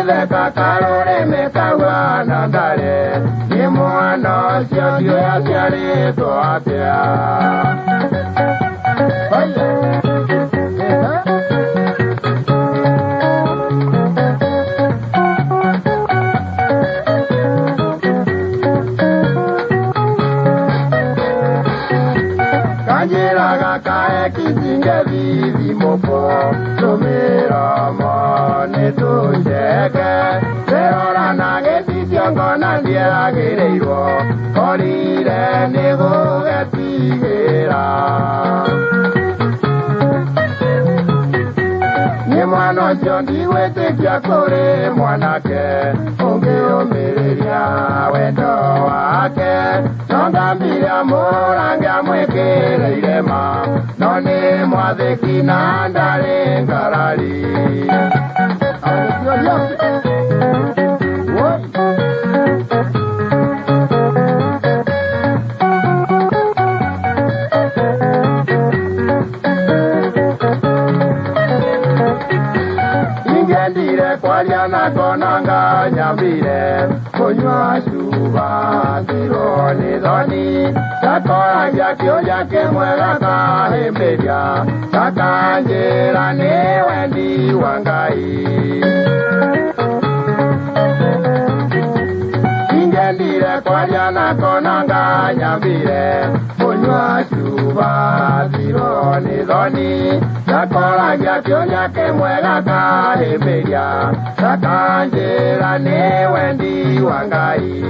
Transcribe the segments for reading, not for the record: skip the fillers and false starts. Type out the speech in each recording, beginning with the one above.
Ndendaga karore mekawa nandare ni mwana cio ya ciari twapia kanjiraga kae kizinge vivi mopo tumira mone tujeke serora nage tisiongo ndiagiriirwo korire nigugetigera ni mwana ucio ndigwitikia kuri mwanake ungiumiriria wendo wake nondambire amurange amwikireire ma no ni mwathiki na ndari ngarari ingendire kwaria na konanga nyambire kunywa cuba thironi thoni gakoragia kioria kimwega kahimbiria gakanjira ni wendi wa Ngai ingendire kwaria na konanga nyambire kunywa cuba thironi thoni gakoragia kioria kimwega kahimbiria gakanjira ni wendi wa Ngai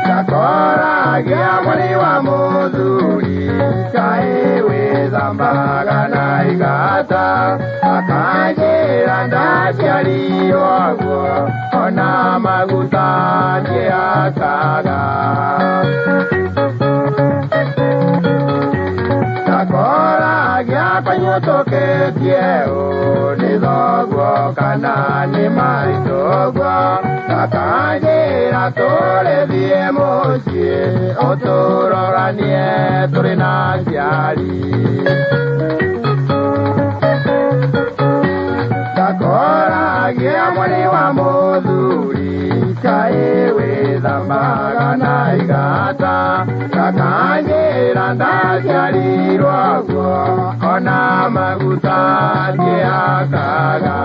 gakoragia mwari wa muthuri kae withambaga na igata akanjira ndaciarirwo guo ona maguta ndiakaga gakoragia kanyutukitie ni thoguo kana ni maitũguo gakanjĩra tũrĩthiĩ mũciĩ ũtũroranie tũrĩ na ciari gakoragia mwari wa mũthuri kaĩ wĩthambaga na igata gakanjĩra ndaciarirwo guo ona maguta ndiakaga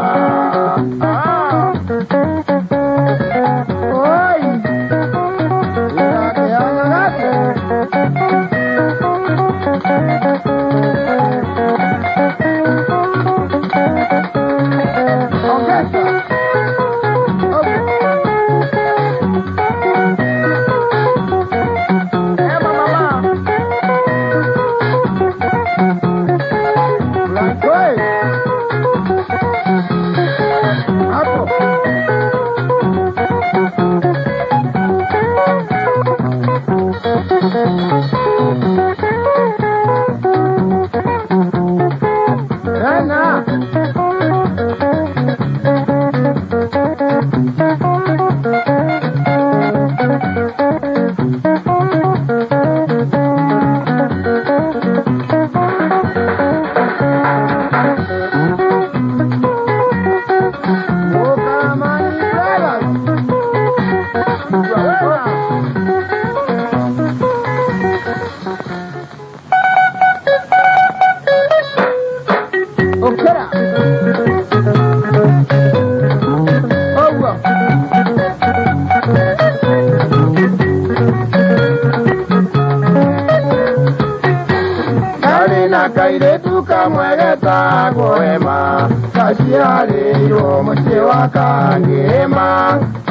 kairetu kamwegeta goema kaciarĩirwo mũciĩ wa Kangĩma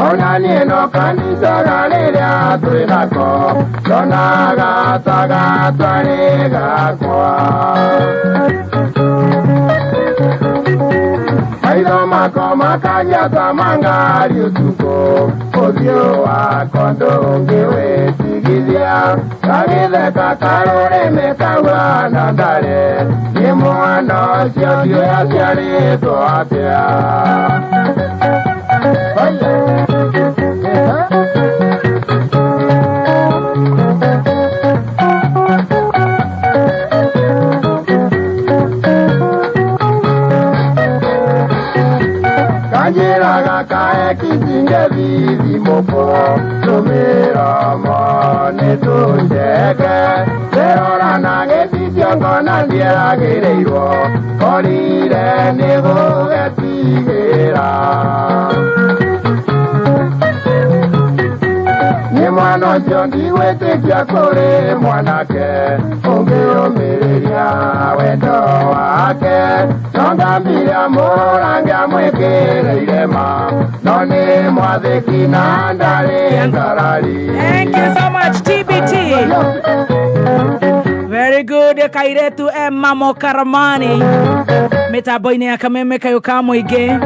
ona niĩ no kanithaga rĩrĩa twĩ nako ndonaga ta gatwarĩ gakwa maitho makwa makagĩa ta mangari ũtukũ ũthiũ wakwa ndũngĩwĩtigithia gagĩtheka karũrĩmĩ kauga na ndare nĩ mwana ũcio ndiũĩ aciarĩtwo atĩa Anjiraga kae kisinge vivi mopo Tumiro mo ne tunjeke Serora nage sisiongo nandiera gireiro Kolire nego getigera Ni mwana jondi wete kia kore mwanake Ongeo miria wendo wake Chonga miria morangia mwekere ilema Noni mwadhiki na ndari ngarari. Thank you so much, TBT. Very good, Kairetu Mamo Karamani. Metaboine ya kameme kayo kamo ige.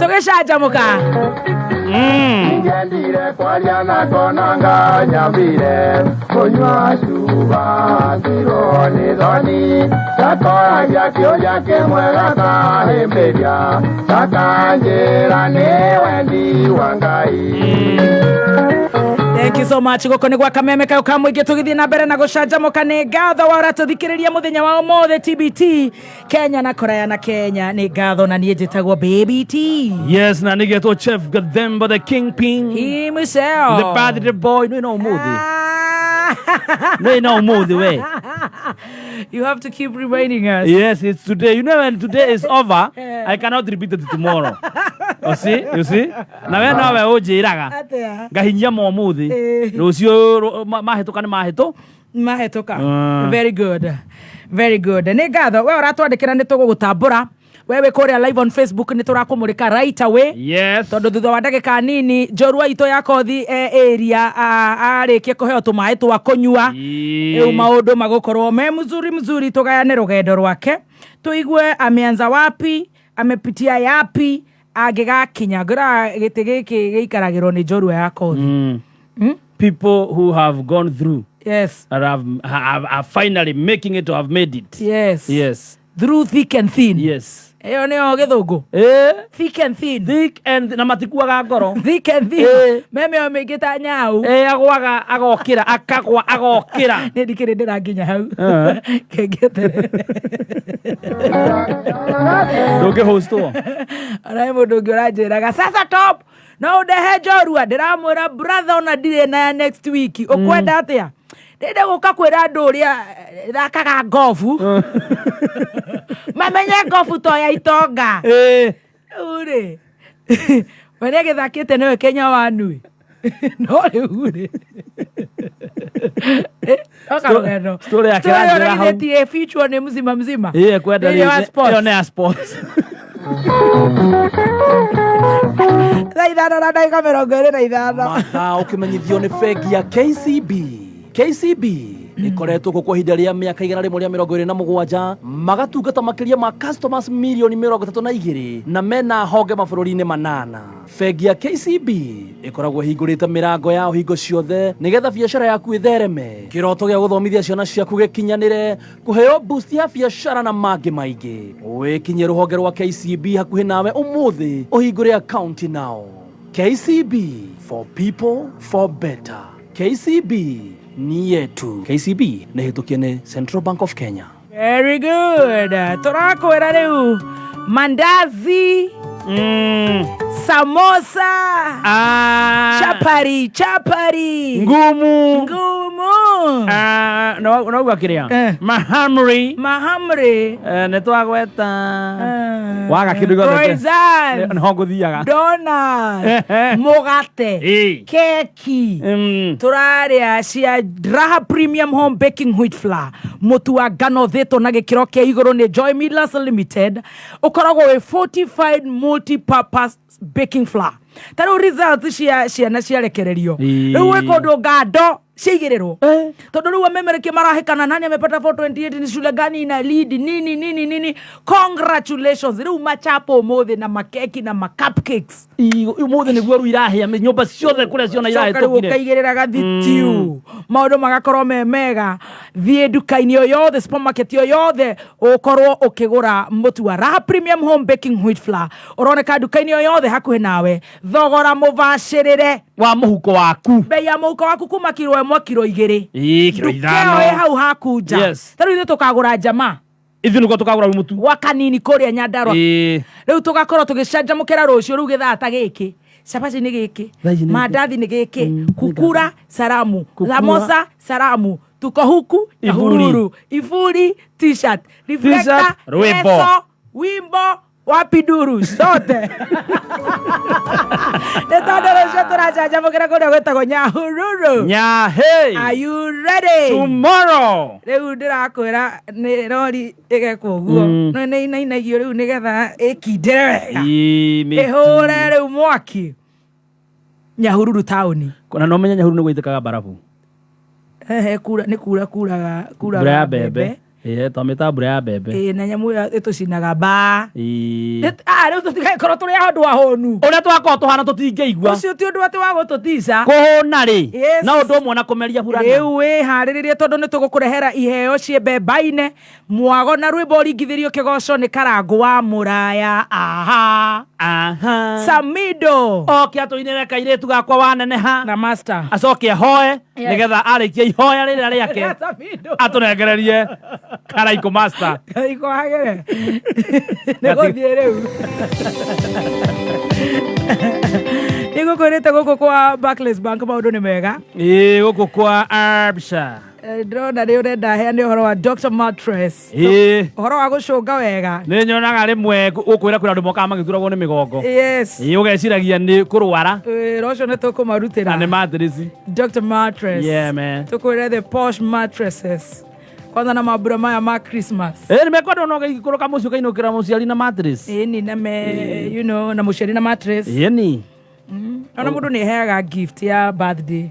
Togesha jamuka. Ngendire kwa liana konanga nyambire Kunywa shuba sironi dhoni Sakora jakio jake mwega kahemberia Sakanjera newendi wangai. Thank you so much. Gokone gwa kameme kayo kamwige tugithi na mbere na gucanjamuka ni ngatho wa ratũthikĩrĩria muthenya wa ũmũthĩ TBT Kenya na Korea na Kenya ni ngatho na niĩ njĩtagwo Baby T. Yes, na nĩgetwo Chef Gathemba the Kingpin. He himself. The bad boy. No ũmũthĩ. No ũmũthĩ we. You have to keep reminding us. Yes, it's today. You know when today is over, I cannot repeat it tomorrow. You see? Na we nawe ũnjĩraga. Ngahinyia mũmũthĩ. Rũciũ mahĩtũka nĩ mahĩtũ. Mahĩtũka. Very good. Very good. Nĩ ngatho we ũratwandĩkĩra nĩ tũgũgũtambũra. Wewe kũrĩa live on Facebook nĩ tũrakũmũrĩka right away. Yes. Tondũ thutha wa ndagĩka nini njorua itũ ya kothi area arĩkia kũheo tũmaĩ twa kũnyua. Rĩu maũndũ magũkorwo me mzuri tũgayane rũgendo rwake. Tuigue ameanza wapi, amepitia yapi, agĩgakinya ngora gĩtĩ gĩkĩ gĩikaragĩrwo nĩ njorua ya kothi. People who have gone through. Yes. And are finally making it to have made it. Yes. Yes. Through thick and thin. Yes. Eyo nĩyo gĩthũngũ. Thick and thin. Thick and na matikuaga ngoro. Thick and thin. Meme o mĩingĩ ta nyau. Agwaga agokĩra akagwa agokĩra. Nĩ ndikĩrĩ ndĩranginya hau. Kĩngĩeterere. Ndũngĩhostwo. Ona mũndũ ũngĩ ũranjĩraga sasa top no ũndehe njorua ndĩramwĩra brother ona ndirĩ na next week ũkwenda atĩa? Ndĩrenda gũka kwĩra andũ ũrĩa thakaga ngobu. Mamenye ngobu to ya itonga. Rĩu-rĩ we nĩagĩthakĩte nĩwe Kenya wanui. No rĩu-rĩ story ya kĩranjĩra hau. Story feature nĩ mzima. Kwenda ĩyo nĩ ya sports. Thaithana na ndagĩka 25. Mathaa ũkĩmenyithio nĩ bengi ya KCB ikoretwo gũkũ ihinda rĩa mĩaka 127 magatungata makĩria ma customers milioni 32 na mena honge mabũrũri-inĩ 8. Bengi ya KCB ĩkoragwo hingũrĩte mĩrango ya hingo ciothe nĩgetha biacara yaku ĩthereme, kĩroto gĩa gũthomithia ciana ciaku gĩkinyanĩre, kũheo boost ya biacara na mangĩ maingĩ. Wĩkinye rũhonge rwa KCB hakuhĩ nawe ũmũthĩ ũhingũre account now. KCB, for people for better. KCB ni yetu. KCB nĩ hĩtũkie nĩ Central Bank of Kenya. Very good. Tũrakwĩra rĩu mandazi, samosa, chapari, ngumu. No gakĩrĩa mahamri nĩ twagweta waga kĩndũ gĩothe nĩho ngũthiaga donuts, mũgate, keki. Tũrarĩa cia Raha Premium Home Baking Wheat Flour, mũtu wa ngano thĩtwo na gĩkĩro kĩa igũrũ nĩ Joy Millers Limited, ũkoragwo wĩ fortified multi-purpose baking flour. Tarĩu results cia ciana ciarekererio rĩu wĩ kũndũ ngando ciigĩrĩrwo tondũ rĩu amemerekia marahĩkana nani amepata 428 ni shule gani ina lead nini. Congratulations. Rĩu machapo ũmũthĩ na makeki na cupcakes ũmũthĩ nĩguo rĩu irahĩa nyũmba ciothe kũrĩa ciona irahĩtũkire ũkaigĩrĩra gathitiu maũndũ magakorwo me mega. Thiĩ nduka-inĩ o yothe supermarket o yothe ũkorwo ũkĩgũra mũtu wa Raha Premium Home Baking Wheat Flour. Ũroneka nduka-inĩ o yothe hakuhĩ nawe, thogora mũbacĩrĩre wa mũhuko waku. Bei ya mũhuko waku kuma kiro 1 kiro 2. Kiro 5. Nduka ĩyo hau haku nja. Tarĩu ithuĩ tũkagũra njama ithu niko tukagura mutu wa kanini kuria Nyandarua riu tugakorwo tugicanjamukira rucio riu githata giki cabaci ni giki mandathi ni giki kukura salamu samosa salamu tuko huku Nyahururu ifuri t-shirt reflector wimbo wapi duru zote Netandorosho turachanjamukira kuria gwitagwo Nyahururu. Hey, are you ready? Tomorrow riu ndirakwira ni rori igekwo guo no ni inainagio riu nigetha ikindire wega ihure riu mwaki Nyahururu town. Kuna no menya Nyahururu ni gwitikaga barafu kura ni kuraga bra bebe tometa bra bebe na nyamu itucinaga ba riu tutigakorwo turi handu hahonu uria twakoo tuhana tutingeigua ucio ti undu ati wa gututiza kuhuna ri na undu umwe na kumeria burana riu wiharirie tondu ni tugukurehera iheo ciembebaine mwago na rwimbo ringithirio kigoco ni Karangu wa Muraya Samido oke atuinire kairitu gakwa waneneha na master acoke hoe nigetha arikia ihoya rira riake aturengererie Karaiko master Karaiko hagere negothie riu nigukurite guku kwa Barclays Bank maundu ni mega guku kwa Absa ndona ni urenda heane uhoro wa Dr. Mattress uhoro wa gucunga wega ni nyonaga rimwe ukwira kwira andu moka magituragwo ni migongo ugeciragia ni kurwara rocio ni tukumarutira na ni mattress Dr. Mattress tukwira the posh mattresses kwanza na mabura maya ma Christmas nimekwenda no gikuruka mucio kainukira muciari na mattress ni na you know na muciari na mattress ni ona mundu ni heaga gift ya birthday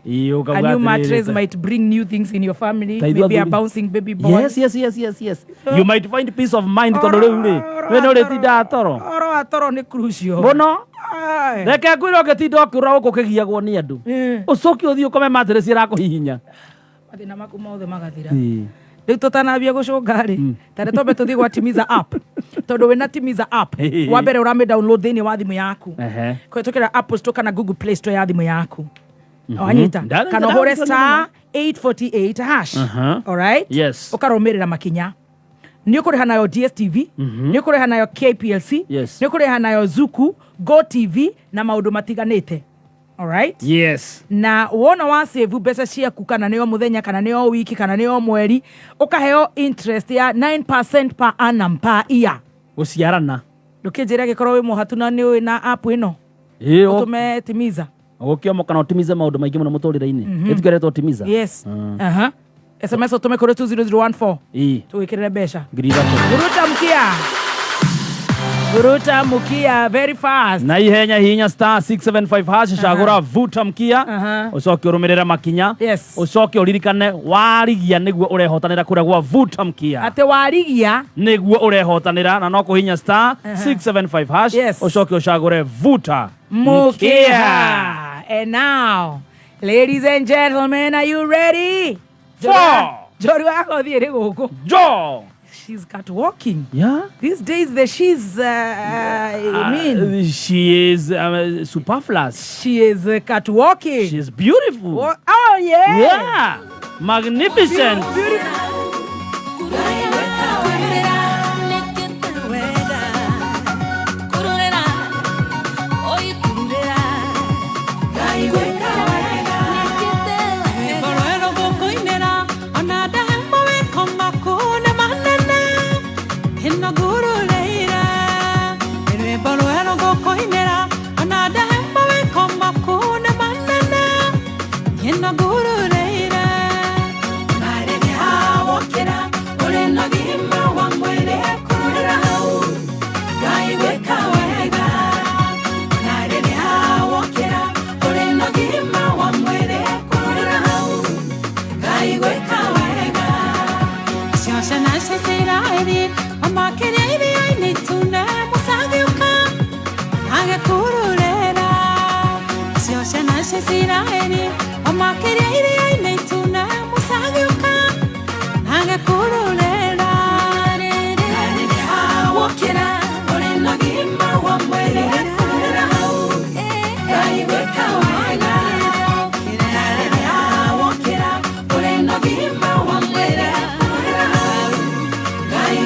a new mattress might bring new things in your family, maybe a bouncing baby boy. Yes you might find peace of mind tondu riu ri we no ritinda toro toro ni crucial muno reke kwira getinda okura guku kigiagwo ni andu ucoki uthii ukome mattress irakuhihinya mathina maku mothe magathira riu tutanambia gucunga ri tare tombe tuthii gwa Timiza app tondu wina Timiza app wa mbere urame download thini wa thimu yaku kwitukira Apple Store kana Google Play Store ya thimu yaku wanyita kana hore star 848 hash alright ukarumirira makinya ni ukuriha nayo DSTV ni ukuriha nayo KPLC ni ukuriha nayo Zuku Go TV na maundu matiganite. Alright? Na wona wa save mbeca ciaku kana nio muthenya kana nio wiki kana nio mweri ukaheo interest ya 9% per annum per year guciarana ndukinjira gikorwo wi muhatu na ni na app ino utume Timiza gukiomo kana utimize maundu maingi muno muturire-ini itugeretwo Timiza SMS utume kuri 20014 tuwikirire mbeca Vuruta mkia very fast. Na ihenya hinya star 675 hash shagura vuta mkia. Ucoke urumirira makinya. Ucoke uririkane warigia niguo urehotanira kuregwa vuta mkia. Ate warigia niguo urehotanira na no kuhinya star 675 hash. Ucoke ushagure vuta mkia. And now, ladies and gentlemen, are you ready? Jori wako thiere guku. She's catwalking. These days she's she is superfluous. She is catwalking. She's beautiful. Oh yeah. Magnificent. She's beautiful.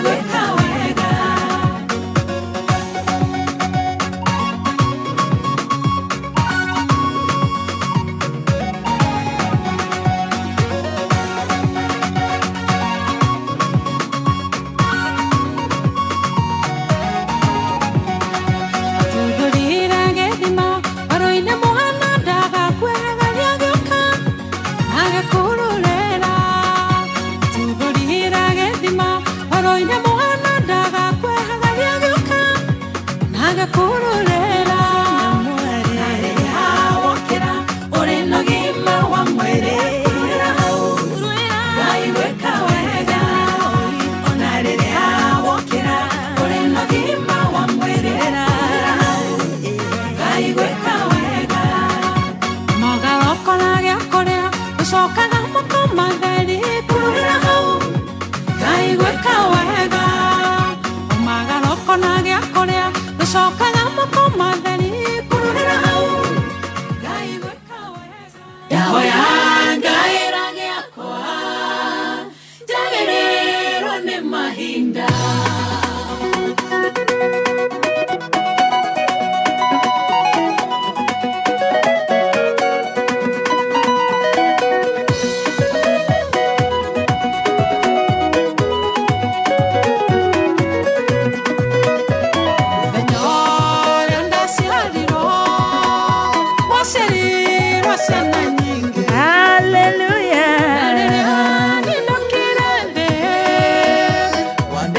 Wake up.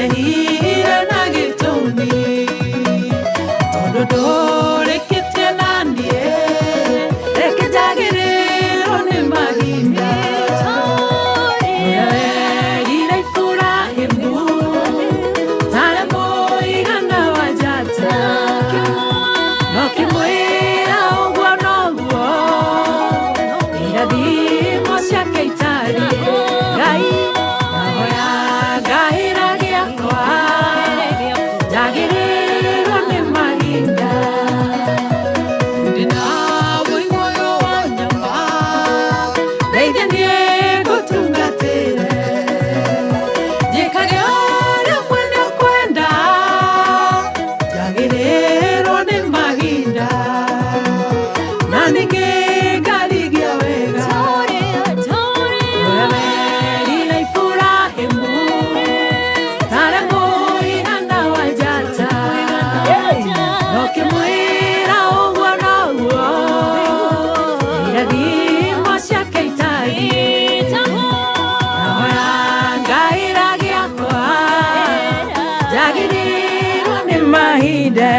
ndehire na gitumi tondu ndurikite nanie reke njagĩrĩrwo nĩ mahinda ire Ibrahimu tare mũigana wa njata no kĩmwĩra ũguo noguo irathimo ciake itari Ngai nahoya ngahĩra gĩakwa njagĩrĩrwo nĩ mahinda ndĩna muoyo wa nyama ndeithia niĩ ngũtungatĩre njĩkage ũrĩa kwenda njagĩrĩrwo nĩ mahinda na ningĩ ngarigia wega werĩire Ibrahimu tare mũigana wa njata no kĩmwĩra ũguo noguo irathimo ciake itari nahoya ngahĩra gĩakwa njagĩrĩrwo nĩ mahinda.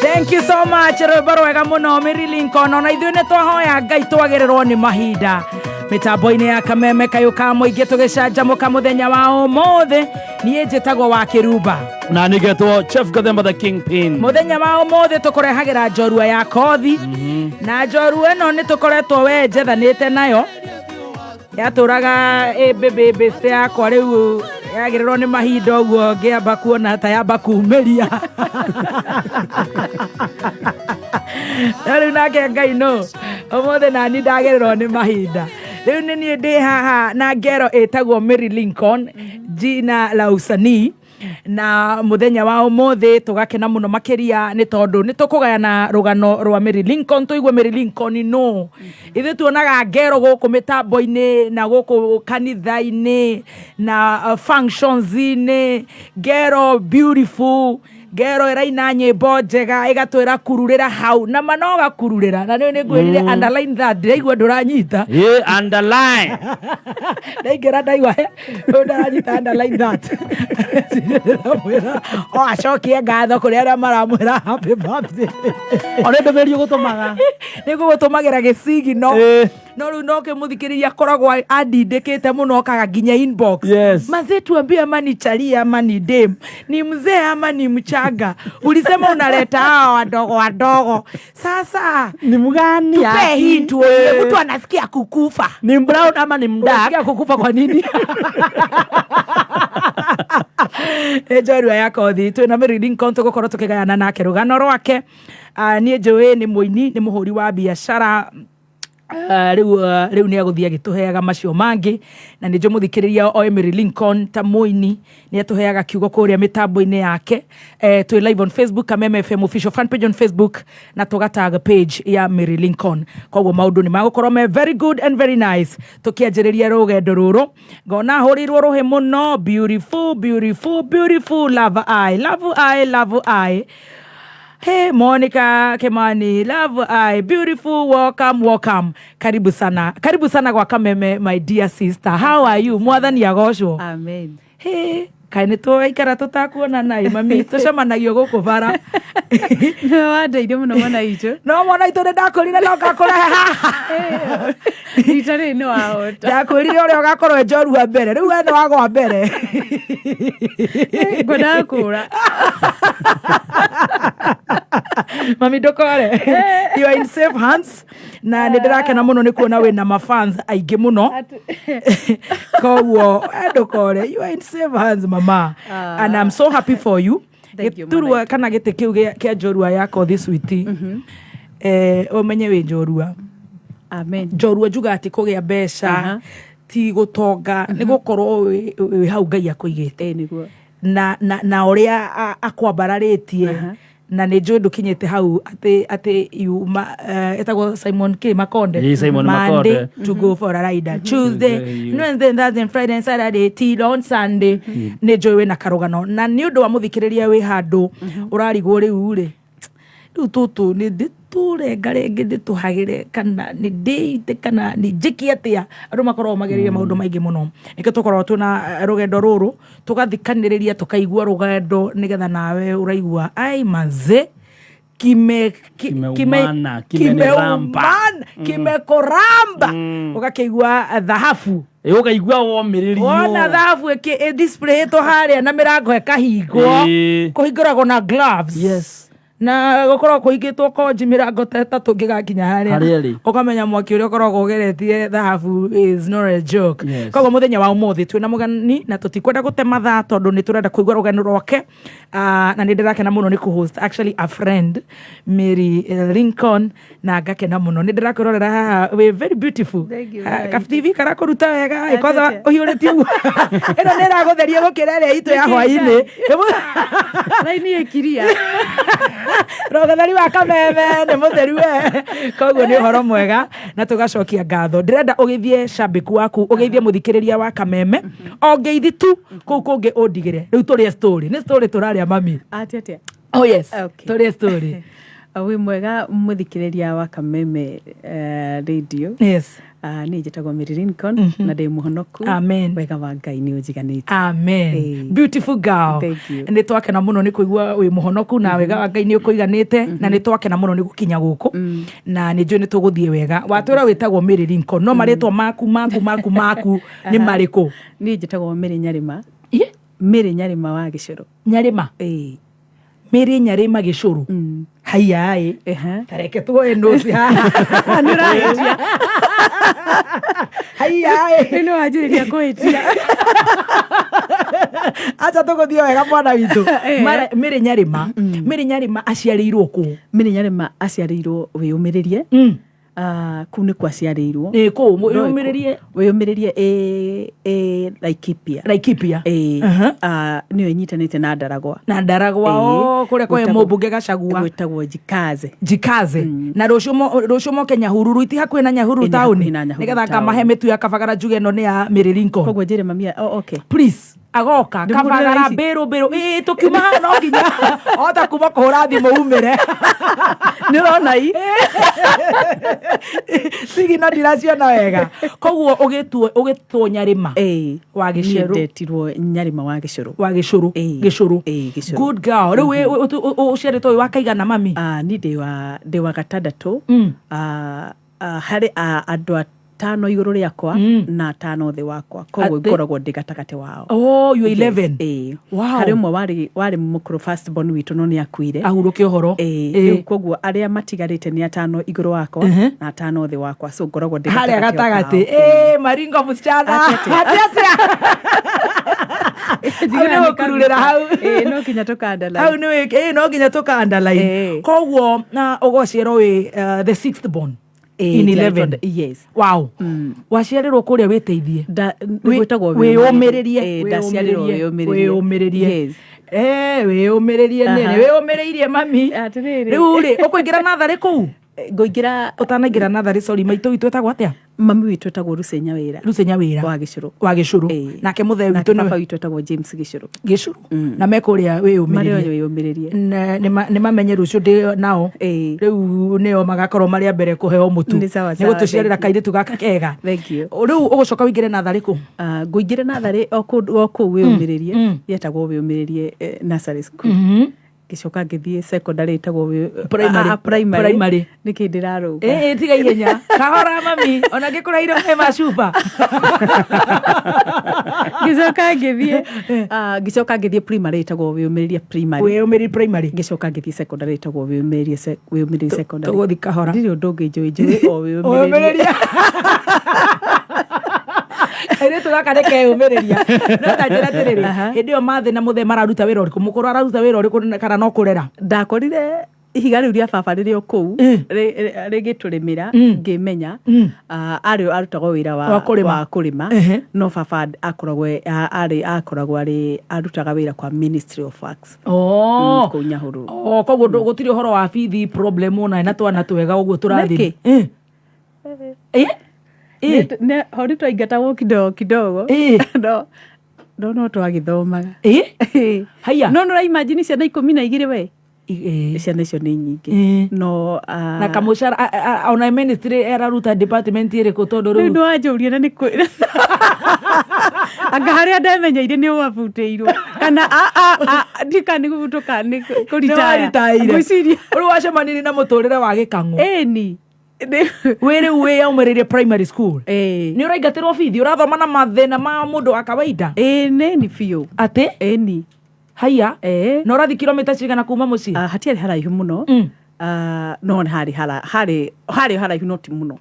Thank you so much rwĩmbo rwega mũno Mary Lincoln ona ithuĩ nĩ twahoya Ngai twagĩrĩrwo nĩ mahinda mĩtambo-inĩ ya kameme kayũ ka mũingĩ tũgĩcanjamũka mũthenya wa ũmũthĩ niĩ njĩtagwo wa Kĩrumba na nĩgetwo Chef Gathemba the Kingpin. mũthenya wa ũmũthĩ tũkũrehagĩra njorua ya kothi na njorua ĩno nĩ tũkoretwo we njethanĩte nayo yatũraga bĩbĩbĩste yakwa rĩu yagĩrĩrwo nĩ mahinda ũguo ngĩamba kuona ta yamba kumĩria rĩu nake Ngai no ũmũthĩ nani ndagĩrĩrwo nĩ mahinda rĩu nĩ niĩ ndĩ haha na ngero ĩtagwo Mary Lincoln jina la usanii na muthenya wa ũmũthĩ tũgakena mũno makĩria nĩ tondũ nĩ tũkũgayana rũgano rwa Mary Lincoln tũigue Mary Lincoln no ithuĩ tuonaga ngero gũkũ mĩtambo-inĩ na gũkũ kanitha-inĩ na functions-inĩ ngero beautiful ngero ĩraina nyĩmbo njega ĩgatwĩra kururĩra hau na manoga kururĩra na nĩ ngwĩrire underline that ndĩraigua ndũranyita Underline ndaingĩra ndaigua ndaranyita underline that o acokie ngatho kũrĩ arĩa maramwĩra happy birthday ona ndũmĩrĩrio gũtũmaga nĩgũgũtũmagĩra gĩcigino no rĩu no kĩmũthikĩrĩria akoragwo andindĩkĩte mũno okaga nginya inbox mazee tuambie ama ni chalia ama ni dem ni mzee ama ni mchanga ulisema unaleta hawa wadogo sasa ni mgani tupe hitu mtu anasikia kukufa ni brown ama ni mdark unasikia kukufa kwa nini njorua ya kothi twĩna Mary Lincoln tũgũkorwo tũkĩgayana nake rũgano rwake niĩ njũĩ nĩ mũini nĩ mũhũri wa biacara rĩu nĩ agũthiĩ agĩtũheaga macio mangĩ na nĩ njũmũthikĩrĩria o Mary Lincoln ta mũini nĩ atũheaga kiugo kũrĩa mĩtambo-inĩ yake twĩ live on Facebook Kameme FM official fan page on Facebook na tũgatag page ya Mary Lincoln koguo maũndũ nĩ magũkorwo me very good and very nice tũkĩanjĩrĩria rũgendo rũrũ ngona hũrĩirwo rũhĩ mũno beautiful beautiful beautiful love I Hey Monica Kemani, love I, beautiful, welcome. Karibu sana kwa Kameme, my dear sister. How are you? Mwathani agocwo. Amen. Hey, kaine twaikara tutakuona nayo mami tucemanagio gũkũ bara. No wandeithia mũno mwana witũ. No mwana witũ ndakwĩrire no gakũrehe haha. Rita rĩrĩ nĩ wahota. Ndakwĩrire ũrĩa ũgakorwo njorua mbere. Rĩu we nĩ wagwa mbere. Ngwenda kũra. Mami ndũkore. You are in safe hands. Na nĩ ndĩrakena mũno nĩ kuona wĩna mafans aingĩ mũno. Koguo ndũkore. You are in safe hands mama. And I'm so happy for you. Turua kana gĩtĩ kĩu kĩa njorua yako this week. Ũmenye wĩ njorua. Amen. Njorua njuga atĩ kũgĩa mbeca ti gũtonga nĩ gũkorwo wĩ hau Ngai akũigĩte. Nĩguo. Na ũrĩa akwambararĩtie na nĩ njũĩ ndũkinyĩte hau atĩ yuma etagwo Simon K. Makonde. Simon Monday to go for a ride. Tuesday, Wednesday, Thursday, Friday, Saturday, till on Sunday. Nĩ njũĩ wĩna karũgano na nĩ ũndũ wa mũthikĩrĩria wĩ handũ ũrarigwo rĩu rĩ riu tutu ni nditurenga ringi ndituhagire kana ni ndite kana ni njiki atia andu makorwo magereire maundu maingi muno ike tukorwo tuna rugendo ruru tugathikaniriria tukaigua rugendo nigetha nawe uraigua ai manze kimekoramba ugakeigua dhahabu ukaigua womiririo wona dhahabu display to haria na mirango ekahingwo kuhinguragwo na gloves. Yes. Na gukorwo kuhingitwo konji mirango tatu ngigakinya haria ukamenya mwaki uria ukoragwo ugeretie dhahabu is not a joke. Koguo muthenya wa umuthi twina mugani na tutikwenda gutema thaa tondu ni turenda kuigua rugano rwake na ni ndirakena muno ni kuhost actually a friend Mary Lincoln na ngakena muno ni ndirakurorera haha we very beautiful TV karakuruta wega kwanza uhiuretie ino ni ragutheria gukira ria itu ya hwaini laini ekiria rogathari wa kameme ni mutheru we koguo ni horo mwega na tugacokia ngatho ndirenda ugithie shabiki waku ugithie muthikiriria wa kameme ongeithi tu kungi undigire riu turi story ni story turaria mami atia oh yes turi story wi mwega muthikiriria wa kameme radio. Yes. Ni njitagwo Mary Lincoln na ndi muhonoku. Amen. Wega wa Ngai ni ujiganite. Amen. Beautiful girl. Thank you. Ni twakena muno ni kuigua wi muhonoku na wega wa Ngai ni ukuiganite na ni twakena muno ni gukinya guku na ni njui ni tuguthie wega watwira witagwo Mary Lincoln no maritwa maku ni mariku. Ni njitagwo Mary Nyarima. Mary Nyarima wa Gicuru. Nyarima. Mary Nyarima Gicuru. Haiya tareke tuoe nosi nuraitia haiya ino ajiriria kuitia acha tuguthie wega mwana witu Mary Nyarima. Mary Nyarima aciarirwo ku? Mary Nyarima aciarirwo wiyumiririe kuu nä kwaciarä wä Laikipia nä yo inyitanä te na Ndaragwa kå rä a kwä må mbunge Gachagua gwä tagwo Jikaze na rå cio moke Nyahururu iti hakuä na Nyahururu taåni nä getha ngamahe mä tu ya Kabagara njuge no nä ya Mary Lincoln. Koguo njä re mamia please agoka Kabagara mbĩrũ tũkiuma no nginya ota kuma kũhũra thimũ umĩre nĩ ũrona sigino ndiraciona wega koguo ũgĩtwo Nyarima wa Gĩcũrũ. Ndetirwo Nyarima wa Gĩcũrũ. Gĩcũrũ. Good girl. Rĩu ũciarĩtwo wĩ wa kaigana mami? Ni ndĩ wa gatandatũ harĩ andũ 5 iguru riakwa na 5 thi wakwa koguo ngoragwo ndi gatagati wao. Oh, you 11. Wow. Hari umwe wari mukuru first born witu no ni akuire ahuruke uhoro koguo aria matigarite ni 5 iguru wakwa na 5 thi wakwa so ngoragwo ndi gatagati maringo msichana atia Jigana kururira hau no kinya tukandala hau no kinya tukandala koguo na ogociero we the 6th born in 11. Yes. Wow. Waciarirwo kuria witeithie gwitagwo wiyumiririe wiyumiririe. Yes. Wiyumiririe nene wiyumiririe mami riu ri ukuingira nathari kuu ngoingira utanaingira nathari sorry maitu witu etagwo atia mami witu etagwo Rusenya wira wa Gĩcũrũ nake muthe witu na baba witu etagwo James Gĩcũrũ na mekuria wiyumiririe ni mamenye rucio ndi nao riu neo magakorwo mari mbere kuheo mutu ni gutuciarira kairitu gaka kega. Thank you. Riu ugucoka wingire nathari ku? Ngoingira nathari oku wiyumiririe yetagwo wiyumiririe nursery school. Gicoka ngithie secondary etagwo primary niki ndiraruga tiga ihenya kahora mami ona ngikuraire macuba gicoka ngithie primary etagwo wiyumiririe primary gicoka ngithie secondary etagwo wiyumiririe secondary tuguthi kahora ndiri undu nginjui o wiyumiririe ere tugakareke umiriria no tajira tiriri hindi yo mathe na muthe mararuta wira uriku mukuru araruta wira uriku kana no kurera ndakorire ihiga riu ria baba riri oku rigiturimira ngimenya ari arutagwo wira wa kurima no baba akoragwo ari arutaga wira kwa Ministry of Works ku Nyahururu. Koguo gutiri uhoro wa bithi problem ona na twana twega uguo turathi hori twaingatagwo kidogo no twagithomaga haya no imagine ciana 12 we ciana icio nĩ nyingĩ no na kamucara ona ministry eraruta department ĩrĩkũ tondũ rĩu nĩ wanjũria na nĩ kwĩra anga harĩa ndamenyeire nĩ wabutĩirwo kana ndika nĩ gũbutuka nĩ kũritaya ngwĩciria ũrĩ wacemanirie na mũtũrĩre wa gĩkang'ũ ĩni wĩrĩ wĩyaumĩrĩrie primary school nĩ ũraingatĩrwo bithi ũrathoma na mathĩna ma mũndũ wa kawaida nĩni biũ atĩ ĩni haya na ũrathi kilomita cigana kuma mũciĩ hatiarĩ haraihu mũno no harĩ haraihu no ti mũno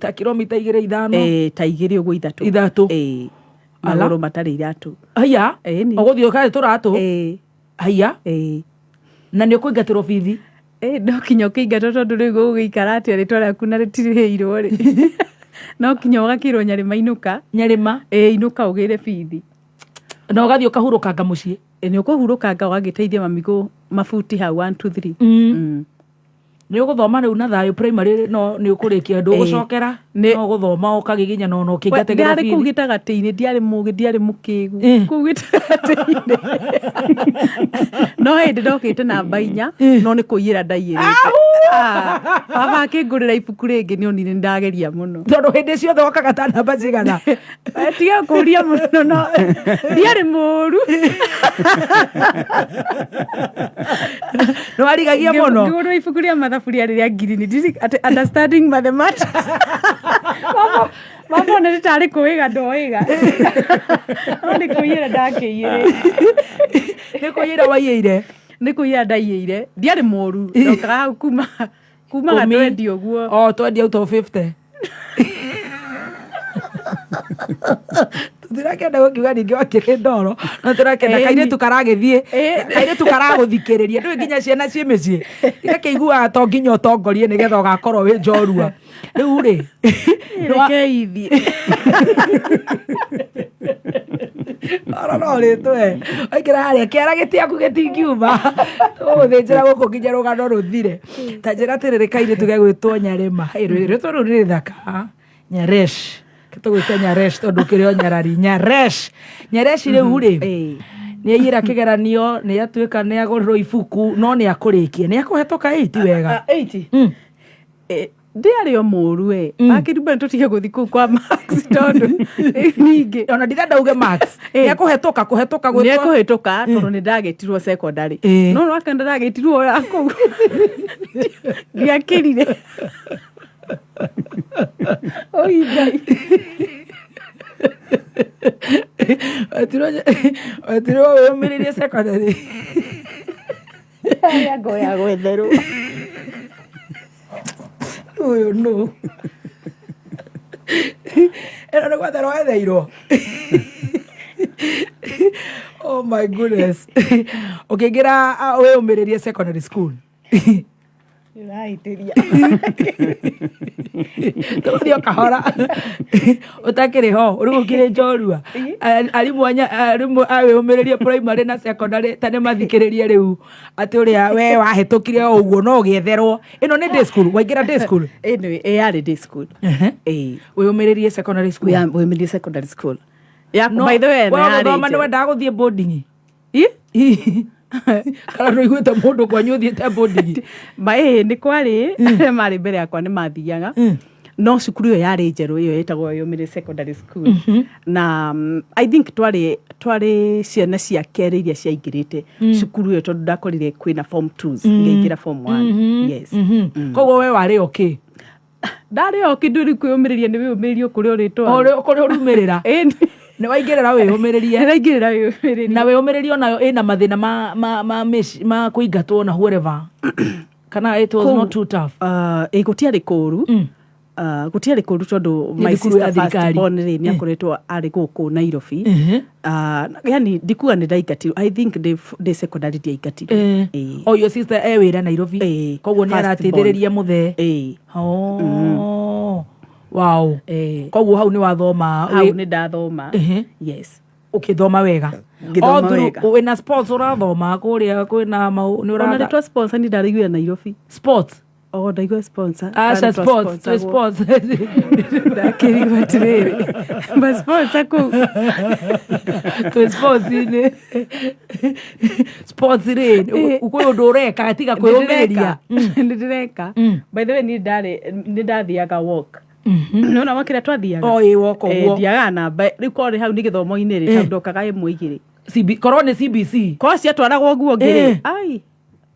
ta kilomita 2-5 ta 2 ũguo 3 magũrũ matarĩ iratũ haya ũgũthiĩ ũkarĩ tũratũ haya na nĩ ũkũingatĩrwo bithi no kinya ũkĩingatwo tondũ rĩu gũgĩikara atĩa rĩtwa rĩaku na rĩtirĩhĩirwo rĩ no kinya ũgakĩrwo Nyarĩma inũka inũka ũgĩre bithi na ũgathiĩ ũkahurũkanga mũciĩ nĩ ũkũhurũkanga ũgagĩteithia mamigo mabuti hau 1 2 3 nĩ ũgũthoma rĩu na thayũ primary no nĩ ũkũrĩkia ndũgũcokera no gũthoma ũkagiginya no ũkĩingatĩrwo bithi kũu gĩtagatĩ-inĩ ndiarĩ mũgĩ ndiarĩ mũkĩgu kũu gĩtagatĩ-inĩ no hĩndĩ ndokĩte namba 4 no nĩ kũiyĩra ndaiyĩrĩte baba akĩngũrĩra ibuku rĩngĩ nĩ onire ndageria mũno tondũ hĩndĩ ciothe wakaga ta namba cigana tiga kũria mũno no ndiarĩ mũru nĩ warigagia mũno ngĩgũrĩra ibuku rĩa mathaburia rĩrĩa ngirini understanding mathematics mama nĩ tarĩ kũiga ndoiga no nĩ kũiyĩra ndakĩiyĩrĩte nĩ kũiyĩra waiyĩire nĩ kũiyĩra ndaiyĩire ndiarĩ mũru ndokaga hau kumaga 20 ũguo 20 out of 50 tũtirakenda gũkiuga ningĩ wakĩrĩ ndoro no tũrakenda kairĩtu karagĩthiĩ kairĩtu karagũthikĩrĩria ndũĩ nginya ciana ciĩ mĩciĩ igakĩiguaga to nginya ũtongorie nĩgetha ũgakorwo wĩ njorua rĩu rĩ nĩkeithie no rĩtwe waingĩra harĩa kĩara gĩtiaku gĩtingiuma tũgũthĩnjĩra gũkũ nginya rũgano rũthire ta njĩra tĩrĩrĩ kairĩtu gĩgwĩtwo Nyarĩma rĩtwa rũu rĩ thaka Nyaresh tũgwĩte Nyaresh tondũ kĩrĩ o Nyarari Nyaresh rĩu rĩ nĩ aiyĩra kĩgeranio nĩ atuĩka nĩ agũrĩrwo ibuku no nĩ akũrĩkia nĩ akũhetũka 8 wega 8 ndiarĩ o mũru akĩrumba nĩ tũtige gũthiĩ kũu kwa Max tondũ ningĩ ona ndĩrenda uge Max nĩ akũhetũka nĩ akũhetũka tondũ nĩ ndagĩtirwo secondary no waka ndagĩtirwo kũu ndiakĩrire oi ngai atirwo wĩyũmĩrĩrie secondary ya ngoya gwetherwo ũyũ no ĩno nĩ gwetherwo wetheirwo oh my goodness ũkĩingĩra wĩyũmĩrĩrie secondary school Raitĩria tũgũthiĩ kahora ũtakĩrĩ ho rĩu ũkĩrĩ njorua arimũ awĩyũmĩrĩrie primary na secondary ta nĩ mathikĩrĩrie rĩu atĩ ũrĩa we wahĩtũkire o ũguo no ũgĩetherwo ĩno nĩ day school waingĩra day school yarĩ day school wĩyũmĩrĩrie secondary school wĩyũmĩrĩrie secondary school by the way thoma nĩ wendaga gũthiĩ boarding kana nĩ ũiguĩte mũndũ kwanyu ũthiĩte boarding nĩ kwarĩ arĩa marĩ mbere yakwa nĩ mathiaga no cukuru ĩyo yarĩ njerũ ĩyo ĩtagwo Yũmĩrĩ secondary school na I think twarĩ ciana cia kerĩ iria ciaingĩrĩte cukuru ĩyo tondũ ndakorire kwĩna form 2s ngĩingĩra form 1 yes koguo we warĩ okay ndarĩ okay ndũrĩ kwĩyũmĩrĩria nĩ wĩyũmĩrĩrio kũrĩa ũrĩtwa kũrĩa ũrumĩrĩra nĩ waingĩrĩra wĩyũmĩrĩrie na wĩyũmĩrĩrio nayo ĩna mathĩna ma kũingatwo na whatever kana it was not too tough gũtiarĩ kũru tondũ my sister first born nĩ akoretwo arĩ gũkũ Nairobi yani ndikuga nĩ ndaingatirwo I think the secondary ndiaingatirwo your sister wĩra Nairobi koguo nĩ arateithĩrĩria mũthee wow koguo hau nĩ wathoma hau nĩ ndathoma yes ukithoma wega wĩna sports ũrathoma kũrĩa kwĩna nĩ ũrarĩtwo sports nĩ ndarĩiguire Nairobi sports Oh, ndaigo sponsor. Asha sports. Ndakiri matirere. Ba sponsor ku. Tu sports ine. Sports ine. Uko ndoreka katika kuyomeria. Ndireka. By the way ni ndathiaga walk. Nona wakira twathiaga. Oh, walk. Thiaga na record hau ni githomo-ini ri ndokaga imwe igiri. Korone CBC. Ko ciatwaragwo nguo ngiri. Ai.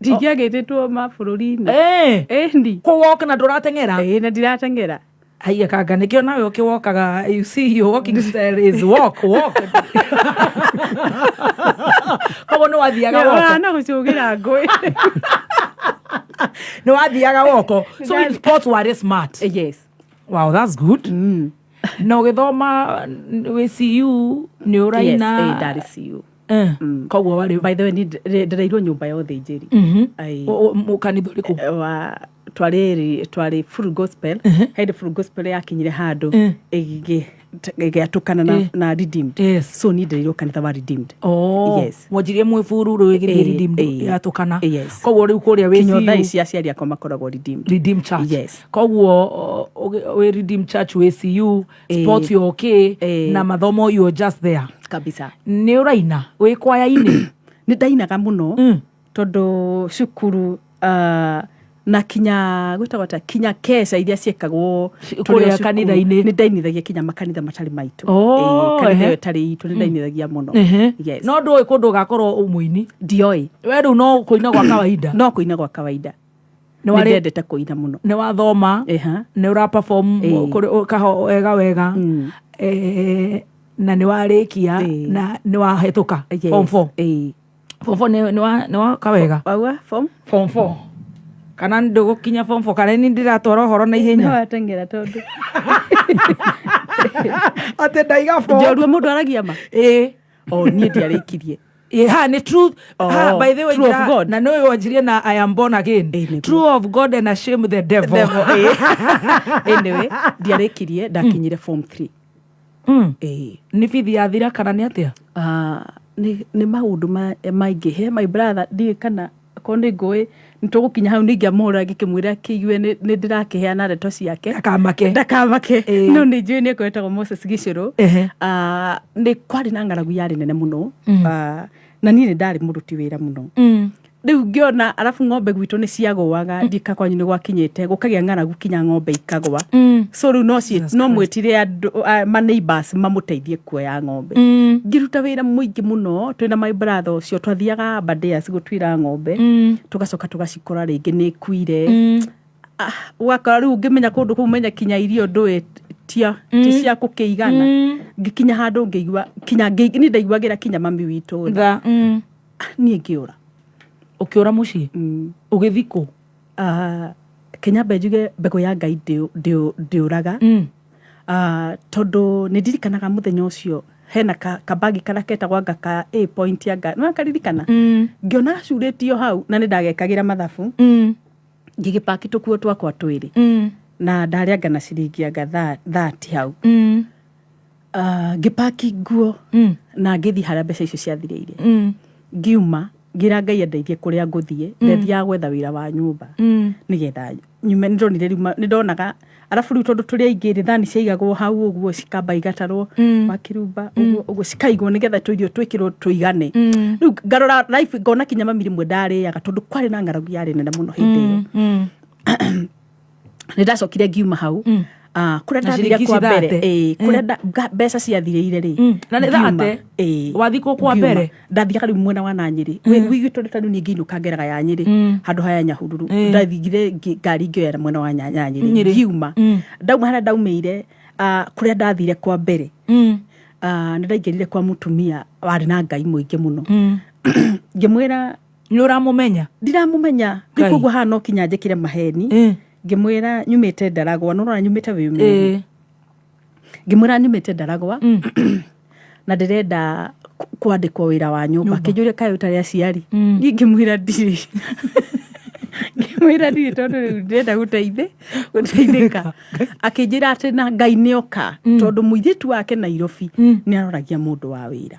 Ndigiagititwo mabũrũri-inĩ. Ndi. Ko walk na ndorateng'era. Na ndirateng'era. Aiya kanga nikio nawe ukiwalkaga, you see your walking style is walk. Koguo nĩ wathiaga walk. Na gucugira ngui. Nĩ wathiaga walk. So in sports were smart. Yes. Wow, that's good. Na ũgĩthoma WCU nĩ ũraina. Yes, that is you. Koguo wari. By the way, ndĩreirwo nyũmba ya ũthĩnjĩri. Mũkanitha ũrĩkũ? Twari full gospel. Haide full gospel yakinyire handũ ĩgĩatũkana na redeemed. So ni ndĩreirwo kanitha wa redeemed. Yes. Mwanjirie mwĩ fururu ĩgĩthiĩ redeemed yatũkana. Yes. Koguo rĩu kũrĩa WCU. Kinyotha ici aciari akwa makoragwo redeemed church. Yes. Koguo we redeemed church WCU, sports you okay, na mathomo you just there. Kabisa. Nĩ ũraina wĩ kwaya-inĩ? Nĩ ndainaga mũno tondũ cukuru na kinya kinya kesa iria ciekagwo kũrĩa kanitha-inĩ. Nĩ ndainithagia kinya makanitha matarĩ maitũ. Kanitha tarĩ itũ nĩ ndainithagia mũno. Yes. No ndũĩ kũndũ ũgakorwo ũmũini? Ndioi. We rĩu no kũina gwa kawaida? No kũina gwa kawaida. Nĩ ndendete kũina mũno. Nĩ wathoma? Nĩ ũra perform wega? Na nĩ warĩkia na nĩ wahĩtũka form 4? Form 4 nĩ waka wega? Form 4. Kana ndũgũkinya form 4 kana nĩ ndĩratwara ũhoro na ihenya? No ateng'era tondũ. Atĩ ndaiga form. Njorua mũndũ aragia ma? Niĩ ndiarĩkirie. Nĩ truth. By the way, true of God. Na nĩwe wanjirie na I am born again. True of God and shame the devil. Anyway, ndiarĩkirie ndakinyire form 3. Nĩ bithi yathira kana nĩ atĩa? Nĩ maũndũ maingĩ. He my brother ndiĩ kana ko nĩ ngũĩ nĩtũgũkinya hau nĩngĩamũhũra ngĩkĩmwĩra kĩigue nĩ ndĩrakeheana ndeto ciake. Ndakamake. No nĩ njũĩ nĩ ekwetagwo Moses Gicũrũ. Nĩ kwarĩ na ng'aragu yarĩ nene mũno. Na niĩ nĩ ndarĩ mũruti wĩra mũno. Rĩu ngĩona arabu ng'ombe gwitũ nĩ ciagũaga ndika kwanyu nĩ gwakinyĩte gũkagĩa ng'aragu kinya ng'ombe ikagũa. So rĩu no mwĩtire andũ ma neighbors mamũteithie kuoya ng'ombe. Ngĩruta wĩra mũingĩ mũno twĩna my brother ũcio twathiaga Abadeas gũtuĩra ng'ombe tũgacoka tũgacikora rĩngĩ nĩ kuire. Wakora rĩu ngĩmenya kũndũ kũu menya kinya irio ndũĩ tia cia kũkĩigana. Ngĩkinya handũ ngĩigua kinya nĩ ndaiguagĩra kinya mami witũ niĩ ngĩũra. Ũkĩũra mũciĩ? Ũgĩthikũ? Kĩnyambe njuge mbegũ ya Ngai ndĩũraga. Tondũ nĩ ndirikanaga mũthenya ũcio hena kabagi kana ketagwo anga ka A point ya Ngai. Nĩ karirikana? Ngĩona acurĩtio hau na nĩ ndagekagĩra mathabu. Ngĩgĩpaki tũkuo twakwa twĩrĩ. Na ndarĩanga na ciringi anga 30 hau. Ngĩpaki nguo na ngĩthiĩ harĩa mbeca icio ciathirĩire. Ngiuma ngira Ngai andeithie kũrĩa ngũthiĩ ndathiaga gwetha wĩra wa nyũmba nĩgetha nyume nĩndonire rĩu nĩndonaga arabu rĩu tondũ tũrĩa ingĩ thani ciaigagwo hau ũguo cikamba igatarwo makirumba ũguo cikaigwo nĩgetha tũirio twĩkĩrwo tũigane. Rĩu ngarora life ngona kinya mami rĩmwe ndarĩaga tondũ kwarĩ na ng'aragu yarĩ nene mũno hĩndĩ ĩyo. Nĩndacokire ngiuma hau kũrĩa ndathire kwa mbere kũrĩa mbeca ciathirĩire rĩ na nĩ thate wathikwo kwa mbere ndathiaga rĩu mwena wa Nyĩrĩ wĩgĩtũ rĩta rĩu niĩ ngĩinũka ngeraga ya Nyĩrĩ handũ haya Nyahururu ndathigire ngari ngĩoera mwena wa Nyĩrĩ ngiuma ndauma harĩa ndaumĩire kũrĩa ndathire kwa mbere nĩ ndaingĩrire kwa mũtumia warĩ na Ngai mũingĩ mũno ngĩmwĩra nĩ ũramũmenya? Ndiramũmenya ngĩkũgwo haha no kinya njĩkĩre maheni. Ngĩmwĩra nyumĩte Ndaragwa no rora nyumĩte wĩ ũmwe. Ngĩmwĩra nyumĩte Ndaragwa na ndĩrenda kwandĩkwo wĩra wa nyũmba. Akĩnjũria kaĩ ũtarĩ aciari? Niĩ ngĩmwĩra ndirĩ. Ngĩmwĩra ndirĩ tondũ rĩu ndĩrenda gũteithĩka. Akĩnjĩra atĩ na Ngai nĩoka tondũ mũirĩtu wake Nairobi nĩ aroragia mũndũ wa wĩra.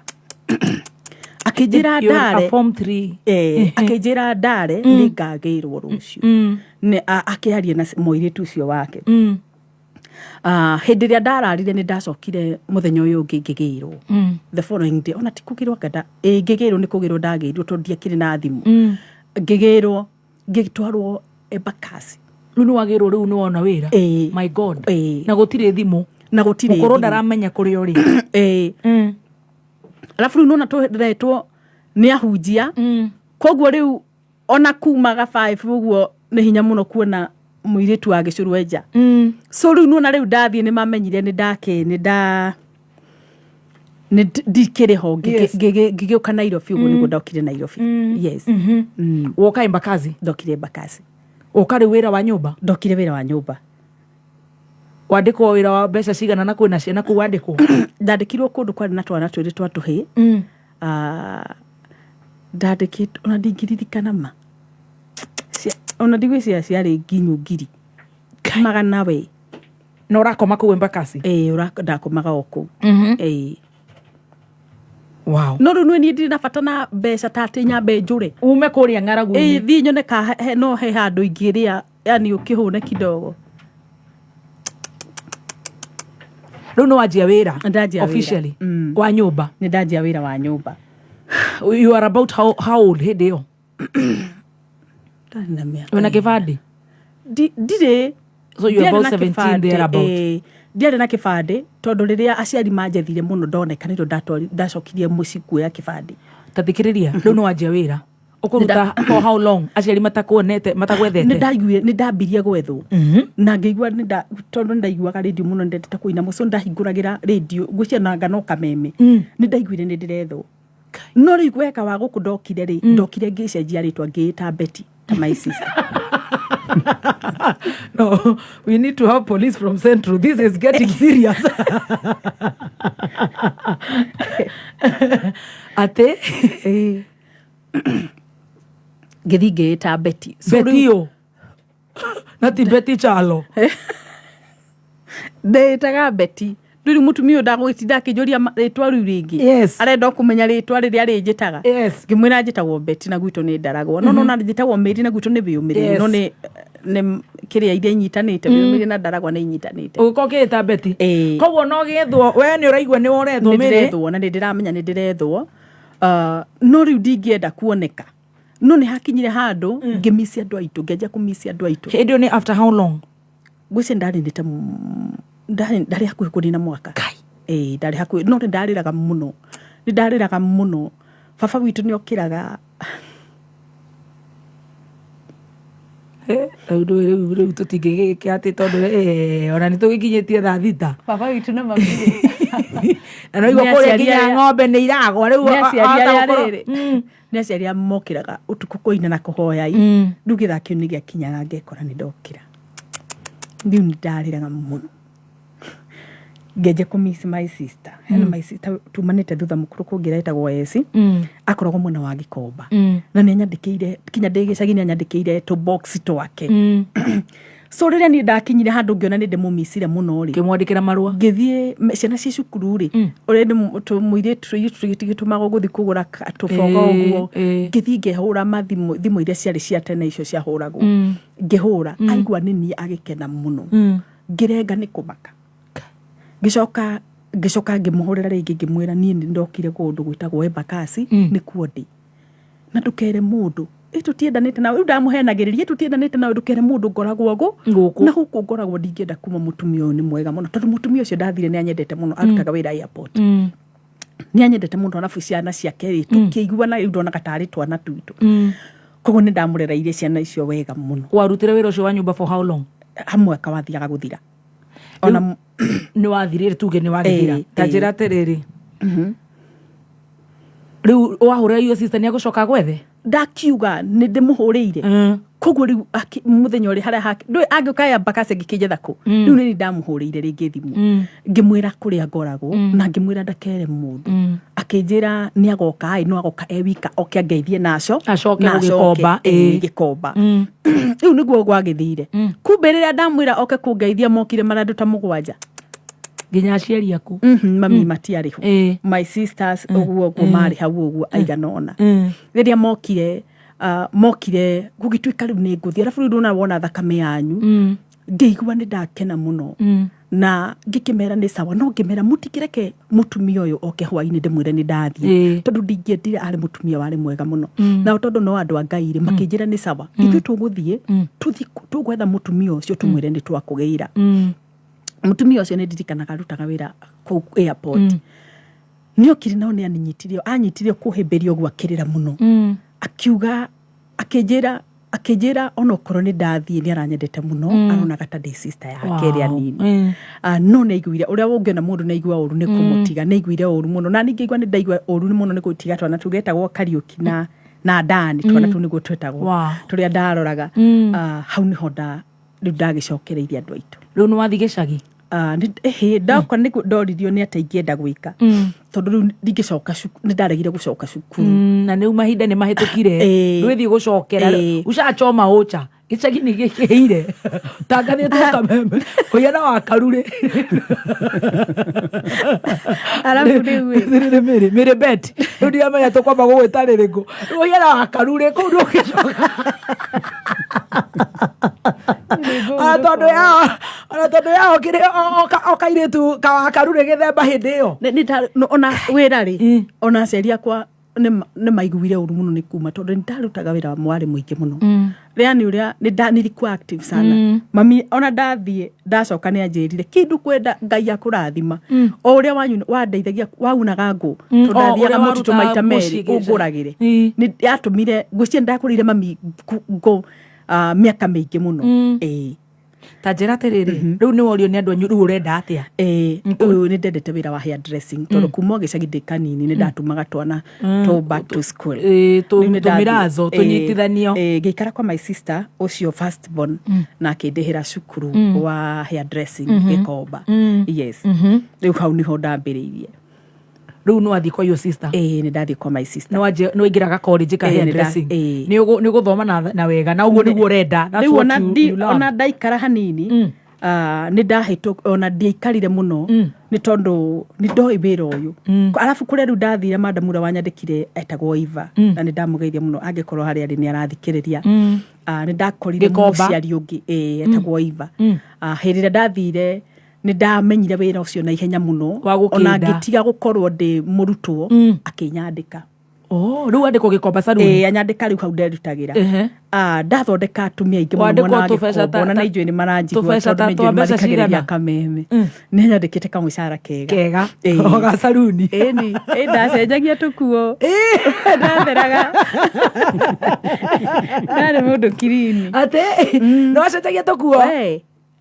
akijira ndare form 3 akijira ndare ni ngagirwo rucio ne akiaria na moiritu ucio wake hindi ria ndararire ni ndacokire muthenya uyu ungi ngigirwo the following day ona tikugirwo ngada ngigirwo ni kugirwo ndagirwo tondia kiri na thimu ngigirwo ngitwarwo Embakasi riu wagirwo riu ni wona wira my god na gutire thimu na gutire mukoro ndaramenya kuri ori alafu riu nona turetwo ni ahunjia koguo riu ona kumaga 5 uguo ni hinya muno kuona muiritu wa gicurwenja so riu nona riu ndathie ni mamenyire ni ndake ni ndikire ho ngigiuka Nairobi uguo niguo ndokire Nairobi yes woka Embakasi ndokire Embakasi ukari wira wa nyumba ndokire wira wa nyumba wandikwo wira wa mbeca cigana na kwina ciana ku wandikwo ndandikirwo kundu kwari na twana twiri twatuhi ndandikitwo ona ndingiririkana ma ona ndigwiciria ciari nginyu ngiri magana we na urakoma ku Embakasi ndakomaga oku wow no riu ni ndiri na bata na mbeca tati nyambe njure ume kuria ng'aragu thi nyone ka no he handu ingiria yani ukihune kidogo riu no wajia wira officially wa nyumba ni ndajia wira wa nyumba you are about how old hindi yo wena kibandi ndire so you are about 17 there about ndiare na kibandi tondu riria aciari manjethire muno ndonekanirwo ndacokirie muci kuoya kibandi tathikiriria riu no wajia wira ukuruta for how long aciari matagwethete ni ndambirie gwethwo na ngigua tondu ndaiguaga radio muno ndendete kuina muco ndahinguragira radio ngwicia na ngano kameme ni ndaiguire ni ndirethwo no riu gweka wa guku ndokire ri ndokire ngicenjia ritwa ngiita Betty ta my sister no we need to have police from Central, this is getting serious ate ngithi ngiita Betty Betty yo nati Betty chalo ndetaga Betty riu mutumia ndagwitinda kijuria ritwa riu ringi arenda kumenya ritwa riria rinjitaga ngimwira njitagwo Betty na gwito ni ndaragwo no na njitagwo Mary na gwito ni Biumiri no ni kiria iria inyitanite Biumiri na ndaragwa ni inyitanite ukokita Betty koguo no githwo we ni uraigwa ni worethwo Mary ndirethwo na ndiramenya ni ndirethwo no riu ndingienda kuoneka no ni hakinyire handu ngimisia andu aitu ngeja kumisia andu aitu hindi ni after how long gwise ndari ndite ndari hakuhi kunina mwaka ndari hakuhi no ndariraga muno ndariraga muno baba witu ni okiraga riu tutingigike ati tondu ona ni tugikinyitie thaa thita baba witu na mami na no igwa kuria nginya ng'ombe ni iragwa riu ni aciaria mokiraga utuku kuina na kuhoya riu githakio ni giakinyaga ngekora ni ndokira riu ni ndariraga muno ngeje kumisi my sister and my sister tumanite thutha mukuru kungira etagwo Esi akoragwo mwena wa Gikomba na ni nyandikire kinya ndigicagi ni nyandikire to box twake so riria ni ndakinyire handu ngiona ni ndimumisire muno ri kimwandikira marua ngithie ciana ci cukuru ri urendi muire tugitumagwo guthi kugura tuboga uguo ngithie ngehura thimu iria ciari cia tene icio cia huragwo ngehura aigua nini agikena muno ngirenga ni kumaka gicoka ngimuhurira ringi ngimwira nie ndokire gundu gwitagwo Embakasi ni kuo ndi na ndukere mundu tutiendanite nawe ndamuhenagiriria tutiendanite nawe ndukere mundu ngoragwo guku na guku ngoragwo ndingienda kuma mutumia uyu ni mwega muno tondu mutumia ucio ndathire ni anyendete muno arutaga wira airport ni anyendete muno alafu ciana ciake ri tukiigua na ndona gatari twana twitu koguo ni ndamurereire ciana icio wega muno warutire wira ucio wa nyumba for how long mwaka wathiaga guthira ona ni wathirire tuge ni wathira tajira atiriri riu wahura iyo sister ni agucoka gwethe ndakiuga ni ndimuhurire koguo riu muthenya uri haria hake ndui angikaya Embakasi ngikijetha ku riu ni ndamuhurire ringi thimu ngimwira kuria ngoragwo na ngimwira ndakere mundu akinjira ni agoka no agoka ewika oke ngeithie naco acoke Gikomba riu niguo gwagithire kumbe riria ndamwira oke kungeithia mokire marandu ta mugwanja nginya aciari aku mami matiariho my sisters oguo mari hau oguo aiganona riria mokire gugituika riu ni nguthi arabu riu wona thakame yanyu ngeigua ni ndakena muno na ngikimera ni sawa no ngimera mutikireke mutumia uyu oke hwaini ndimwire ni ndathie tondu ndingiendire ari mutumia wari mwega muno na tondu no andu a Ngai ri makinjira ni sawa ithu tuguthie tugwetha mutumia ucio tumwire ni twakugeira mutumia ucio ni ndirikanaga rutaga wira ku airport niokire nao ni anyitirio kuhimberio gwakirira muno akiuga akijira ono korwo ni ndathie ni aranyendete muno arona gata ndi sister yake ria nini no neiguire uria ungiona mundu neigua uru ni kumutiga neiguire uru muno na ningeigua ni ndaigua uru muno ni gutiga twana tugetagwo Kariuki na Dani twana tu niguo twetagwo turia ndaroraga hau ni honda riu ndagicokereirie andu aitu riu no wathi gicagi ndakwa ni ndoririo ni ataingienda gwika tondu riu ndingicoka ni ndaregire gucoka cukuru na ni mahinda ni mahitukire rwithi gucokera ucachoma ucha gicagi ni gikiire tangathie tuka meme kuyana wa karure arabu riu mere bet ndio amenya tukwamba gugwitaririku kuyana wa karure ku ndugicoka tondu yao kire okaire tu karure githemba hindi iyo ona wira ri ona aciari akwa ni maiguire uru muno ni kuma tondu ndarutaga wira mwari muingi muno riani uria ni riku active sana mami ona ndathie ndacoka ni anjirire kindu kwenda Ngai akurathima o uria wanyu wandeithagia waunaga ngo tondu ndathiaga mutito maita meri unguragire ni yatumire ngwicire ndakurire mami ngo miaka mingi muno tajera terere riu ni worio ni andu anyu riu urenda atia uyu ni ndendete wira wa hair dressing tondu kuma gicagi ndi kanini ni ndatumaga twana to back to school tumirazo tunyitithanio ngikara kwa my sister ucio first born na akindihira cukuru wa hair dressing Gikomba yes riu hau ni ho ndambiriirie riu no athi kwa your sister ni ndathi kwa my sister no ingiraga college ka hair dressing ni guthoma na wega na uguo niguo urenda riu ona ndaikara hanini ni ndahitwo ona ndiaikarire muno ni tondu ni ndoi wira uyu alafu kure riu ndathire madamura wanyandikire etagwo Iva na ni ndamugeithia muno angikorwo hari ari ni arathikiriria ni ndakorire muciari ungi etagwo Iva hirira ndathire ni ndamenyire wira ucio na ihenya muno ona ngitiga gukorwo ndi murutwo akinyandika riu andikwo Gikomba salon anyandika riu hau nderutagira ndathondeka atumia ingi muno na Gikomba na injui ni maranjigua tondu ni injui marikagiria kameme ni nyandikite kamwicara kega ga saluni ni ndacenjagia tukuo ndatheraga ndari mundu kirini ate no acenjagia tukuo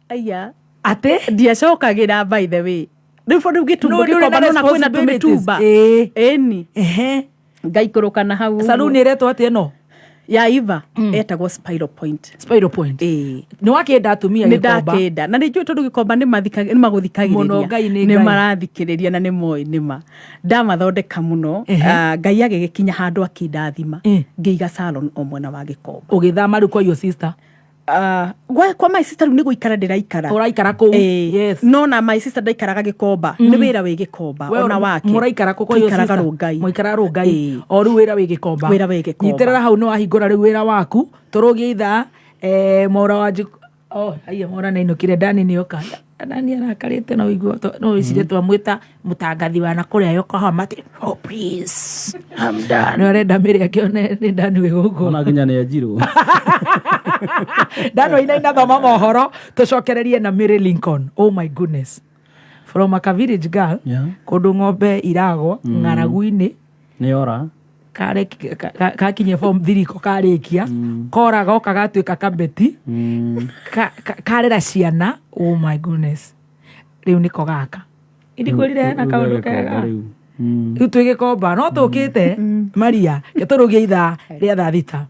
aya ate ndiacokagira by the way riu fondu gitumbo Gikomba no na kwina tumitumba ni ngaikuruka na hau saluni iretwo atia no ya Iva etagwo Spiral Point ni wakenda atumia Gikomba ni ndakenda na ni njui tondu Gikomba ni mathikagiriria ni marathikiriria na ni moi nima ndamathondeka muno Ngai agigikinya handu akindathima ngiiga salon o mwena wa Gikomba ugithama riu kwa your sister kwa my sister ni guikara ndiraikara uraikara ku yes no na my sister ndaikaraga Gikomba ni wira wi Gikomba ona wake muraikara ku kwa your sister muikara Rungai o ru wira wi Gikomba nyiterera hau no wahingura riu wira waku turugie itha mora wanji aiya mora na inukire Dani ni oka Dani arakarite no igua no icire twamwita mutangathi wa na kuria yo kwa mati please I'm done no renda miri akione ni Dani we gugu ona nginya ni ajiru Dano ina thoma mohoro tucokererie na Mary Lincoln oh my goodness from a village girl kundu ng'ombe iragwo ng'aragu-ini ni ora kakinye form 3 ko karikia koraga okagatuika kabeti karera ciana oh my goodness riu niko gaka indikwirire na kaundu kega riu twigikomba no tukite Maria giturugie itha ria thita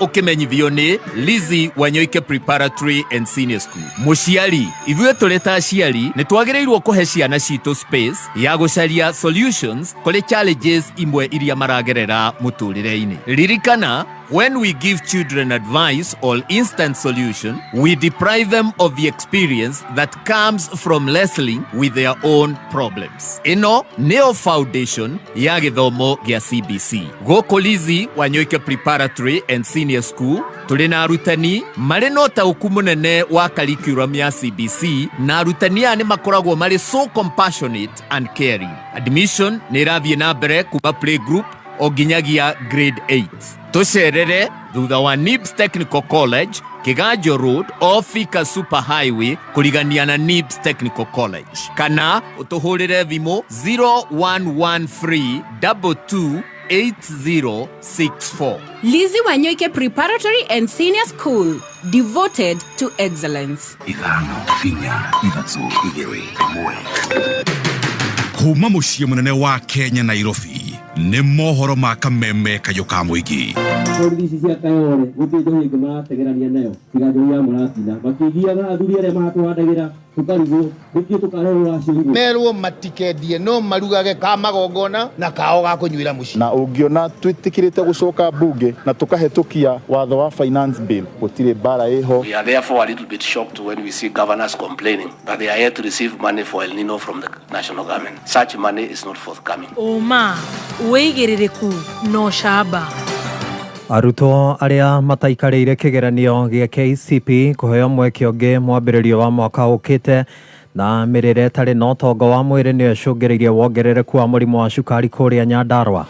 ukimenyithio ni Lizzy Wanyoike Preparatory and Senior School. Muciari ithuĩ tũrĩ ta aciari nĩ twagĩrĩirwo kũhe ciana citũ space ya gũcaria solutions kũrĩ challenges imwe iria maragerera mũtũrĩre-inĩ. Ririkana when we give children advice or instant solution, we deprive them of the experience that comes from wrestling with their own problems. Ino neo foundation ya githomo gya CBC. Goko Lizi Wanyoike Preparatory and Senior School, tuli na arutani mari no tauku munene wa curriculum ya CBC, na arutani ani makoragwo mari so compassionate and caring. Admission ni rathie na mbere kuma playgroup o ginyagia grade 8. Tucerere thutha wa Nibs Technical College, Kiganjo Road, o Thika Super Highway, kurigania na Nibs Technical College. Kana utuhurire thimo 0113228064. Lizi Wanyoike Preparatory and Senior School, devoted to excellence. Kuma muciĩ munene wa Kenya Nairobi nĩ mohoro ma kameme kayo ka mũingĩ. Polisi cia Kayole gũtĩnjo hingo marategerania nayo tiganjũ ya mũratina makĩgiaga athuri arĩa matũhandagĩra tukarigo nĩkĩo tũkarerwo racio merwo matikendie no marugage ka magongona na kao ga kũnyuĩra mũciĩ. Na ũngiona twĩtĩkĩrĩte gũcoka bunge na tũkahetũkia watho wa finance bill gũtirĩ bara ĩho. We are therefore a little bit shocked when we see governors complaining that they are yet to receive money for El Nino from the national government. Such money is not forthcoming. Oma weigĩrĩrĩku no shaba. Arutwo arĩa mataikarĩire kĩgeranio gĩa KCP kũheo mweke ũngĩ mwambĩrĩrio wa mwaka ũkĩte na mĩrĩre ĩtarĩ na ũtonga wa mwĩrĩ nĩyo ĩcũngĩrĩirie wongerereku wa mũrimũ wa cukari kũrĩa Nyandarua.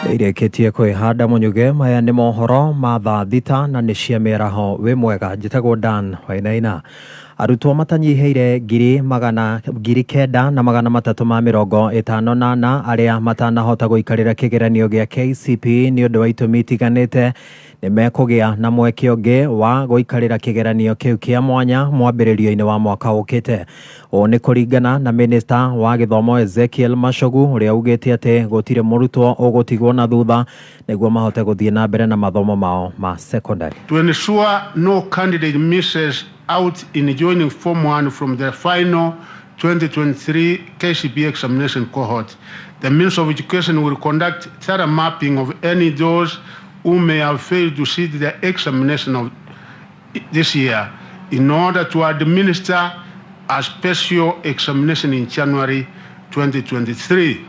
Nĩirĩkĩtie kwĩhanda mũnyuge. Maya nĩ mohoro ma thaa thita na nĩ cia mĩaraho. Wĩ mwega, njĩtagwo Dan Wainaina. Arutwo matanyiheire 9,358 arĩa matanahota gũikarĩra kĩgeranio gĩa KCP nĩ ũndũ wa itũmi itiganĩte nĩ mekũgĩa na mweke ũngĩ wa gũikarĩra kĩgeranio kĩu kĩa mwanya mwambĩrĩrio-inĩ wa mwaka ũkĩte. Ũũ nĩ kũringana na Minista wa Gĩthomo Ezekiel Machogu ũrĩa augĩte atĩ gũtirĩ mũrutwo ũgũtigwo na thutha nĩguo mahote gũthiĩ na mbere na mathomo mao ma secondary. To ensure no candidate misses out in joining Form 1 from the final 2023 KCP examination cohort, the Ministry of Education will conduct thorough mapping of any those who may have failed to sit the examination of this year in order to administer a special examination in January 2023.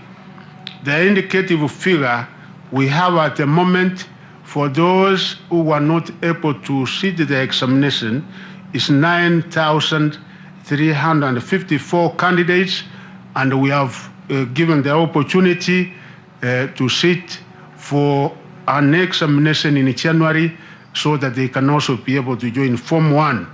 The indicative figure we have at the moment for those who were not able to sit the examination is 9,354 candidates, and we have given the opportunity to sit for an examination in January so that they can also be able to join Form 1.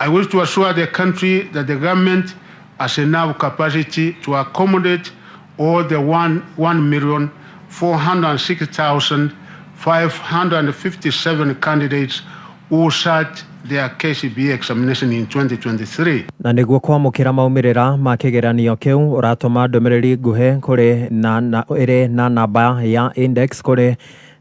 I wish to assure the country that the government has enough capacity to accommodate all the 1,406,557 candidates who sat their KCB examination in 2023. Na nĩguo kwamũkĩra maumĩrĩra ma kĩgeranio kĩu ũratũma ndũmĩrĩri nguhĩ kũrĩ na namba ya index kũrĩ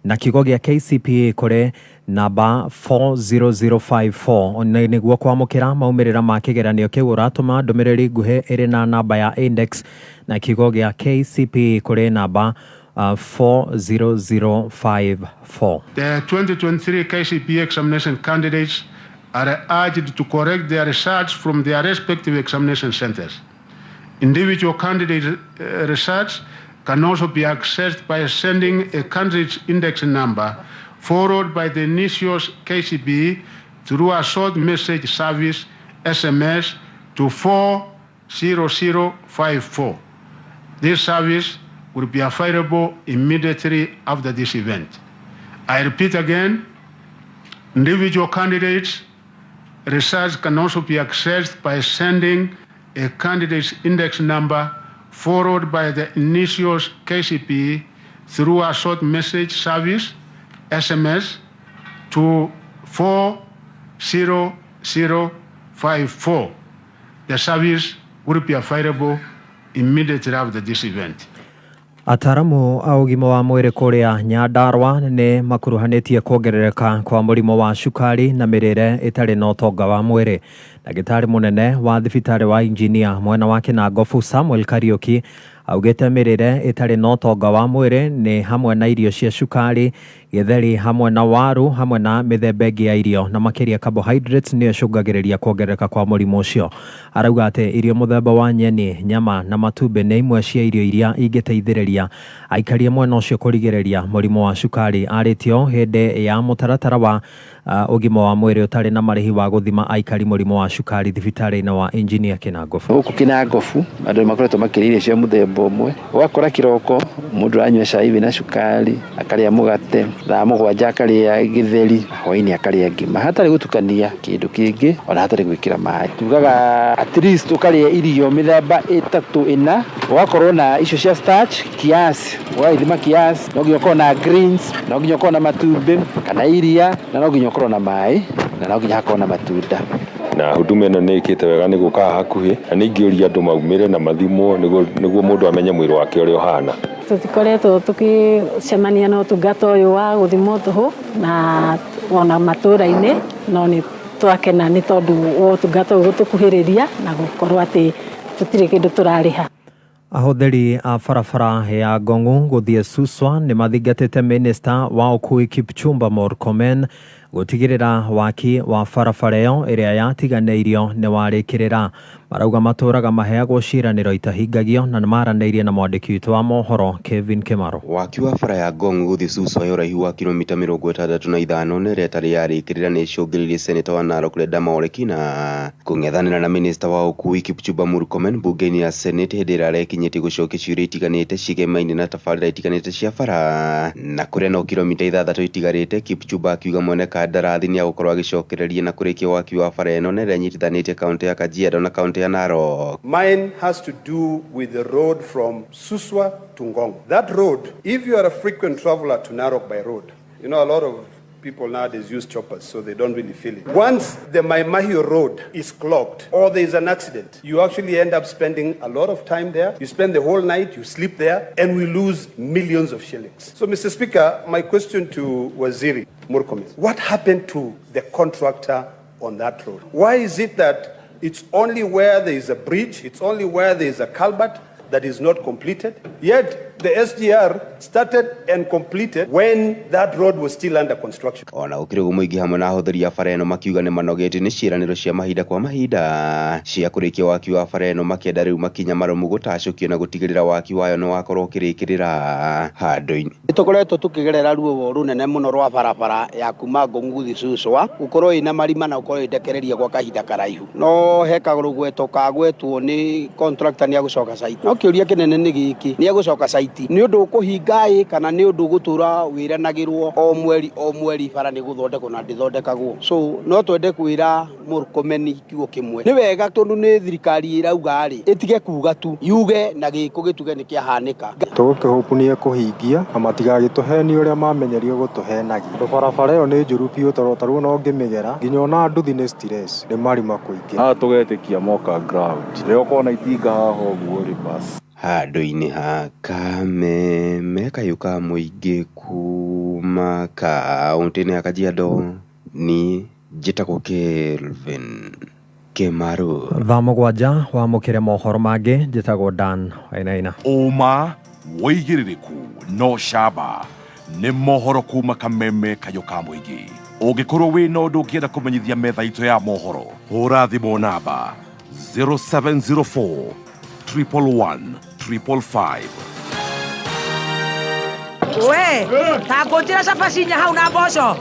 na kigo gĩa KCPE kũrĩ namba 40054. Na nĩguo kwamũkĩra maumĩrĩra ma kĩgeranio kĩu ũratũma ndũmĩrĩri nguhĩ ĩrĩ na namba ya index na kigo gĩa KCPE kũrĩ namba 40054. The 2023 KCPE examination candidates are urged to correct their results from their respective examination centers. Individual candidate results can also be accessed by sending a candidate's index number followed by the initials KCPE through a short message service SMS to 40054. This service will be available immediately after this event. I repeat again, individual candidates' results can also be accessed by sending a candidate's index number followed by the initials KCPE through a short message service, SMS, to 40054. The service will be available immediately after this event. Ataramu a ũgima wa mwĩrĩ kũrĩa Nyandarua nĩ makuruhanĩtie kuongerereka kwa mũrimũ wa cukari na mĩrĩre ĩtarĩ na ũtonga wa mwĩrĩ. Ndagĩtarĩ mũnene wa thibitarĩ wa Injinia mwena wa Kinangofu Samuel Kariuki augĩte mĩrĩre ĩtarĩ na ũtonga wa mwĩrĩ nĩ hamwe na irio cia cukari, gĩtheri hamwe na waru hamwe na mĩthemba ĩngĩ ya irio na makĩria carbohydrates nĩyo icũngagĩrĩria kuongerereka kwa mũrimũ ũcio. Arauga atĩ irio mũthemba wa nyeni, nyama na matumbĩ nĩ imwe cia irio iria ingĩteithĩrĩria aikarie mwena ũcio kũrigĩrĩria mũrimũ wa cukari. Arĩtio hĩndĩ ya mũtaratara wa ũgima wa mwĩrĩ ũtarĩ na marĩhi wa gũthima aikari mũrimũ wa cukari thibitarĩ-inĩ wa Engineer Kinangofu. Gũkũ Kinangofu andũ makoretwo makĩrĩa irio cia mũthemba ũmwe. Ũgakora kĩroko mũndũ aranyua cai wĩna cukari, akarĩa mũgate, thaa mũgwanja akarĩa gĩtheri, hwaĩ-inĩ akarĩa ngima, hatarĩ gũtukania kĩndũ kĩngĩ ona hatarĩ gwĩkĩra maĩ. Tugaga at least ũkarĩa irio mĩthemba 3-4, ũgakorwo na icio cia starch kiasi, ũgaithima kiasi, no nginya ũkorwo na greens, no nginya ũkorwo na matumbĩ kana iria, na no nginya ũkorwo na maĩ, na no nginya hakorwo na matunda. Na huduma ĩno nĩ ĩkĩte wega nĩ gũkaga hakuhĩ, na nĩ ingĩũria andũ maumĩre na mathimwo nĩguo mũndũ amenye mwĩrĩ wake ũrĩa ũhana. Tũtikoretwo tũkĩcemania na ũtungata ũyũ wa gũthimwo tũhũ na ona matũũra-inĩ, no nĩ twakena nĩ tondũ ũtungata ũyũ gũtũkuhĩrĩria na gũkorwo atĩ tũtirĩ kĩndũ tũrarĩha. Ahũthĩri a barabara ya Ngong'u gũthiĩ Suswa nĩ mathingatĩte minista wa ũkui Kipchumba Murkomen gũtigĩrĩra waki wa barabara ĩyo ĩrĩa yatiganĩirio nĩ warĩkĩrĩra. Marauga matũraga maheagwo ciĩranĩro itahingagio na nĩmaranĩirie na mwandĩki witũ wa mohoro Kevin Kimaro. Waki wa bara ya Ngong'u gũthiĩ Suswa ya ũraihu wa kilomita 65 nĩrĩa ĩtarĩ yarĩkĩrĩra nĩ icũngĩrĩirie seneta wa Narok Ledama Oleki na kũng'ethanĩra na minista wa ũkui Kipchumba Murkomen mbunge-inĩ ya Senate hĩndĩ ĩrĩa arekinyĩtie gũcokia ciũria itiganĩte cigemaine na tabarĩra itiganĩte cia bara, na kũrĩa no kilomita 6 itigarĩte. Kipchumba akiuga mwene kandarathi nĩ agũkorwo agĩcokereria na kũrĩkia waki wa bara ĩno na ĩrĩa nyitithanĩtie kaunti ya Kajiado na kaunti ya Narok. Mine has to do with the road from Suswa to Ngong. That road, if you are a frequent traveler to Narok by road, you know a lot of people nowadays use choppers, so they don't really feel it. Once the Maimahio road is clogged or there is an accident, you actually end up spending a lot of time there. You spend the whole night, you sleep there, and we lose millions of shillings. So, Mr. Speaker, my question to Waziri Murkomen, what happened to the contractor on that road? Why is it that it's only where there is a bridge, it's only where there is a culvert that is not completed? Yet the SGR started and completed when that road was still under construction. Ona ũkĩrĩgu mũingĩ hamwe na ahũthĩri a bara ĩno makiuga nĩ manogete nĩ ciĩranĩro cia mahinda kwa mahinda cia kũrĩkia waki wa bara ĩno, makĩenda rĩu makinya marũmu gũtacũkio na gũtigĩrĩra waki wayo nĩ wakorwo ũkĩrĩkĩrĩra handũ-inĩ. Nĩtũkoretwo tũkĩgerera ruo rũnene mũno rwa barabara ya kuma Ngong'u gũthiĩ Suswa, gũkorwo ĩna marima na gũkorwo ĩndekereria gwa kahinda karaihu, no hekagũrũgweto kagwetwo nĩ contractor nĩ agũcoka site. No kĩũria kĩnene nĩ gĩkĩ, nĩ agũcoka site nĩ ũndũ ũkũhinga kana nĩ ũndũ gũtũra wĩranagĩrwo o mweri bara nĩ gũthondekwo na ndĩthondekagwo. So no twende kwĩra Murkomen kiugo kĩmwe, nĩ wega tondũ nĩ thirikari ĩrauga rĩ ĩtige kuga tu, yuge na gĩko gĩtuge nĩ kĩahanĩka. Tũgũkĩhopu nĩ ekũhingia na matigagĩtũheni ũrĩa mamenyerio gũtũhenagia. Barabara ĩyo nĩ njũru biũ tondũ tarũ no ngĩmĩgera nginya ona nduthi nĩ stress, nĩ marima kũingĩ. Haha tũgetĩkia moka ground rĩo kona itinga haha ũguo rĩ basi handũ-inĩ ha Kameme kayuka mũingĩ kuma kaunti-inĩ ya Kajiado ni njĩtagwo Kelvin Kimaro. Thaa mũgwanja wamũkĩre mohoro mangĩ njĩtagwo Dan Wainaina. Ũma wĩigĩrĩrĩku no camba nĩ mohoro kuma Kameme kayuka mũingĩ. Ũngĩkorwo wĩ na ũndũ ũngĩenda kũmenyithia metha itũ ya mohoro, hũra thimũ namba 0704 111 555. We, ta ngũnjĩra cabacinya hau na mboco.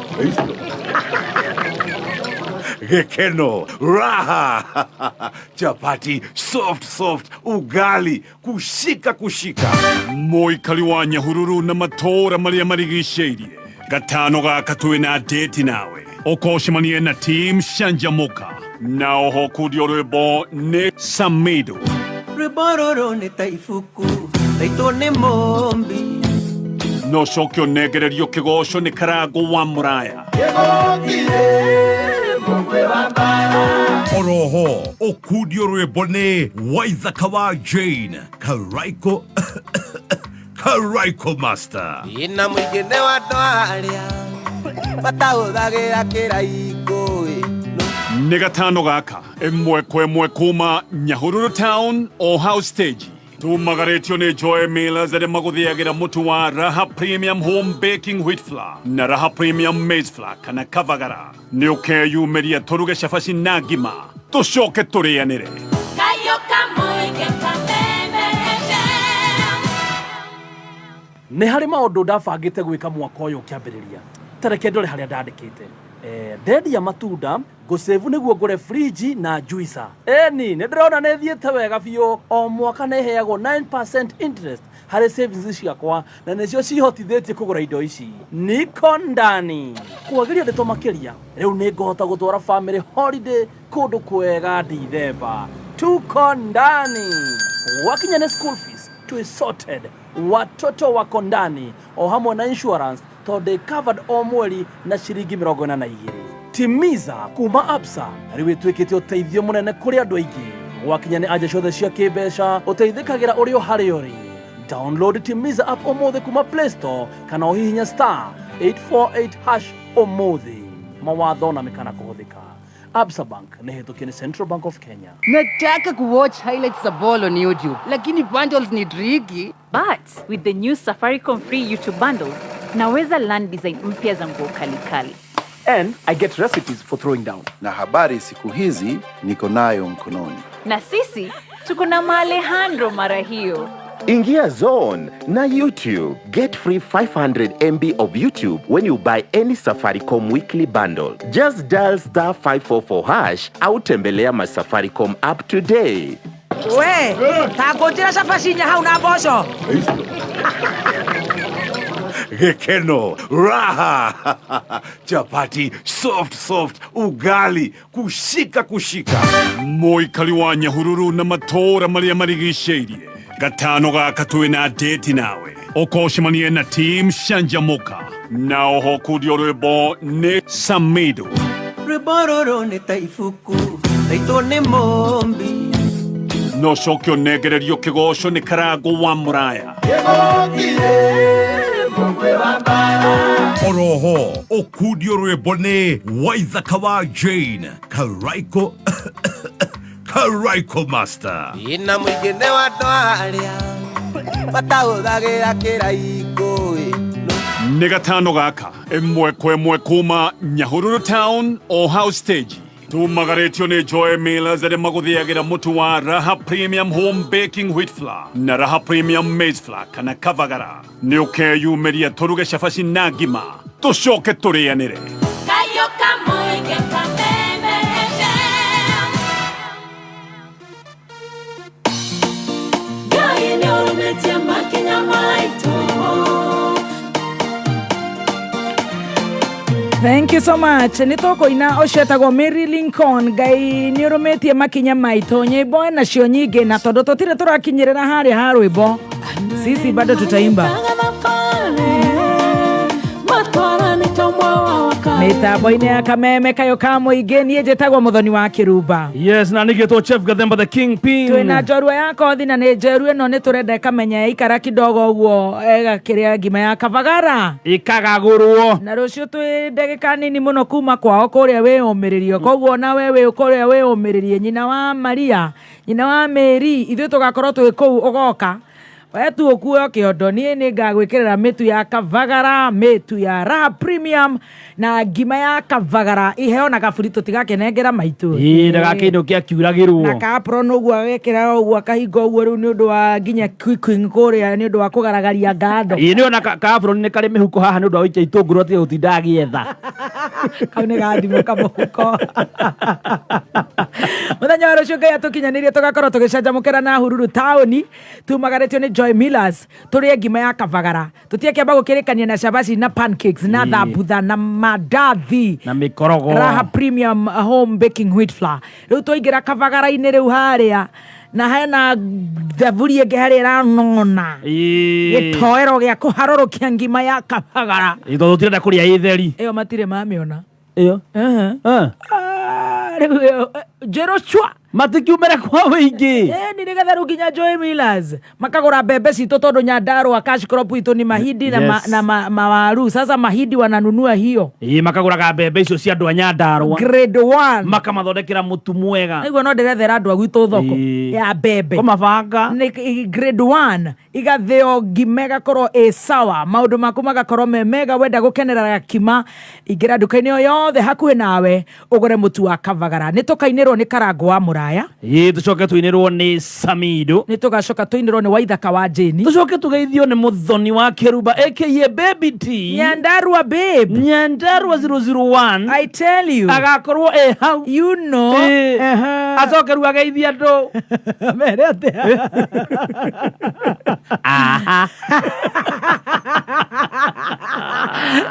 Gekeno, raha, chapati, soft, ugali, kushika. Mũikari wa Nyahururu na matũra marĩa marigicĩirie. Gatano gaka twĩna date nawe. Ũkocemanie na team Shanjamuka. Na oho kudio rwĩmbo nĩ Samido. Rwĩmbo rũrũ nĩ ta ibuku, taitwo nĩ mũmbi. No coke ũnengererio kĩgoco nĩ Karango wa Mũraya. Oroho, okudio rwĩmbo nĩ Waithaka wa Jane, Karaiko Master. Ina mũingĩ wa andũ arĩa matahũthagĩra kĩraiko. Nĩ gatano gaka ĩmwe kwa ĩmwe kuma Nyahururu Town o House Stage. Tumagaretio nĩ Joy Millers arĩa magũthĩagĩra mũtu wa Raha Premium Home Baking Wheat Flour na Raha Premium Maize Flour kana Kavagara. Nĩ ũkeyumĩria tũruge cabaci na ngima. Tũcoke tũrĩanĩre. Nĩ harĩ maũndũ ndabangĩte gwĩka mwaka ũyũ ũkĩambĩrĩria. Tareke ndore harĩa ndandĩkĩte. Ndendia matunda ngũsave nĩguo ngũre fridge na juicer. Eni nĩ ndĩrona nĩ thiĩte wega biũ. O mwaka nĩ heagwo 9% interest harĩ savings ciakwa na nĩcio cihotithĩtie kũgũra indo ici. Niko ndani kwagĩria ndeto makĩria. Rĩu nĩ ngũhota gũtwara family holiday kũndũ kwega December. Tuko ndani. Wakinya nĩ school fees to sorted. Watoto wako ndani o hamwe na insurance tondũ covered o mweri na ciringi 42. Timiza kuma Absa rĩu ĩtuĩkĩte ũteithio mũnene kũrĩ andũ aingĩ. Wakinya nĩ anja ciothe cia kĩmbeca ũteithĩkagĩra ũrĩ o harĩa ũrĩ. Download Timiza app ũmũthĩ kuma Play Store kana ũhihinya *848# ũmũthĩ. Mawatho na mĩkana kũhũthĩka. Absa Bank nĩ hetũkie nĩ Central Bank of Kenya. Nataka kuwatch highlights za ball on YouTube, lakini bundles ni tricky. But with the new Safaricom free YouTube bundle, naweza learn design mpya za nguo kali. And I get recipes for throwing down. Na habari siku hizi niko nayo mkononi. Na sisi tuko na Alejandro mara hiyo. Ingia Zone na YouTube. Get free 500 MB of YouTube when you buy any Safaricom weekly bundle. Just dial *544# au tembelea my Safaricom app today. We, takojira cabaci hau na mboco. Gekeno, raha, chapati, soft, ugali, kushika. Mũikari wa Nyahururu na matũũra marĩa marigicĩirie. Gatano gaka twĩna ndeti nawe. Ũkocemanie na team Shanjamoka. Na oho kurio rwĩmbo nĩ Samido. Rwĩmbo rũrũ nĩ ta ibuku, rĩtwo nĩ mũmbi. No coke ũnengererio kĩgoco nĩ Karango wa Mũraya. Oroho, okudio rwĩmbo nĩ Waithaka wa Jane, Karaiko Master. Ina mũingĩ wa andũ arĩa matahũthagĩra kĩraiko. Nĩ gatano gaka, ĩmwe kwa ĩmwe kuma Nyahururu Town o house stage. Tumagaretio nĩ Joy Millers arĩa magũthĩagĩra mũtu wa Raha Premium Home Baking Wheat Flour na Raha Premium Maize Flour kana Kavagara. Nĩ ũkeyumĩria tũruge cabaci na ngima. Tũcoke tũrĩanĩre. Thank you so much. Nĩtũkũina ũcio Mary Lincoln Ngai nĩũrũmĩtie makinya maitũ nyĩmbo nacio nyingĩ na tondũ tũtirĩ tũrakinyĩrĩra harĩa ha rwĩmbo sisi bado tutaimba mitambo-inĩ ya kameme kayo ka mũingĩ niĩ njĩtagwo Mũthoni wa Kĩrumba. Yes, na nĩgĩtwo Chef Gathemba the Kingpin. Twĩna njorua ya kothi na nĩ njeru ĩno nĩtũrenda ĩkamenya ikara kidogo ũguo kĩrĩa ngima ya Kavagara ikagagũrwo na rũciũ twĩ ndagĩka nini mũno kuma kwao kũrĩa wĩyũmĩrĩrio. Koguo na wewe kũrĩa wĩyũmĩrĩrie nyina wa Maria, nyina wa Mary, ithuĩ tũgakorwo twĩ kũu ũgoka wetu ũkuo kĩondo. Niĩ nĩ ngagwĩkĩrĩra mĩtu ya Kavagara, mĩtu ya Raha Premium na ngima ya Kavagara iheo na gaburi tũtigakenengera maitũ. Daga kĩndũ kĩa kiuragĩrwo na kapro ũguo wekĩra ũguo akahinga ũguo rĩu nĩ ũndũ wa nginya quick kũrĩa nĩ ũndũ wa kũgaragaria ngando. Nĩ ona kapro nĩ karĩ mĩhuko haha nĩ ũndũ wa gũikia itũngũrũ atĩ gũtinda agĩetha kau nĩ gathimo kamũhuko. Mũthenya wa rũciũ Ngai atũkinyanĩrie tũgakorwo tũgĩcanjamũkĩra na Hururu taũni tumagaretio nĩ Joy Millers tũrĩe ngima ya Kavagara. Tũtiakĩamba gũkĩrĩkania na cabaci na pancakes na thambutha na mandathi na mĩkorogo. Raha Premium Home Baking Wheat Flour. Rĩu tũingĩra Kavagara-inĩ rĩu harĩa na hena thaburi ĩngĩ harĩa ĩranona gĩtoero gĩa kũharũrũkia ngima ya Kavagara. Tondũ tũtirenda kũrĩa ĩ theri. Ĩyo matirĩ mamĩona ĩyo Joshua matikiumera kwa wingi ni nigetha nginya Joy Millers makagura mbembe citũ tondu Nyandarua cash crop itu ni mahindi na mawaru. Sasa mahindi wananunua hiyo makaguraga mbembe icio cia andũ a Nyandarua grade 1 makamathondekera mũtu mwega. Niguo no ndirethera andũ a gwitũ thoko ya mbembe komabanga grade 1 igatheo ngima igakorwo sawa, maundu maku magakorwo mega. Wenda gukenera kima ingira nduka-inĩ o yothe hakuhĩ nawe ugure mutu wa Kavagara. Nĩ tukainĩrwo nĩ Karango wa Muraya, tucoke tuinĩrwo nĩ Samido, nĩ tugacoka tuinĩrwo nĩ Waithaka wa Jane, tucoke tugeithio nĩ Muthoni wa Keruba aka Baby T Nyandarua babe, Nyandarua 001. I tell you agakorwo hau, you know, acoke ru ageithia andũ mere atia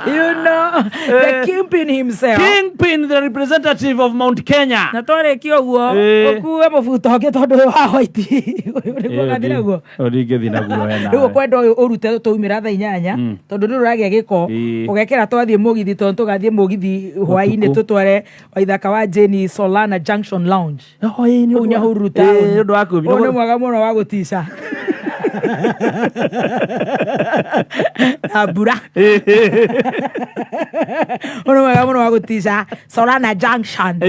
you know, the kingpin himself, kingpin, the representative of Mount Kenya. Na twarĩkia ũguo ũkuue mũbuto ũngĩ tondũ ũyũ wa white nĩguo gathĩ naguo ũringĩthi naguo wena rĩu kwenda ũyũ ũrute twaumĩra thaa 8 tondũ nĩ ũragĩa gĩko ũgekĩra twathiĩ mũgithi tondũ tũgathiĩ mũgithi hwaĩ-inĩ tũtware Waithaka wa Jane Solana Junction Lounge kũu Nyahururu town. Ũyũ nĩ mwega mũno wa gũtica abura ono mwega mũno wa gũtica Solana Junction.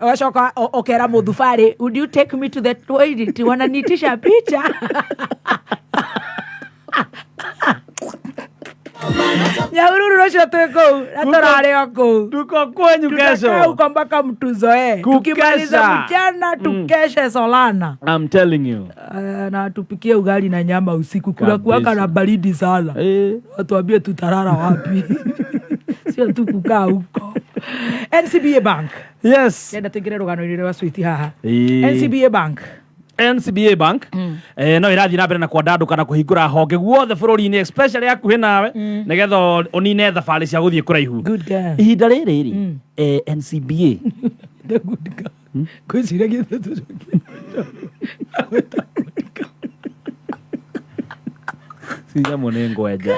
Ũgacoka ũkera mũthubarĩ, would you take me to the toilet, wananitisha picha Nyahururu rocio twĩ kũu na tũrarĩ o kũu tuko kwenyu kesho, tutakaa huko mpaka mtuzoe, tukimaliza mchana tukeshe Solana. I'm telling you. Na tupikie ugali na nyama usiku, kula kuwaka na baridi sana. Watuambie tutarara wapi sio tu kukaa huko. NCBA Bank, yes, nenda tengere rugano-inĩ rwa sweet haha. NCBA Bank no irathi na mbere na kwandanduka na kuhingura honge guothe bururi-ini especially hakuhi nawe nigetha unine thabari cia guthie kuraihu. Ihinda rĩrĩ NCBA the good girl kwĩciria gĩthatũ cia munengo eja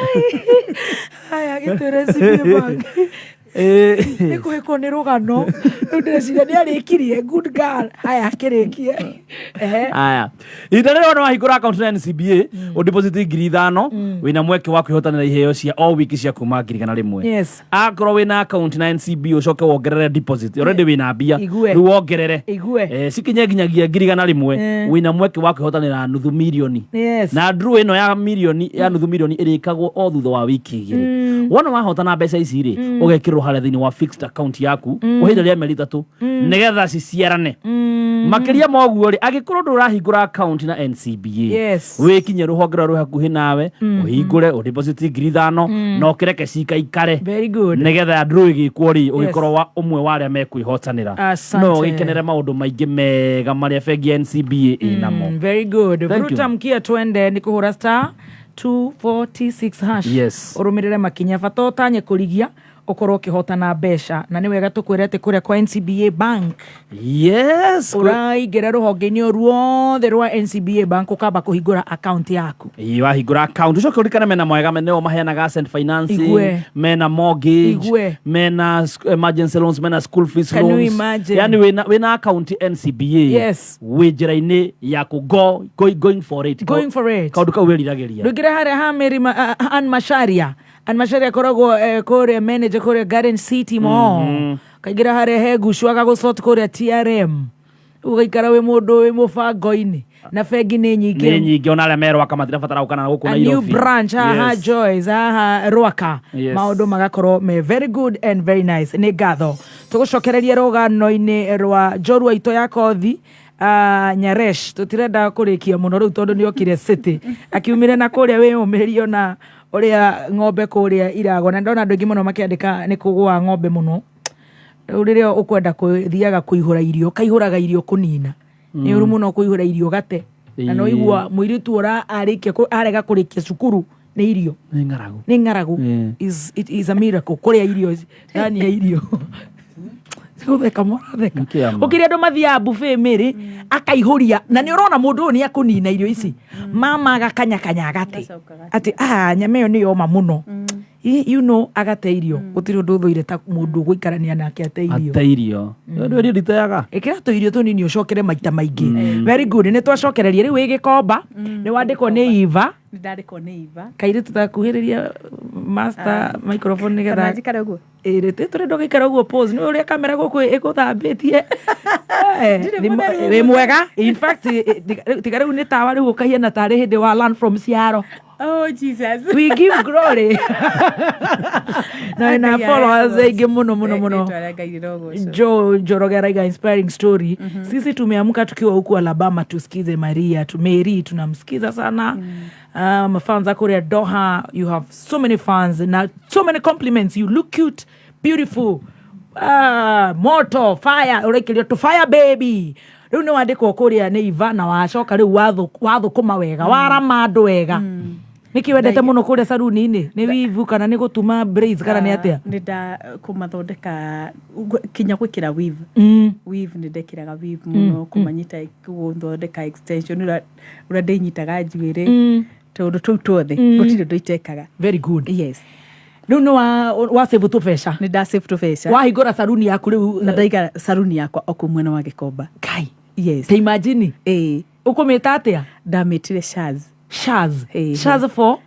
haya gĩtwĩre NCBA Bank nĩkũhĩkwo nĩ rũgano rĩu ndĩreciria nĩ arĩkirie good girl. Haya kĩrĩkie haya ihinda rĩrĩ no wahingũra account na NCBA ũdeposit 5,000 wĩna mweke wa kwĩhotanĩra iheo cia all week cia kuma 1,100. Yes, akorwo wĩna account na NCBA ũcoke wongerere deposit already wĩna mbia rĩu wongerere cikinye nginyagia 1,100 wĩna mweke wa kwĩhotanĩra nuthu mirioni. Na draw ĩno ya mirioni ya nuthu mirioni ĩrĩkagwo o thutha wa wiki 2 wona wahotana mbeca ici rĩ ũgekĩrwo harĩa thĩinĩ wa fixed account yaku ũhĩnda rĩa mĩeri 3 nĩgetha ciciarane. Makiria moguo ri agikorwo ndurahingura account na NCBA wikinye ruhonge rwa hakuhi nawe uhingure o deposit 5,000 no kireke cikaikare nigetha andru igikwo ri ugikorwo wa umwe wa aria mekwihotanira no gikenere maundu maingi mega maria bengi NCBA inamo. Very good. Vuruta mkia twende ni kuhura star 246 hash. Yes. Urumirire makinya bata utanye kurigia ukorwo kihotana mbeca na ni wega tukwirete kuria kwa NCBA Bank. Yes, uraingĩra rũhonge-inĩ o ruothe rwa NCBA Bank ukamba kuhingũra account yaku. Wahingũra account ucoke urikane mena mwega meneo maheanaga asset financing, mena mortgage, mena emergency loans, mena school fees loans. Yani wena account NCBA wi njĩra-inĩ ya going for it. Kaundu kau wiriragiria ndũngĩre harĩa ha Mary Ann Masharia koragwo kũrĩa manager kũrĩa Garden City Mall kaingĩra harĩa he gucwaga gũsort kũrĩa TRM ugaikara wĩ mũndũ wĩ mũbango-inĩ na bengi nĩ nyingĩ ona arĩa merwa kamathira batara gũkana gũkũ na a new branch haha Joyce haha Rwaka maũndũ magakorwo me very good and very nice. Nĩ ngatho tũgũcokereria rũgano-inĩ rwa njorua ito ya kothi Nyaresh tutirenda kũrĩkia mũno rĩu tondũ nĩ okire city akiumire na kũrĩa wĩ ũmĩrio na uria ng'ombe kuria irago na ndona andũ aingĩ mũno makĩandĩka nĩ kũgũa ng'ombe mũno rĩrĩa ũkwenda kũthiaga kũihũra irio kaihũraga irio kũnina nĩ ũru mũno kũihũra irio gate na no igua mũirĩtu arega kũrĩkia cukuru nĩ irio nĩ ng'aragu it is a miracle kũrĩa irio yani ya irio theka ukiria ndo mathia buffet Mary akaihũria na nĩ ũrona mũndũ ũyũ nĩ akũnina irio ici mama agakanya gate ati nyama ĩyo nĩ yoma mũno you know agateithio gutiri undu thuire ta mundu guikarania nake ateithio ateithio ndio nditayaga ikira tuirio tu nini ucokere maita maingi very good ni twacokereria riu igikomba ni wandikwo ni Eva ndandikwo ni Eva kaire tutakuhiriria master microphone ni getha njikara uguo turi ndogikara uguo pause ni uria kamera guku ikuthambitie we mwega in fact tigare ni tawa riu ukahiana tari hindi wa learn from Ciaro. Oh Jesus. We give glory. na followers aingi muno. Jorogera inspiring story. Sisi tumeamka tukiwa huku Alabama tusikize Maria, Mary tunamsikiza sana. Fans zako ya Doha, you have so many fans na so many compliments. You look cute, beautiful. Moto, fire, urekelio to fire baby. Riu ni wandikwo kuria ni Ivana wacoka riu wathukuma wega warama andu wega niki wendete muno kuria saruni-ini ni wivu kana ni gutuma braids kana ni atia nda kumathondeka kinya gwikira weave weave ni ndekiraga weave muno kumanyita guthondeka extension ura ndenyitaga njuire tondu tou tuothe gutire ndoitekaga very good yes riu ni wa save tu pesa ni da save tu pesa wahingura saruni yaku riu na ndaiga saruni yakwa oku mwena wa Gikomba kai yes te imagine ukumita atia ndamitire Shaz for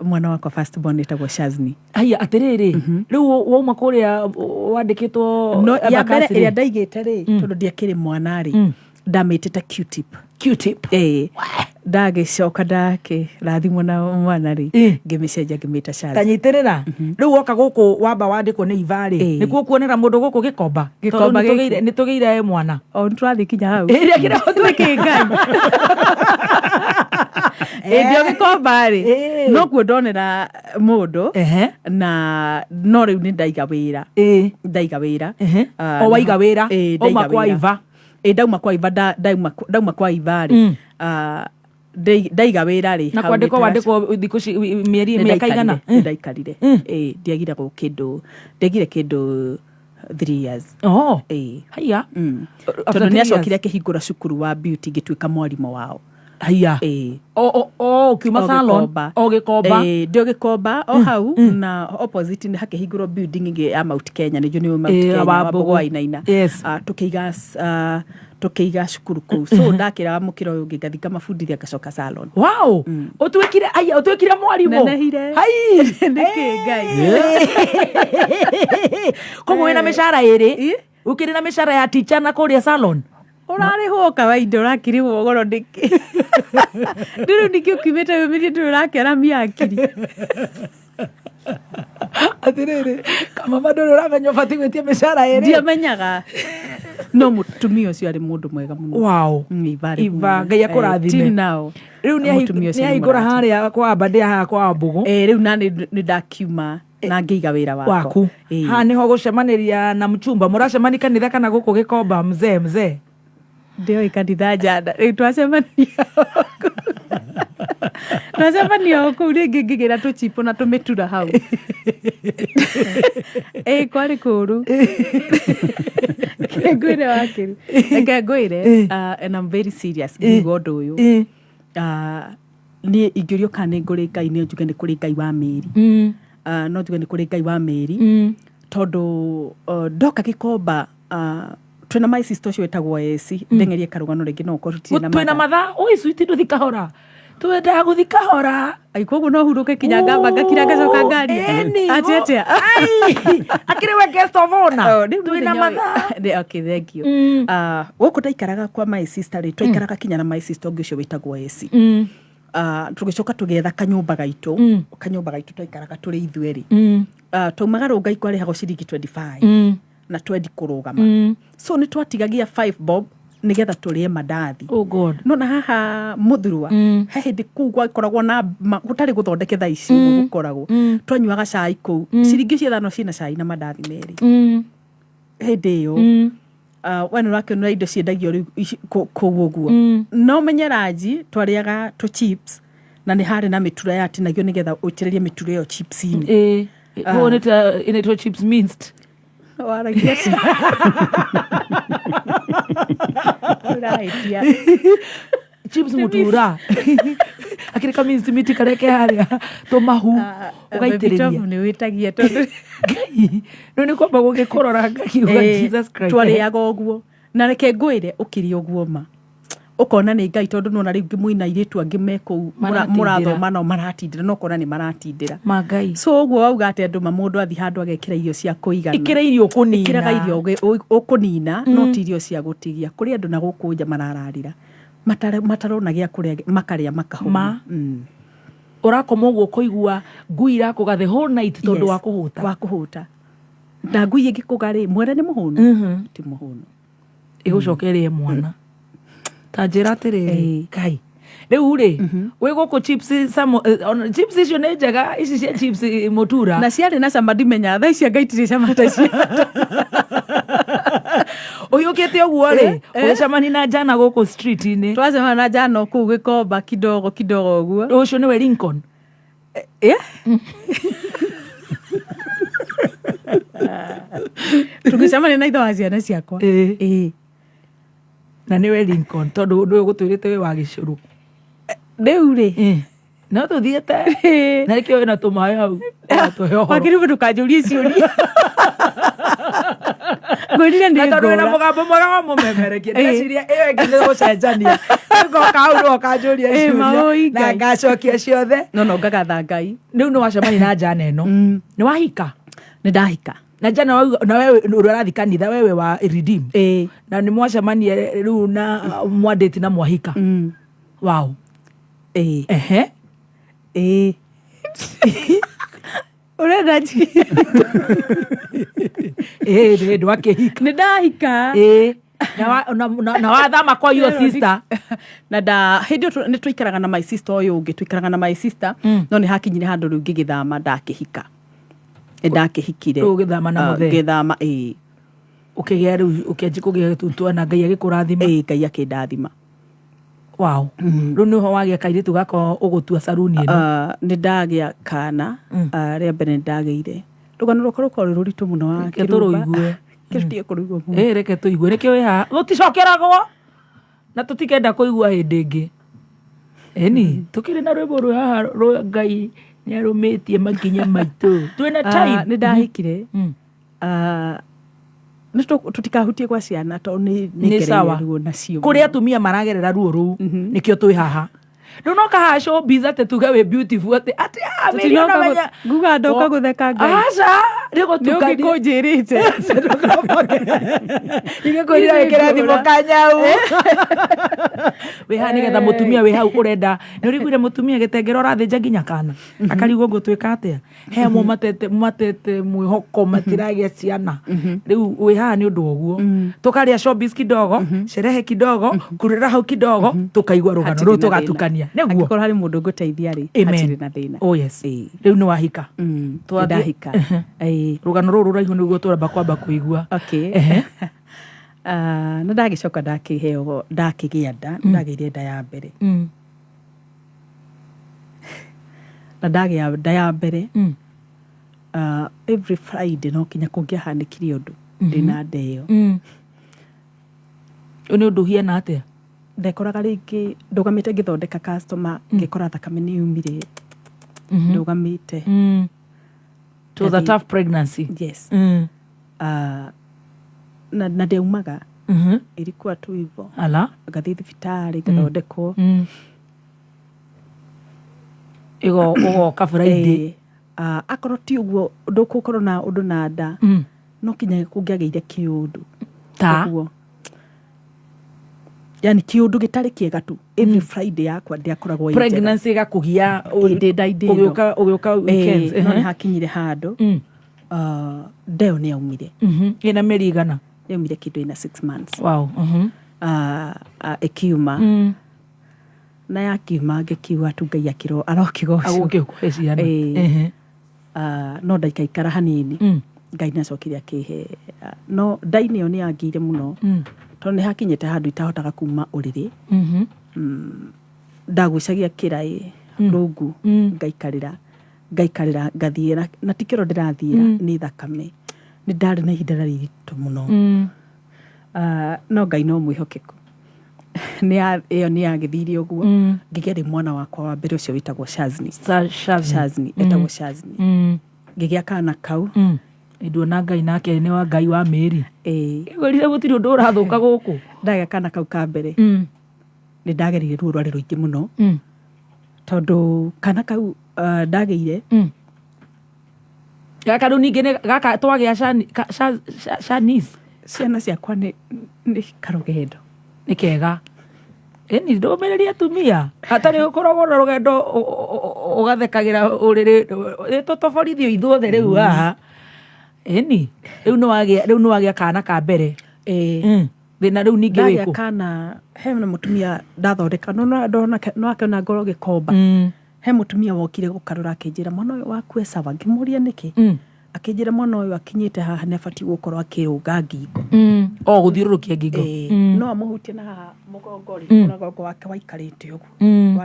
mwana wakwa first born etagwo Shazni aya atiriri riu wauma kuria wandikitwo no ya mbere ria ndaigite ri tondu ndiakiri mwana ri ndamitite Q-tip ndagicoka ndake rathimwo na mwana ri ngimicenja ngimita Shaz tanyitirira riu woka guku wamba wandikwo ni Ivari nikuo kuonera mundu guku Gikomba nitugeire mwana o ntwathi kinya hau ria kira tuike ngai ndio Gikomba ri no kuo ndonera mundu na no riu ni ndaiga wira o waiga wira o kwa Iva ndauma kwa Iva ndauma kwa Iva ri ndaiga wira ri na kwandikwo wandikwo thikũ miaka igana ndaikarire ndiagire kindu 3 years haya tondu ni acokire akihingura cukuru wa beauty ngituika mwarimo wao haya kiuma salon o Gikomba ndio Gikomba o hau na opposite ni hakihingurwo building ingi ya Mount Kenya ni juni Mount Kenya wa Bogoainaina tukiiga cukuru kuu so ndakira mukiro uyu ngigathika mabundithia gacoka salon wow utwikire mwarimo hai ndiki ngai koguo wina mishara iri ukiri na mishara ya teacher na kuria salon urarihwo kawaida urakirihwo goro ndiki ndiru ndikio kimeta yumiri turakera miakiri atiriri kama bado uramenya fati gwetie mishara iri ndiamenyaga no mutumia ucio ari mundu mwega muno wow Iva ngai akurathime nao riu ni ahingura haria kwa bande ha kwa Mbugu riu nani ni ndakiuma na ngiiga wira waku ha niho gucemaniria na mchumba muracemani kanitha kana guku Gikomba mzee ndio ikanitha jana twacemania twacemania kuu ringi ngigira tuchipo na tumitura hau kwari kuru ngwire wakiru ngwire and I'm very serious ngiuga undu uyu ni ingirio kana nguri Ngai ni njuge ni kuri Ngai wa Meri no njuge ni kuri Ngai wa Meri tondu ndoka Gikomba twina my sister cio etagwo Esi ndengerie karugano ringi no korutire na twina matha oi sweet nduthikahora twenda guthikahora ai koguo no huruke kinya ngamba ngakira ngacoka ngari atia akiriwe guest of honor twina matha okay thank you guku ndaikaraga kwa my sister ri twaikaraga kinya na my sister ungi cio wetagwo Esi tugicoka tugetha kanyumba gaitu twaikaraga turi ithueri taumaga rungai kwari hago ciringi 25 na twendi kurugama so ni twatigagia 5 bob nigetha turie mandathi oh god no na haha muthurwa he hindi kuu gwakoragwo na gutari guthondeke thaa ici gukoragwo twanyuaga cai kuu ciringi cia thano cina cai na mandathi meri hindi iyo wena rakenera indo ciendagio riu kuu uguo no menyeraji twariaga tu chips na ni hari na mitura ya tinagio nigetha uitirerie mitura iyo chips ini inaitwa chips minced chips mutura akireka minsi miti kareke haria tomahu ugaitiriria ni witagia tondu no ni kwamba gugikorora ngakiuga Jesus Christ twariaga uguo na reke ngwire ukiria uguo ma ukona ni ngai tondu nona riu ngimuina iritu angi meku murathoma no maratindira no kona ni maratindira magai so uguo wauga ate andu mundu athi handu agekira irio cia kuigana ikira irio kunina ikira irio ukunina no ti irio cia gutigia kuri andu na gukunja marararira matarona gia kuria makaria makahuma urakoma uguo kuigua ngui irakuga the whole night tondu wa kuhuta na ngui ingikugari mwere ni muhunu ti muhunu igucokerie mwana tajira atiriri kai riu ri wi guku chips chips icio ni njega ici cia chips mutura na ciari na cama ndimenya thaa icio ngaitire cama ta cio uyukite uguo ri ucamani na jana guku street ini twacemana na jana kuu gikomba kidogo uguo ucio niwe Lincoln tugicemania na ithe wa ciana ciakwa na niwe Lincoln tondu ndu gutwirite we wa gicuru riu ri no tuthiete na rikio wina tumayo hau tuhe horo wakiri mundu kanjuria ciuria ngurire ndi tondu wina mugambo mwega wa mumemerekie ndeciria iyo ingi ni gucenjania ngoka hau no kanjuria ciuria na ngacokia ciothe no ngagatha ngai riu ni wacemani na jana ino ni wahika ni ndahika na jana na wewe urathi kanitha wewe wa redeem na ni mwacemanie riu na mwadate na mwahika wow urenda ji ndu akihika ni ndahika na wathama kwa your sister na hindi ni tuikaraga na my sister oyo ungi tuikaraga na my sister no ni hakinyire handu riu ngigithama ndakihika ndakihikire ugithama na muthe ngithama ukigia riu ukianji kugia gitutua na ngai agikurathima ngai akindathima wow riu niho wagia kairitu gako ugutua saruni ino ni ndagia kana ria mbere ndageire rugano rukoro ruritu muno wa kiruigue kirutie kuruigwa reke tuigue reke we ha guticokeragwo na tutikenda kuigua hindi ingi eni tukiri na rwimbo rwa haha rwa ngai ni arumitie makinya maitu twina time ni ndahikire tutikahutie kwa ciana to ni sawa nacio kuri atumia maragerera ruo ruu nikio twi haha ndonoka ha show biza te tuge we beautiful ati meri na manya guga ndoka gutheka ngai aca riko tukani kunjirite ige kurira wekera thimo kanyau we ha nigetha mutumia we hau urenda ni uriguire mutumia gitengero rathinja nginya kana akarigo ngutwika atia he mo matete mwihoko matiragia ciana riu we ha ni undu oguo tukaria showbiz kidogo sherehe kidogo kurira hau kidogo tukaigwa rugano ru tugatukania neguo akikora hari mundu nguteithia ri hatiri na thina oh yes riu ni wahika twahika rugano ruru raihu niguo turamba kwamba kuigua okay na ndagicoka ndakiheo ndakigia ndageire nda ya mbere na ndagia nda ya mbere every Friday no kinya kungia hanikiri undu ndina ndeyo ni undu hiana atia ndekoraga ringi ndugamite ngithondeka customer ngikora thakame ni yumire ndugamite it was a tough pregnancy yes na ndeumaga ilikuwa tu hivyo ala ngathi thibitari ngathondekwo igo ka Friday akorwo ti uguo ndukukorwo na undu na nda no kinya kungiageire kiundu ta yani kiundu gitari kiega tu every Friday yakwa ndiakoragwo pregnancy gakugia ugiuka weekends no hakinyire handu ndeo ni yaumire ina meri igana yaumire kindu ina 6 months wow ikiuma na yakiuma ngikiuga tu ngai akiro arokigoca agukikuhe ciana no ndaikaikara hanini ngai nacokire akihe no ndaini yo ni yangire muno tondu ni hakinyite handu itahotaga kuma uriri ndagucagia kirai rungu ngaikarira ngathie na tikiro ndirathira ni thakame ni ndari na ihinda riritu muno no ngai no mwihokeku ĩyo nĩ yagĩthire ũguo ngĩgĩa mwana wakwa wa mbere ũcio wĩtagwo Shazni etagwo Shazni ngĩgĩa kana kau nduona Ngai nake nĩ wa Ngai wa mĩri ngorire gũtirĩ ũndũ ũrathũka gũkũ ndagĩa kana kau ka mbere nĩ ndagerire ruo rwarĩ rũingĩ mũno tondũ kana kau ndagĩire gaka rĩu ningĩ gaka twagĩa Shanice ciana ciakwa nĩ karũgendo nĩ kega ĩni ndũmĩrĩria atumia hatarĩ ũkoragwo na rũgendo ũgathekagĩra ũrĩrĩ tũtoborithio ithuothe rĩu haha ĩni rĩu nĩ wagĩa kana ka mbere thĩna rĩu ningĩ wĩkũ ndagĩa kana he mũtumia ndathondeka no akĩona ngoro gĩkomba he mũtumia wokire gũkarũra akĩnjĩra mwana ũyũ waku e sawa ngĩmũria nĩkĩ akĩnjĩra mwana ũyũ akinyĩte haha nĩ abatiĩ gũkorwo akĩrũnga ngingo gũthiũrũrũkia ngingo no amũhutie na haha mũgongo wake waikarĩte ũguo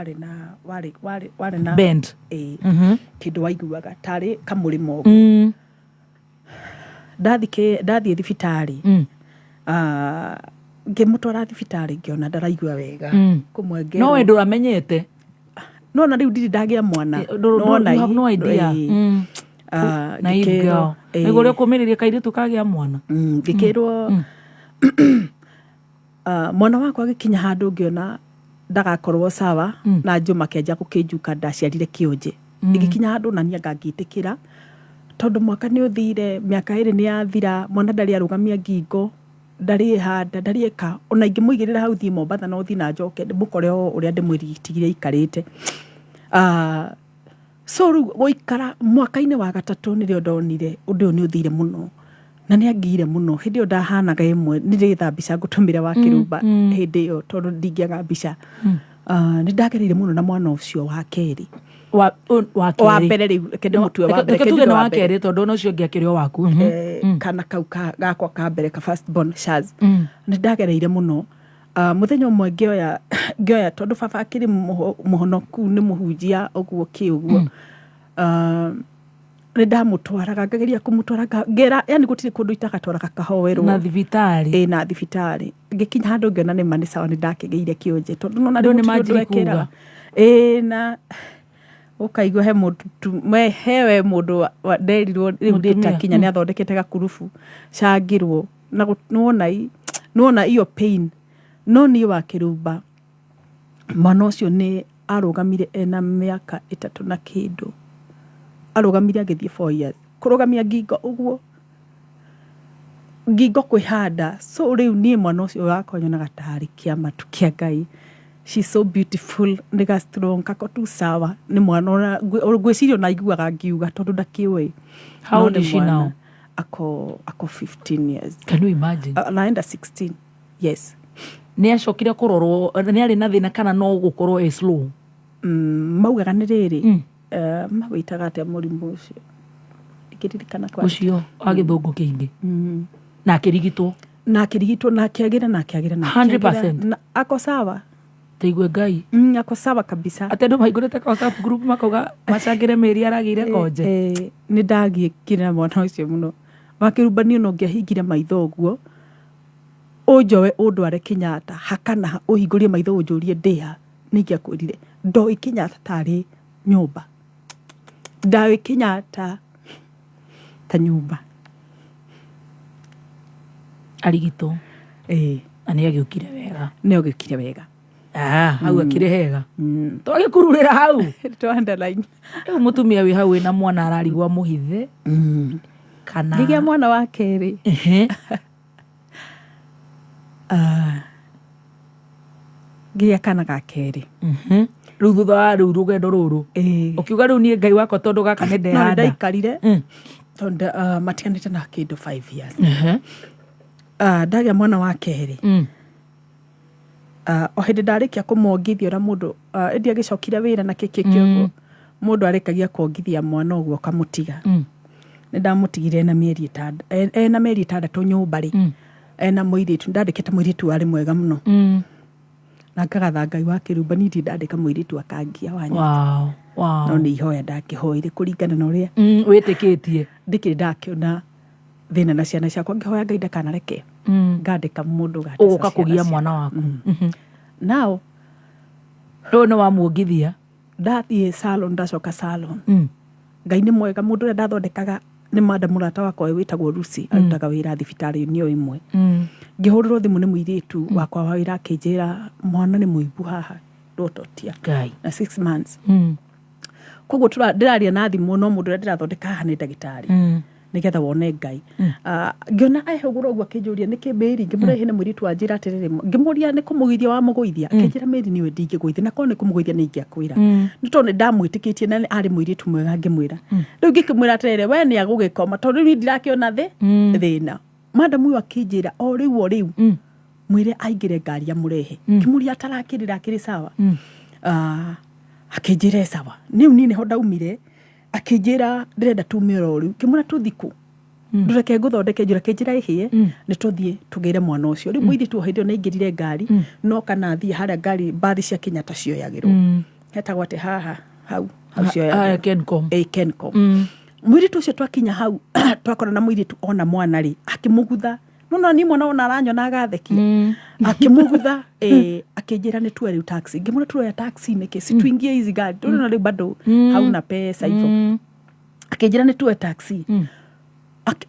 warĩ na bend kĩndũ waiguaga tarĩ kamũrĩmo ũguo ndathiĩ thibitarĩ ngĩmũtwara thibitarĩ ngĩona ndaraigua wega kũmwe no we ndũramenyete no na rĩu ndirĩ ndagĩa mwana no idea naive girl nĩguo rĩo kũmĩrĩria kairĩtu kagĩa mwana ngĩkĩrwo mwana wakwa agĩkinya handũ ngĩona ndagakorwo sawa na njũma kĩanjia gũkĩnjuka ndaciarire kĩũnje ngĩkinya handũ na niĩ ngangĩtĩkĩra tondũ mwaka nĩ ũthire mĩaka ĩrĩ nĩ yathira mwana ndarĩ arũgamia ngingo ndarĩ handa ndarĩ eka ona ingĩmũigĩrĩra hau thiĩ Mombatha no thiĩ na njoke ndĩmũkore ũrĩa ndĩmwĩritigire ikarĩte so rĩu gũikara mwaka-inĩ wa gatatũ nĩrĩo ndonire ũndũ ũyũ nĩ ũthire mũno na nĩ angire mũno hĩndĩ ĩyo ndahanaga ĩmwe nĩrĩgetha mbica ngũtũmĩre wa kĩrũmba hĩndĩ ĩyo tondũ ndingĩaga mbica nĩ ndagereire mũno na mwana ũcio wa kerĩ wa mbere rĩu kĩndũ mũtue wa mbere tuge nĩ wa kerĩ tondũ no ũcio ngĩakĩrĩ o waku kana kau gakwa ka mbere ka first born Shaz nĩ ndagereire mũno mũthenya ũmwe ngĩoya tondũ baba akĩrĩ mũhonoku nĩ mũhunjia ũguo kĩũguo nĩ ndamũtwaraga ngageria kũmũtwara ngera yani gũtirĩ kũndũ itagatwaraga kahowerwo na thibitarĩ na thibitarĩ ngĩkinya handũ ngĩona nĩ mani sawa nĩ ndakĩgĩire kĩũnje tondũ no na rĩu nĩ manjĩkuga na ũkaigua he mũndũ hewe mũndũ nderirwo rĩu ndĩtakinya nĩ athondekete gakurubu cangirwo na nĩwona iyo pain no niĩ wa kĩrũmba mwana ũcio nĩ arũgamire ena mĩaka 3 na kĩndũ arũgamire agĩthiĩ 4 years kũrũgamia ngingo ũguo ngingo kwĩhanda so rĩu niĩ mwana ũcio wakwa nyonaga tarĩ kĩamatu kĩa Ngai she's so beautiful nĩga strong kako tu sawa nĩ mwana ona ngwĩciria ona aiguaga ngiuga tondũ ndakĩũĩ how old is she now ako 15 years can you imagine anaenda 16 yes nĩ acokire kũrorwo nĩ arĩ na thĩna kana no gũkorwo slow maugaga nĩ rĩrĩ mawĩtaga atĩa mũrimũ ũcio ikĩririkana kwa ũcio wa gĩthũngũ kĩingĩ na akĩrigitwo na akĩagĩra 100% ako sawa teigue Ngai ako sawa kabisa atĩ andũ maihũrĩte ka WhatsApp group makauga macangĩre mĩeri aragĩire konje nĩ ndagĩkĩra mwana ũcio mũno wakĩrumbanio no ngĩahingire maitho ũguo ũnjoe ũndware Kenyatta hakana ũhingũrie maitho ũnjũrie ndĩha nĩngĩa kwĩrire ndoĩ Kenyatta tarĩ nyũmba ndaĩ Kenyatta ta nyũmba arigitwo na nĩ agĩũkire wega hau akĩrĩ hega twagĩkururĩra hau twandaline rĩu mũtumia wĩ hau wĩna mwana ararigwa mũhithe kana ngĩgĩa mwana wa kerĩ ngĩgĩa kana ga kerĩ rĩu thutha wa rĩu rũgendo rũrũ ũkiuga rĩu niĩ Ngai wakwa tondũ gaka nĩ ndehanda ndaikarire tondũ matiganĩte na kĩndũ 5 years ndagĩa mwana wa kerĩ o hĩndĩ ndarĩkia kũmwongithia ũrĩa mũndũ ĩndĩ agĩcokire wĩra na kĩũguo mũndũ arĩkagia kuongithia mwana ũguo kamũtiga nĩ ndamũtigire ena mĩeri 6 nyũmba rĩ ena mũirĩtu ndandĩkĩte mũirĩtu warĩ mwega mũno na ngagatha Ngai wa kĩrumba nĩ ndandĩka mũirĩtu akangia wanya no nĩ ihoya ndakĩhoire kũringana na ũrĩa wĩtĩkĩtie ndĩkĩrĩ ndakĩona thĩna na ciana ciakwa ngĩhoya Ngai ndakanareke ngandĩka mũndũ ũgũka kũgia mwana waku now no wa muongithia ndathie salon ndacoka salon ngai nĩ mwega mũndũ ũrĩa ndathondekaga nĩ madam mũrata wakwa wĩtagwo Lucy arutaga wĩra thibitarĩ-inĩ o imwe ngĩhũrĩrwo thimũ nĩ mũirĩtu wakwa wa wĩra akĩnjĩra mwana nĩ mũibu haha ndototia na 6 months koguo ndĩraria na thimũ no mũndũ ũrĩa ndĩrathondeka haha nĩ ndagĩtarĩ nigetha wone ngai ngiona ahegũra ũguo akĩnjũria nĩkĩ Mary ngĩmũrehe nĩ mũirĩtu wanjĩra atĩrĩrĩ ngĩmũria nĩ kũmũgithia wa mũgũithia akĩnjĩra Mary niwe ndingĩgũithia na korwo nĩ kũmũgũithia nĩ ingĩakwĩra nĩ tondũ nĩ ndamwĩtĩkĩtie na arĩ mũirĩtu mwega ngĩmwĩra rĩu ngĩkĩmwĩra atĩrĩrĩ we nĩ agũgĩkoma tondũ rĩu ndirakĩona thĩna madam uyu akĩnjĩra o rĩu mwĩre aingĩre ngari ya mũrehe ngĩmũria atarakĩrĩra akĩrĩ sawa akĩnjĩra sawa niu nini ho ndaumire akĩnjĩra ndĩrenda tume rũru ngĩmwĩra tuthiku ndũreke ngũthondeke njĩra kĩnjĩra ihie nĩ tũthiĩ tũgĩre mwana ũcio rĩu mũirĩtu o hĩndĩ ĩyo nĩ aingĩrire ngari no kana thiĩ harĩa ngari mbathi cia Kenyatta cioyagĩrwo hetagwo atĩ haha hau cioyagĩrwo Kencom mũirĩtu ũcio twakinya hau twakora na mũirĩtu ona mwana rĩ akĩmũgutha no ni mwana ona aranyona agathekia akĩmũgutha akĩnjĩra nĩ tuwe rĩu taxi ngĩmwĩra tuwe taxi nĩkĩ situingie hizi gari tondũ rĩu bado hauna pesa hivyo akĩnjĩra nĩ tuwe taxi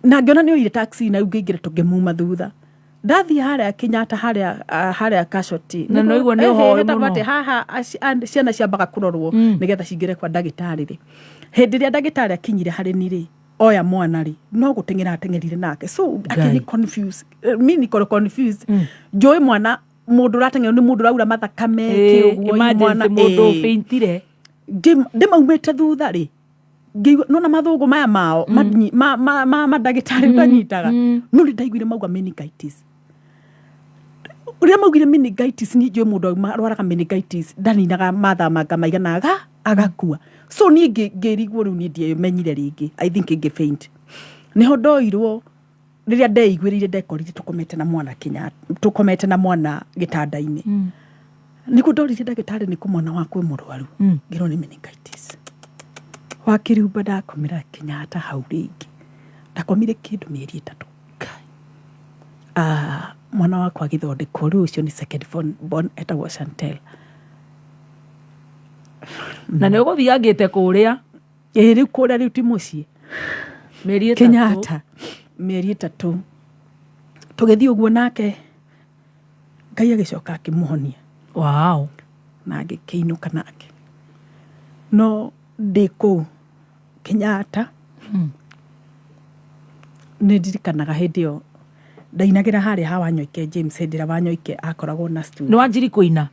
na ngĩona nĩ oire taxi na ngĩingĩra tũngĩmuma thutha ndathie harĩa Kenyatta harĩa Casualty na no igua nĩ ũhoro mũno haha ciana ciambaga kũrorwo nĩgetha cingĩre kwa ndagĩtarĩ rĩ hĩndĩ ĩrĩa ndagĩtarĩ akinyire harĩ ni rĩ oya mwana rĩ no gũteng'era ateng'erire nake so akĩni confused mimi niko confused njũĩ mwana mũndũ rateng'era nĩ mũndũ raura mathakame kĩũguo mwana mũndũ feintire ndĩmaumĩte thutha rĩ no na mathũgũ maya mao mandagĩtarĩ banyitaga no nĩ ndaiguire mauga meningitis ũrĩa maugire meningitis nĩ njũĩ mũndũ arwaraga meningitis ndaninaga mathaa manga maigana agakua so niĩ ngĩrigwo rĩu niĩ ndiamenyire rĩngĩ I think ngĩfaint nĩho ndoirwo rĩrĩa ndeiguĩrĩire ndekorire tũkomete na mwana gĩtanda-inĩ nĩkuo ndorire ndagĩtarĩ nĩ kũmwana wakwa mũrwaru ngĩrwo nĩ meningitis wakĩriumba ndakomera Kenyatta hau rĩngĩ ndakomire kĩndũ mĩeri 3 mwana wakwa agĩthondekwo rĩu ũcio nĩ second born etagwo Chantel na nĩ ũgũthiangĩte kũrĩa rĩu kũrĩa rĩu ti mũciĩ mĩeri 3 Kenyatta mĩeri 3 tũgĩthiĩ ũguo nake Ngai agĩcoka akĩmũhonia wow na agĩkĩinũka nake no ndĩ kũu Kenyatta nĩ ndirikanaga hĩndĩ ĩyo ndainagĩra harĩa ha Wanyoike James hĩndĩ ĩrĩa Wanyoike akoragwo na studio nĩ wanjiri kũina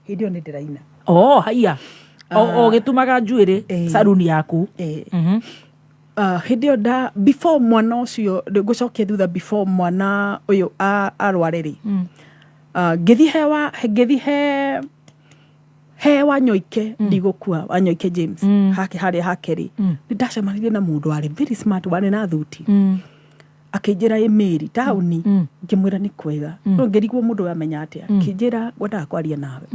hĩndĩ ĩyo nĩ ndĩraina haiya o gĩtumaga njuĩrĩ saruni yaku hĩndĩ ĩyo before mwana ũcio ngũcokia thutha before mwana ũyũ arware rĩ ngĩthiĩ he Wanyoike ndigũkua Wanyoike James harĩa hake rĩ nĩ ndacemanirie na mũndũ warĩ very smart warĩ na thuti akĩnjĩra Mary taũni ngĩmwĩra nĩ kwega no ngĩrigwo mũndũ wamenya atĩa akĩnjĩra ngwendaga kwaria nawe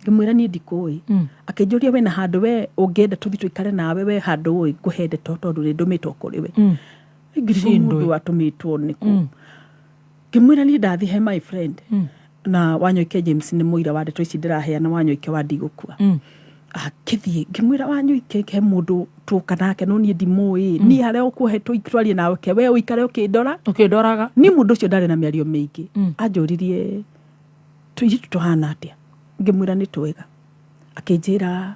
ngĩmwĩra niĩ ndikũĩ akĩnjũria we na handũ we ũngĩenda tũthiĩ tũikare nawe we handũ ũĩ ngũhe ndeto tondũ nĩ ndũmĩtwo kũrĩ we ngĩrigwo mũndũ watũmĩtwo nĩkũ ngĩmwĩra niĩ ndathiĩ he my friend na Wanyoike James nĩ mũira wa ndeto ici ndĩraheana Wanyoike wa ndigũkua akĩthiĩ ngĩmwĩra Wanyoike he mũndũ tũka nake no niĩ ndimũĩ niĩ harĩa ũkuhe twarie nawe ke we ũikare ũkĩndoraga niĩ mũndũ ũcio ndarĩ na mĩario mĩingĩ anjũririe tũirĩtu tũhana atĩa ngĩmwĩra nĩ twega akĩnjĩra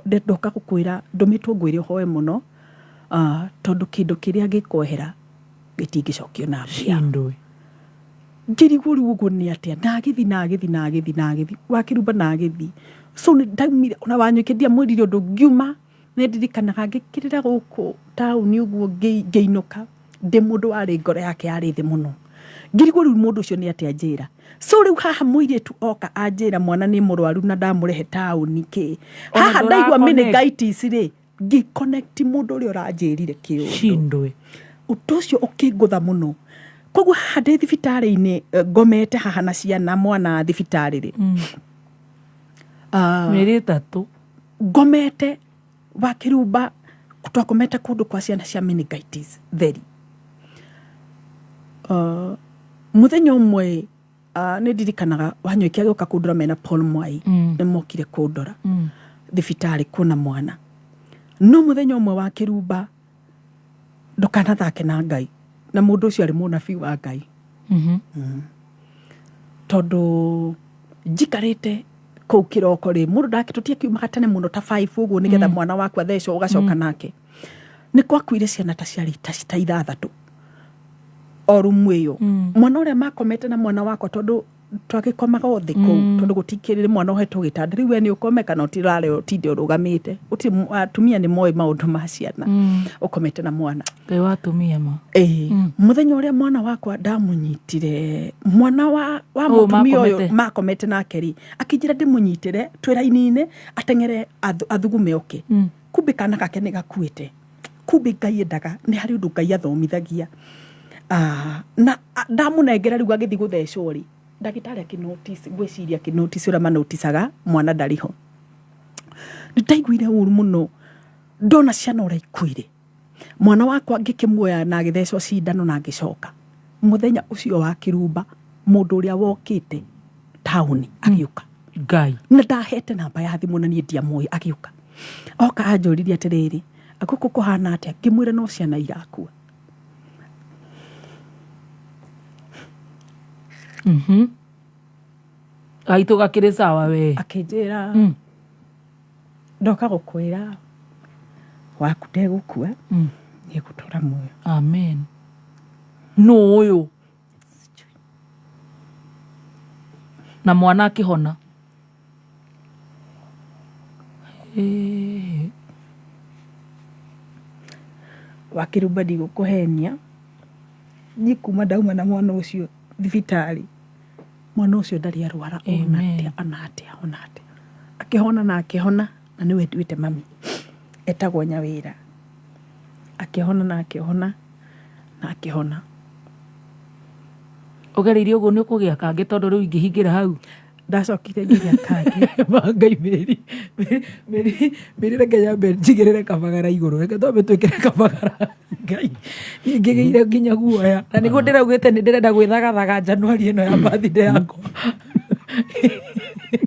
ndoka gũkwĩra ndũmĩtwo ngwĩre ũhoe mũno tondũ kĩndũ kĩrĩa gĩkohera gĩtingĩcokio na mbia ngĩrigwo rĩu ũguo nĩ atĩa nagĩthi wakĩrumba nagĩthi so nĩ ndaumire ona Wanyoike ndiamwĩrire ũndũ ngiuma nĩ ndirikanaga ngĩkĩrĩra gũkũ taũni ũguo ngĩinũka ndĩ mũndũ warĩ ngoro yake yarĩ thĩ mũno ngĩrigwo rĩu mũndũ ũcio nĩ atĩa njĩra so rĩu haha mũirĩtu oka anjĩra mwana nĩ mũrwaru na ndamũrehe taũni kĩ haha ndaigua meningitis rĩ ngĩconnect mũndũ ũrĩa ũranjĩrire kĩũndũ ũndũ ũcio ũkĩngũtha mũno koguo haha ndĩ thibitarĩ-inĩ ngomete haha na ciana mwana thibitarĩ rĩ mĩeri 3 ngomete wakĩrumba twakomete kũndũ kwa ciana cia meningitis theri mũthenya ũmwe nä ndirikanaga wanyoikia gä kundora mena Paul Mwai nä mokire kundora thibitarä kuna mwana no muthenya umwe wa kirumba ndukanathake na Ngai na mundu ucio ari munabii wa Ngai tondu njikarite kou kiroko ri mundu ndakitutie kiuma tene muno ta 5 uguo nigetha mwana wakwa thecwo ugacoka nake ni kwakuire ciana ta ciari ta ithathatu orumu iyo mwana uria makomete na mwana wakwa tondu twagikomaga othe kou tondu gutikirire mwana uhetwo gitanda riu we ni ukomeka no tirare otinde urugamite uti atumia ni moe maundu ma ciana ukomete na mwana Ngai wa atumia ma muthenya uria mwana wakwa ndamunyitire mwana wa mutumia uyu makomete nake ri akijira ndimunyitire twiraini-ini atengere athugume oke kumbe kana gake ni gakuite kumbe Ngai endaga ni hari undu Ngai athomithagia na ndamunengera riu agithi guthecwo ri ndagitari akinotice gwiciria akinotice ura manoticaga mwana ndariho nitaiguire uru muno ndona ciana ura ikuire mwana wakwa ngikimwoya na agithecwo cindano na ngicoka muthenya ucio wa kirumba mundu uria wokite tauni agiuka Ngai na ndahete namba ya thimu na nie ndiamuoya agiuka oka anjuririe atiriri akuku kuhana atia ngimwira no ciana irakua Aitu gakire sawa we akinjira ndoka gukwira waku ndegukua ni gutura muoyo amen no uyu na mwana akihona wakirumba ndigukuhenia ni kuma ndauma na mwana ucio thibitari mwana ucio ndari arwara onate akihona na niwe nduite mami etagwo Nyawira akihona na akihona ugereire uguo ni ukugia kangi tondu riu ingihingira hau ndacokire nginya kangi Ngai meri reke nyambe njigirire kabagara iguru reke twambe twikire kabagara Ngai ngigeire nginya guoya na niguo ndiraugite ni ndirenda gwithagathaga Januari ino ya birthday yakwa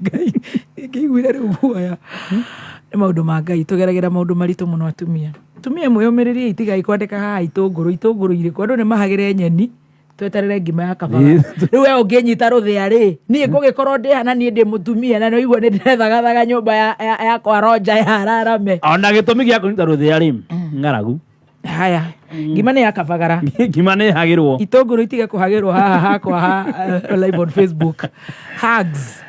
Ngai ngiguire riu guoya ni maundu ma Ngai tugeragera maundu maritu muno atumia mwiyumiririe itigai kwandika haha itunguru iriku andu ni mahagire nyeni tweterere ngima ya kabagara riu we unginyita ruthia ri nie ngugikorwo ndi hana nie ndi mutumia na noigua ni ndirethagathaga nyumba ya kwa Roja ya Ararame ona gitumi gia kunyita ruthia ri ngaragu haya ngima ni ya kabagara ngima ni hagirwo itunguru itige kuhagirwo haha hakwa live on Facebook hugs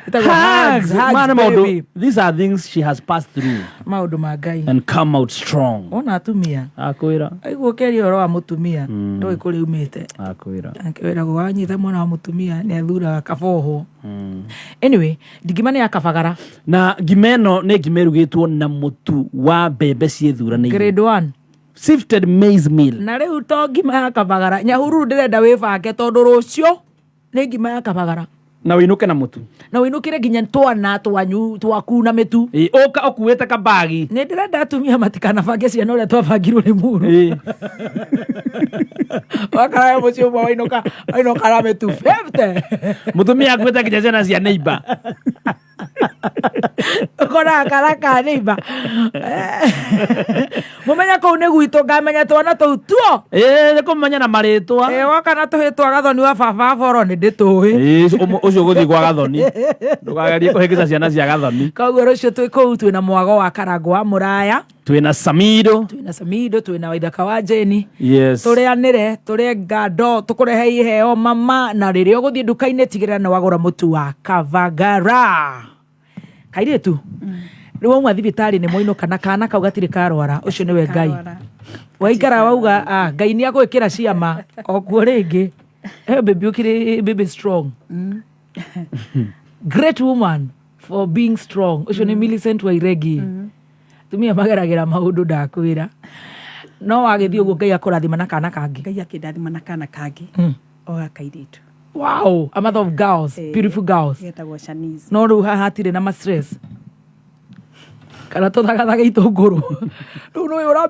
man baby. These are things she has passed through maundu ma Ngai and come out strong ona atumia akwira aiguo keri oro wa mutumia ndoi kuri umite akwira gwanyita mwana wa mutumia ni athuraga kaboho anyway ngima ni ya kabagara na ngimeno ni ngimerugitwo na mutu wa mbembe ciethuranĩire grade 1 sifted maize meal na riu to ngima ya kabagara Nyahururu ndirenda wibange tondu rucio ni ngima ya kabagara na winuke na mutu na winukire nginya twana twanyu twaku na mitu uka ukuite kabagi ni ndirenda atumia matikana bange ciana uria twabangirwo ni muru wakara mucio mwa wainuka na mitu 50 mutumia akuite nginya ciana cia neighbor kora karaka neighbor mumenya kou ni gwitu ngamenya twana tou tuo ni kumenya na maritwa woka na tuhitwa gathoni wa baba boro ni nditui ucio guthii kwa gathoni ndukagerie kuhingica ciana cia gathoni koguo rucio twi kou twina mwago wa Karangũ wa Muraya twina Samido twina Waithaka wa Jeni yes turianire turie ngando tukurehe iheo mama na riria uguthii nduka-ini tigirira ni wagura mutu wa kabagara kairitu riu wauma thibitari ni moinuka na kana kau gatiri karwara ucio niwe Ngai waikara wauga Ngai ni agwikira ciama okuo ringi baby ukiri baby strong great woman for being strong ucio ni Millicent Wairegi tumia mageragira maundu ndakwira no wagithii uguo Ngai akurathima na kana kangi Ngai akindathima na kana kangi o akairitu wow a mother of girls beautiful girls getagwo Shanice no riu haha hatire na stress kana tuthagathaga itunguru riu no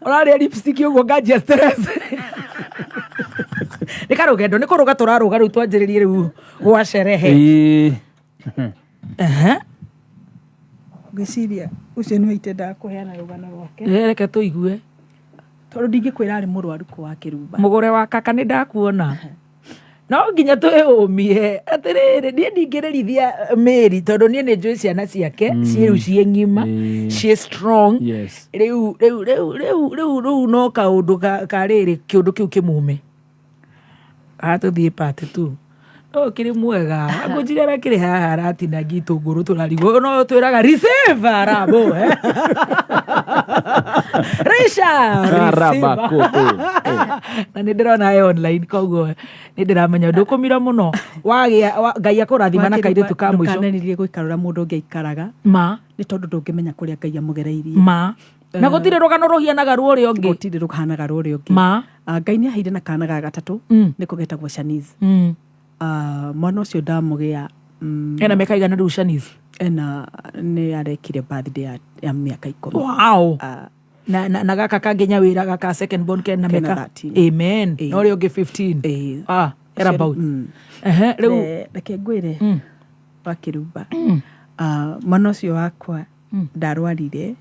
uraria lipstick uguo nganjia stress Nika rugendo niko ruga turaruga riu twanjiririe riu gwa sherehe. Ngiciria ucio ni waitenda kuheana rugano rwake. Reke tuigue. Tondu ndingikwira ari murwaru kwa Kirumba. Mugore wa kaka ni ndakuona. No nginya twĩũmie atĩrĩrĩ niĩ ndingĩrĩrithia Mary tondũ niĩ nĩ njũĩ ciana ciake ciĩ ciĩ ng'ima ciĩ strong rĩu no kaũndũ karĩrĩ kĩũndũ kĩu kĩmume atũthiĩ part 2 no kĩrĩ mwega ngũnjire ara kĩrĩ haha aratinangia itũngũrũ tũrarigwo no twĩraga receive arabo Risha na nĩ ndĩrona online koguo nĩ ndĩramenya ndũkũmira mũno wagĩa Ngai akũrathima na kairĩtu ka mũico ndũkananirie gũikarũra mũndũ ũngĩ aikaraga ma nĩ tondũ ndũngĩmenya kũrĩa Ngai amũgereirie ma na gũtirĩ rũgano rũhianaga rũrĩa ũngĩ gũtirĩ rũhanaga rũrĩa ũngĩ ma Ngai nĩ aheire na kana ga gatatũ nĩ kũgetagwo Shanice mwana ũcio ndamũgĩa ena mĩaka igana rĩu Shanice ena nĩ arekire birthday ya mĩaka 10 wow na gaka kangenya wĩra gaka second born kena mĩaka amen no rĩo ũngĩ 15 era about rĩu reke ngwĩre wa Kirumba mwana ũcio wakwa ndarwarire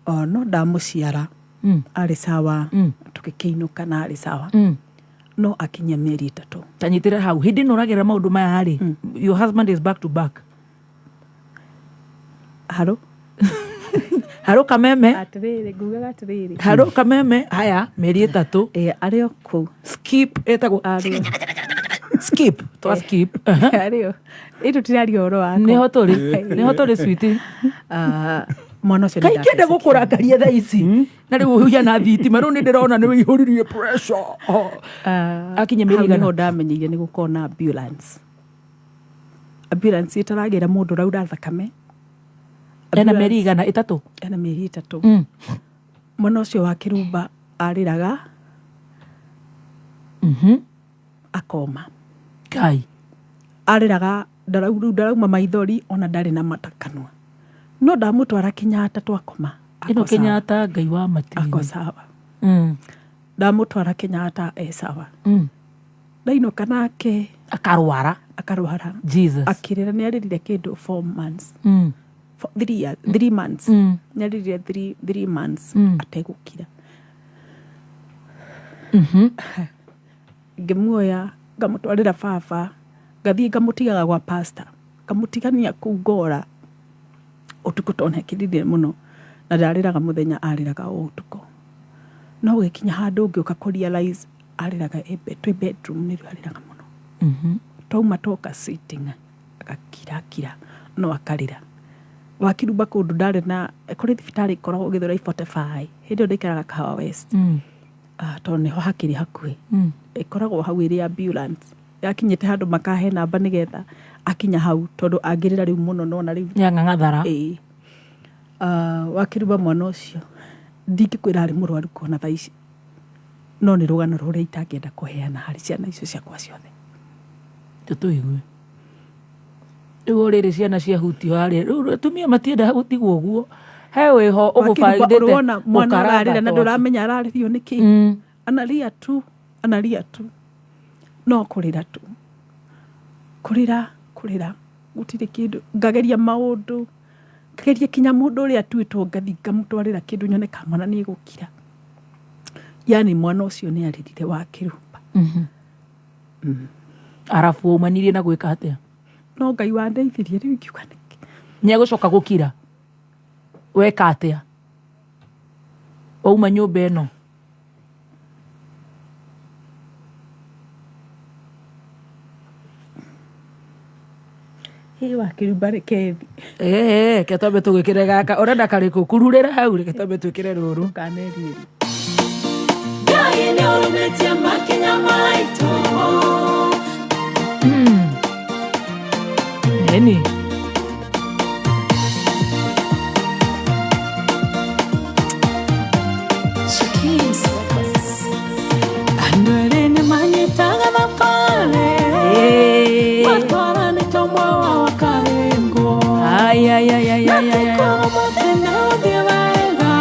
no ndamũciara arĩ sawa tũgĩkĩinũka na arĩ sawa no akinya mĩeri 3 tanyitĩre hau hĩndĩ ĩno ũragerera maũndũ maya harĩ your husband is back to back haro haro kameme atiriri ngugaga atiriri haro kameme haya mĩeri 3 arĩ o kũu skip etagwo skip twa skip arĩ o ĩtũ tiraria ũhoro wako nĩho tũrĩ sweet mwana ũcio kaingĩ ende gũkũrakaria thaa ici na rĩu ũhiana thitima rĩu nĩ ndĩrona nĩ wĩihũririe pressure akinye mĩeri igana ndamenyeire nĩ gũkorwo na ambulance ĩtaragĩra mũndũ raura thakame ena mĩeri igana 3 ena mĩeri 3 mwana ũcio wa Kirumba arĩraga akoma Ngai arĩraga ndarauma maithori ona ndarĩ na matakanwa no ndamũtwara Kenyatta twakoma ĩno Kenyatta Ngai wa matini ako sawa ndamũtwara Kenyatta sawa ndainũka nake akarwara Jesus akĩrĩra nĩ arĩrire kĩndũ 4 months 3 months nĩ arĩrire 3 months ategũkira ngĩmuoya ngamũtwarĩra baba ngathiĩ ngamũtigaga gwa pastor ngamũtigania kũu Ngora ũtukũ tondũ nĩakĩrire mũno na ndarĩraga mũthenya arĩraga o ũtukũ no gũgĩkinya handũ ngĩũka kũrealize arĩraga twĩ bedroom nĩrĩo arĩraga mũno twauma toka sitting agakira no akarĩra wa Kirumba kũndũ ndarĩ na kũrĩ thibitarĩ ikoragwo Gĩthũrai 45 hĩndĩ ĩyo ndaikaraga Kahawa West tondũ nĩho hakĩrĩ hakuhĩ ikoragwo hau ĩrĩ ambulance yakinyĩte handũ makahe namba nĩgetha akinya hau tondũ angĩrĩra rĩu mũno nona rĩu ng'athara wa Kirumba mwana ũcio ndingĩkwĩra arĩ mũrwaru kuona thaa ici no nĩ rũgano rũrĩa itangĩenda kũheana harĩ ciana icio ciakwa ciothe tũtũigue rĩu rĩrĩ ciana ciahutio harĩa rĩu atumia matienda gũtigwo ũguo he wĩho ũgũbangĩte mwana ararĩra na ndũramenya ararĩrio nĩkĩ analia tu no kũrĩra tu kũrĩra gũtirĩ kĩndũ ngageria maũndũ ngageria kinya mũndũ ũrĩa atuĩtwo ngathi ngamũtwarĩra kĩndũ nyone kamwana nĩ gũkira yani mwana ũcio nĩ arĩrire wa Kirumba arabu umanirie na gwĩka atĩa no Ngai wandeithirie rĩu ngiuga nĩkĩ nĩegũcoka gũkira weka atĩa wauma nyũmba ĩno wa Kirumba rekethi ke twambe tũgĩkĩre gaka ũrenda karĩkũ kururĩra hau reke twambe twĩkĩre rũrũ kanerie Ngai nĩ ũrũmĩtie makinya maitũ eni andũ erĩ nĩ manyitaga thabarĩ matwara nĩ tomwe wa Karĩngũ na tũkũgũmũthĩ nĩ gũthiĩ wega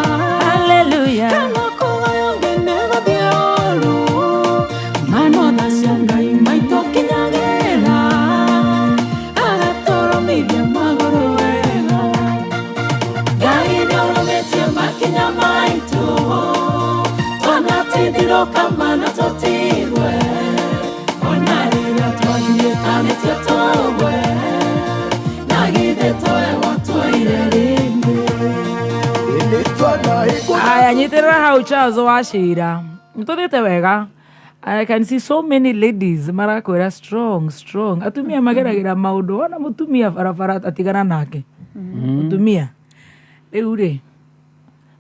hallelujah kana kũgaya ũngĩ nĩ gũthiĩ ũru man on the Ediro kamana totiwe Onarira twagiye kane tiatowe Nagide toe watoire rimbe Aya nyitira hau chazo washira mtodete wega. I can see so many ladies marakwira strong atumia mageragira maundu ona mutumia barabara atigana nake mutumia riu ri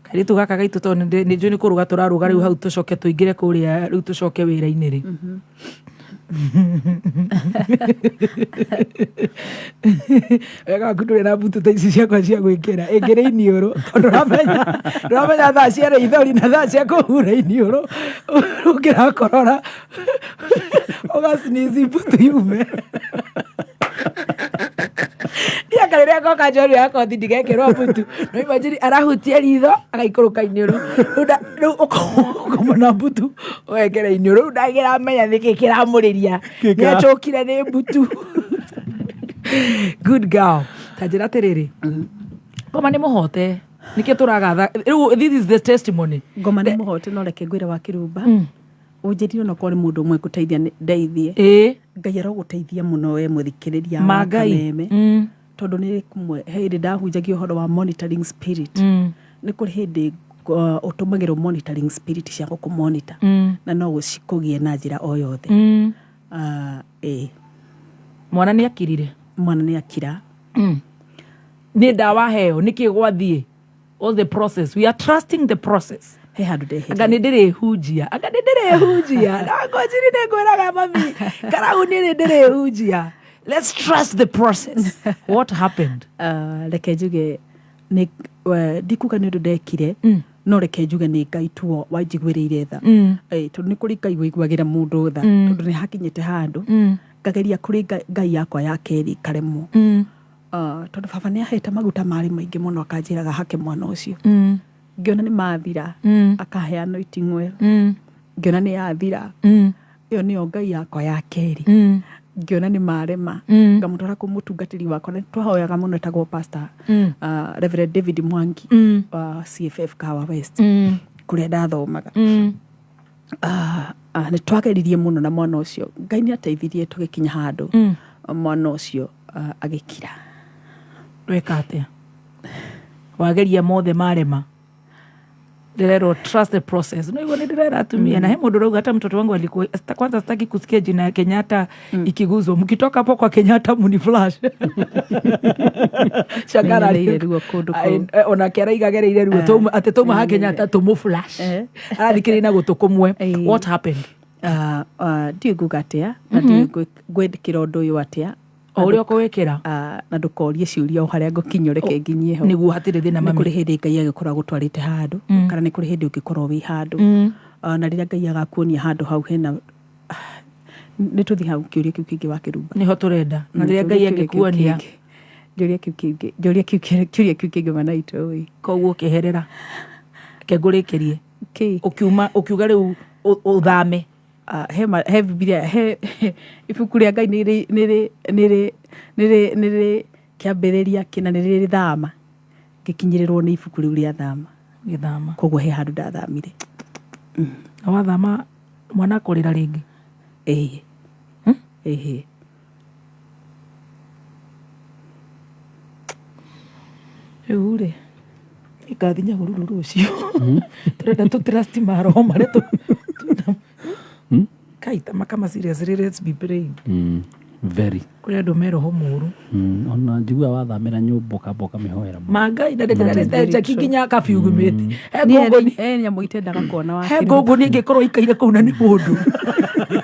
karitu gaka gaitu to ni njui ni kuruga turaruga riu hau tucoke tuingire kuria riu tucoke wira-ini ri wega kundure na butu taici ciakwa cia gwikira ingire iniuru tondu ramenya thaa cia ithori na thaa cia kuhura iniuru ukira korora ugasinizi butu yume ndiakariria goka njori yakwa ndigekirwo butu no imagine arahutia ritho agaikuruka iniuru riu ukomona butu wekere iniuru ndagira menya niki kiramuriria niachokire ni butu. Good girl. Tajira terere. Ngoma ni muhote. Niki turagatha. This is the testimony. Ngoma ni muhote no reke ngwira wa kirumba. Unjiriro no kore mundu umwe guteithia ndeithie. Ngai aroguteithia muno we muthikiriria wa kameme. Tondu ni kumwe hindi ndahunjagia uhoro wa monitoring spirit. Ni kuri hindi utumagirwo monitoring spirit cia gukumonitor. Na no gucikugie na njira o yothe. Mwana ni akirire. Mwana ni akira. Ni dawa heo niki gwathie all the process. We are trusting the process. He handu de he. Aga ndire hujia na ngojiri ne gwiraga mami karagu ni ndire hujia. Let's trust the process. What happened? Reke njuge ni ndikuga ni ndekire no reke njuge ni Ngai tuo wanjigwirire tha. Tondu ni kuri Ngai wiguagira mundu tha tondu ni hakinyite handu ngageria kuri Ngai yakwa ya keri karemo. Tondu baba ni ahete maguta mari maingi muno akanjiraga hake mwana ucio. Ngiona ni mathira akahe anointing oil. Ngiona ni yathira iyo ni Ngai yakwa ya keri. Ngiona ni marema ngamutwara ku mutungatiri wakwa ni twahoyaga muno etagwo pastor Reverend David Mwangi wa CFF Kawa West kuria ndathomaga. Ni twageririe muno na mwana ucio Ngai ni ateithirie tugikinya handu mwana ucio agikira. Weka atia wageria mothe marema Derero trust the process. No hivyo ni derera atumia na hemo doroga hata mtoto wangu alikuwa kwanza sitaki kusikia jina ya Kenyatta ikiguzwa. Mkitoka hapo kwa Kenyatta muni flash. Shagara ile ruo kodo. Ona kera igagere ile ruo tomu atetoma ha Kenyatta tomu flash. Alikiri na gutukumwe. What happened? Ndio gugatea na ndio gwendikira undu uyu atia. Orio kuwekera na ndukorie ciuria haria ngukinyo reke nginyie ho niguo hatire thina mami kuri hindi Ngai agikora gutwarite handu kana ni kuri hindi ugikorwo wi handu na rira Ngai agakuonia handu hau hena ni tuthi hau kiuria kiu kingi wa kirumba niho turenda na rira Ngai agikuonia kiuria kiu kingi manaito wi koguo kiherera kegurikirie ukiuga riu uthame he Biblia he ibuku ria Ngai niri kiambiriria kina niri thama gikinyirirwo ni ibuku riu ria thama githama koguo he handu ndathamire na wathama mwana kurira ringi ure ikathinya gururu rucio turenda tutrust maroho mare tu kaita makama serious let's be praying very kuri andu meroho muru ona njigua wathamira nyumboka mihoera mangai ndeterereja kiginya kafiugumete ni amuitendaga kuona wa he gogo ni ngikorwo ikaire kuu na ni mundu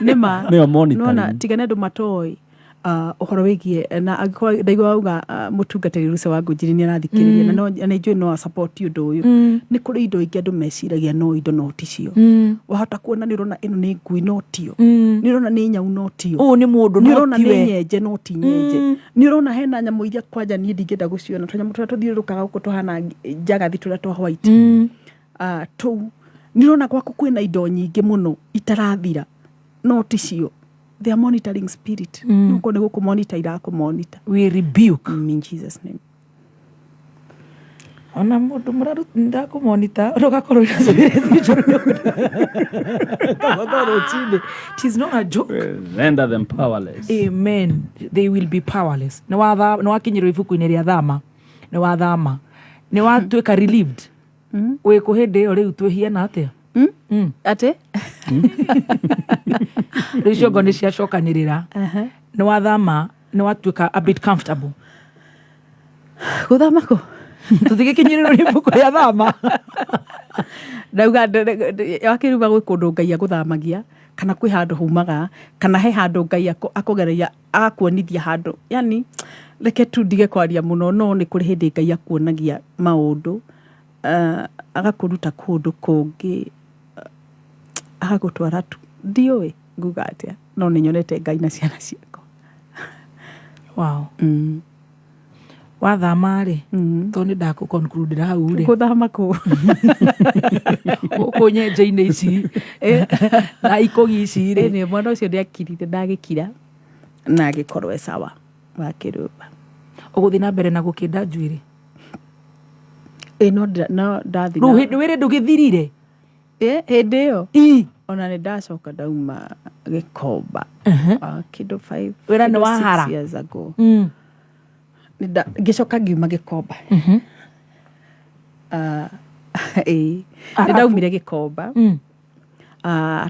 nima neo monitor nona tigane andu matoi uhoro wigie na agikwa ndaigwa uga mutungatiri ruce wa ngujiri ni arathikiriria na no njui no support undu uyu ni kuri indo ingi andu meciragia no indo no ticio wahota kuona ni rona ino ni ngui no tio ni rona ni nyau no tio ni mundu no tiwe ni nyenje no ti nyenje ni rona hena nyamu iria kwanja ni ndingenda guciona twanyamu turia tuthiurukaga guko tuhana njagathi turia twa white tu ni rona gwaku kwina indo nyingi muno itarathira no ticio. They are monitoring spirit. No kone go monitor ira ko monitor. We rebuke in Jesus name. ona mundu muraruta ndakumonita ugakorwo inasubiri it is not a joke. Render them powerless. Amen. They will be powerless. No wakinyirwo ibuku-inĩ rĩa thama nĩ wathama nĩ watuĩka relieved wĩ kũhĩndĩ ĩyo rĩu twĩhiana atĩa ate rĩu ciongo nĩ ciacokanĩrĩra nĩ wathama nĩ watuĩka a bit comfortable gũthama kũ tũtigĩkinyĩrĩrwo nĩ ibuku rĩa thama ndauga wakĩruga gwĩ kũndũ Ngai agũthamagia kana kwĩ handũ humaga kana he handũ Ngai akũgereria agakuonithia handũ yani reke tu ndige kwaria mũno no nĩ kũrĩ hĩndĩ Ngai akuonagia maũndũ agakũruta kũndũ kũngĩ agagũtwara tu ndiũĩ nguga atĩa no nĩ nyonete Ngai na ciana ciakwa. Wow. Wathama rĩ to nĩ ndakũconclude hau rĩ gũthama kũ gũkũ nyenje-inĩ ici na ikũgi ici rĩ nĩ mwana ũcio ndĩakirire ndagĩkira na agĩkorwo sawa wakĩrũba ũgũthiĩ na mbere na gũkĩnda njuĩrĩ no ndathi rĩu hĩndĩ wĩrĩ ndũgĩthirire hĩndĩ ĩyo ona nĩ ndacoka ndauma Gĩkomba kĩndũ 5 wĩra nĩ wahara years ago ngĩcoka ngiuma Gĩkomba nĩ ndaumire Gĩkomba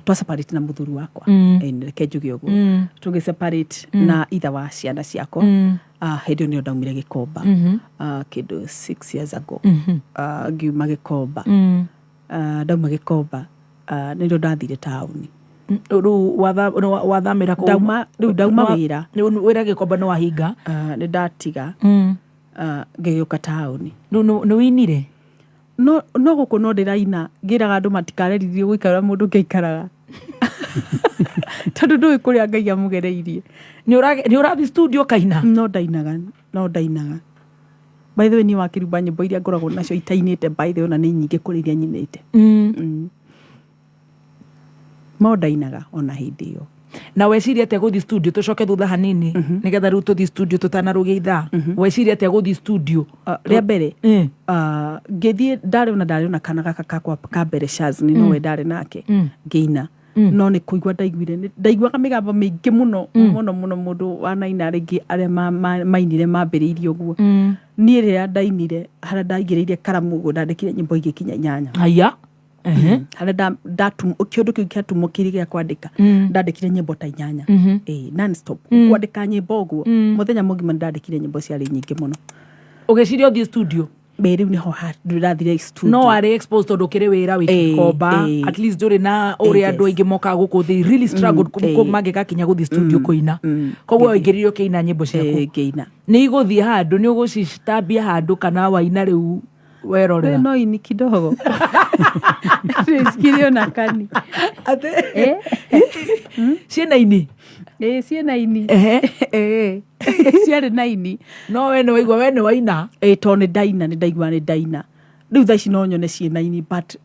twaseparate na mũthuri wakwa reke njuge ũguo tũgĩseparate na ithe wa ciana ciakwa hĩndĩ ĩyo nĩyo ndaumire Gĩkomba kĩndũ 6 years ago ngiuma Gĩkomba ndauma Gĩkomba nĩrĩo ndathire taũni rĩu wathamĩra kũ rĩu ndauma wĩra wĩra Gĩkomba nĩ wahinga nĩ ndatiga ngĩgĩũka taũni nĩ wĩinire no gũkũ no ndĩraina ngĩraga andũ matikareririe gũikara mũndũ ngĩikaraga tondũ ndũĩ kũrĩa Ngai amũgereirie nĩ ũrathiĩ studio kaina no ndainaga by the way niĩ wakĩrumba nyĩmbo iria ngoragwo nacio itainĩte by the way na nĩ nyingĩ kũrĩ iria nyinĩte mo ndainaga ona hĩndĩ ĩyo na weciria atĩa gũthiĩ studio tũcoke thutha hanini nĩgetha rĩu tũthiĩ studio tũtanarũgia ithaa weciria atĩa gũthiĩ studio rĩa mbere ngĩthiĩ ndarĩ ona kana gaka kakwa ka mbere Shaz nĩ nowe ndarĩ nake ngĩina no nĩ kũigua ndaiguaga mĩgambo mĩingĩ mũno mũndũ wanaina rĩngĩ arĩa mainire mambĩrĩirie ũguo niĩ rĩrĩa ndainire harĩa ndaigĩrĩire karamu ũguo ndandĩkire nyĩmbo igĩkinya 8 haya harĩa kĩũndũ kĩu kĩatumũkire gĩa kwandĩka ndandĩkire nyĩmbo ta 8 non stop kwandĩka nyĩmbo ũguo mũthenya mũgima ndandĩkire nyĩmbo ciarĩ nyingĩ mũno ũgĩciria ũthiĩ studio rĩu nĩho ndathire studio no arĩ exposed tondũ kĩrĩ wĩra wĩ Gĩkomba at least ndũrĩ na ũrĩa andũ aingĩ mokaga gũkũ they really struggled mangĩgakinya gũthiĩ studio kũina koguo ingĩrĩrio kĩina nyĩmbo ciaku nĩ igũthiĩ handũ nĩ ũgũcitambia handũ kana waina rĩu werorera no ini kidogo sikilio na kani ate ciena ini ciena ini ciarĩ na ini no we nĩ waigua we nĩ waina to nĩ ndaigua nĩ ndaina rĩu thaa ici no nyone ciĩna ini but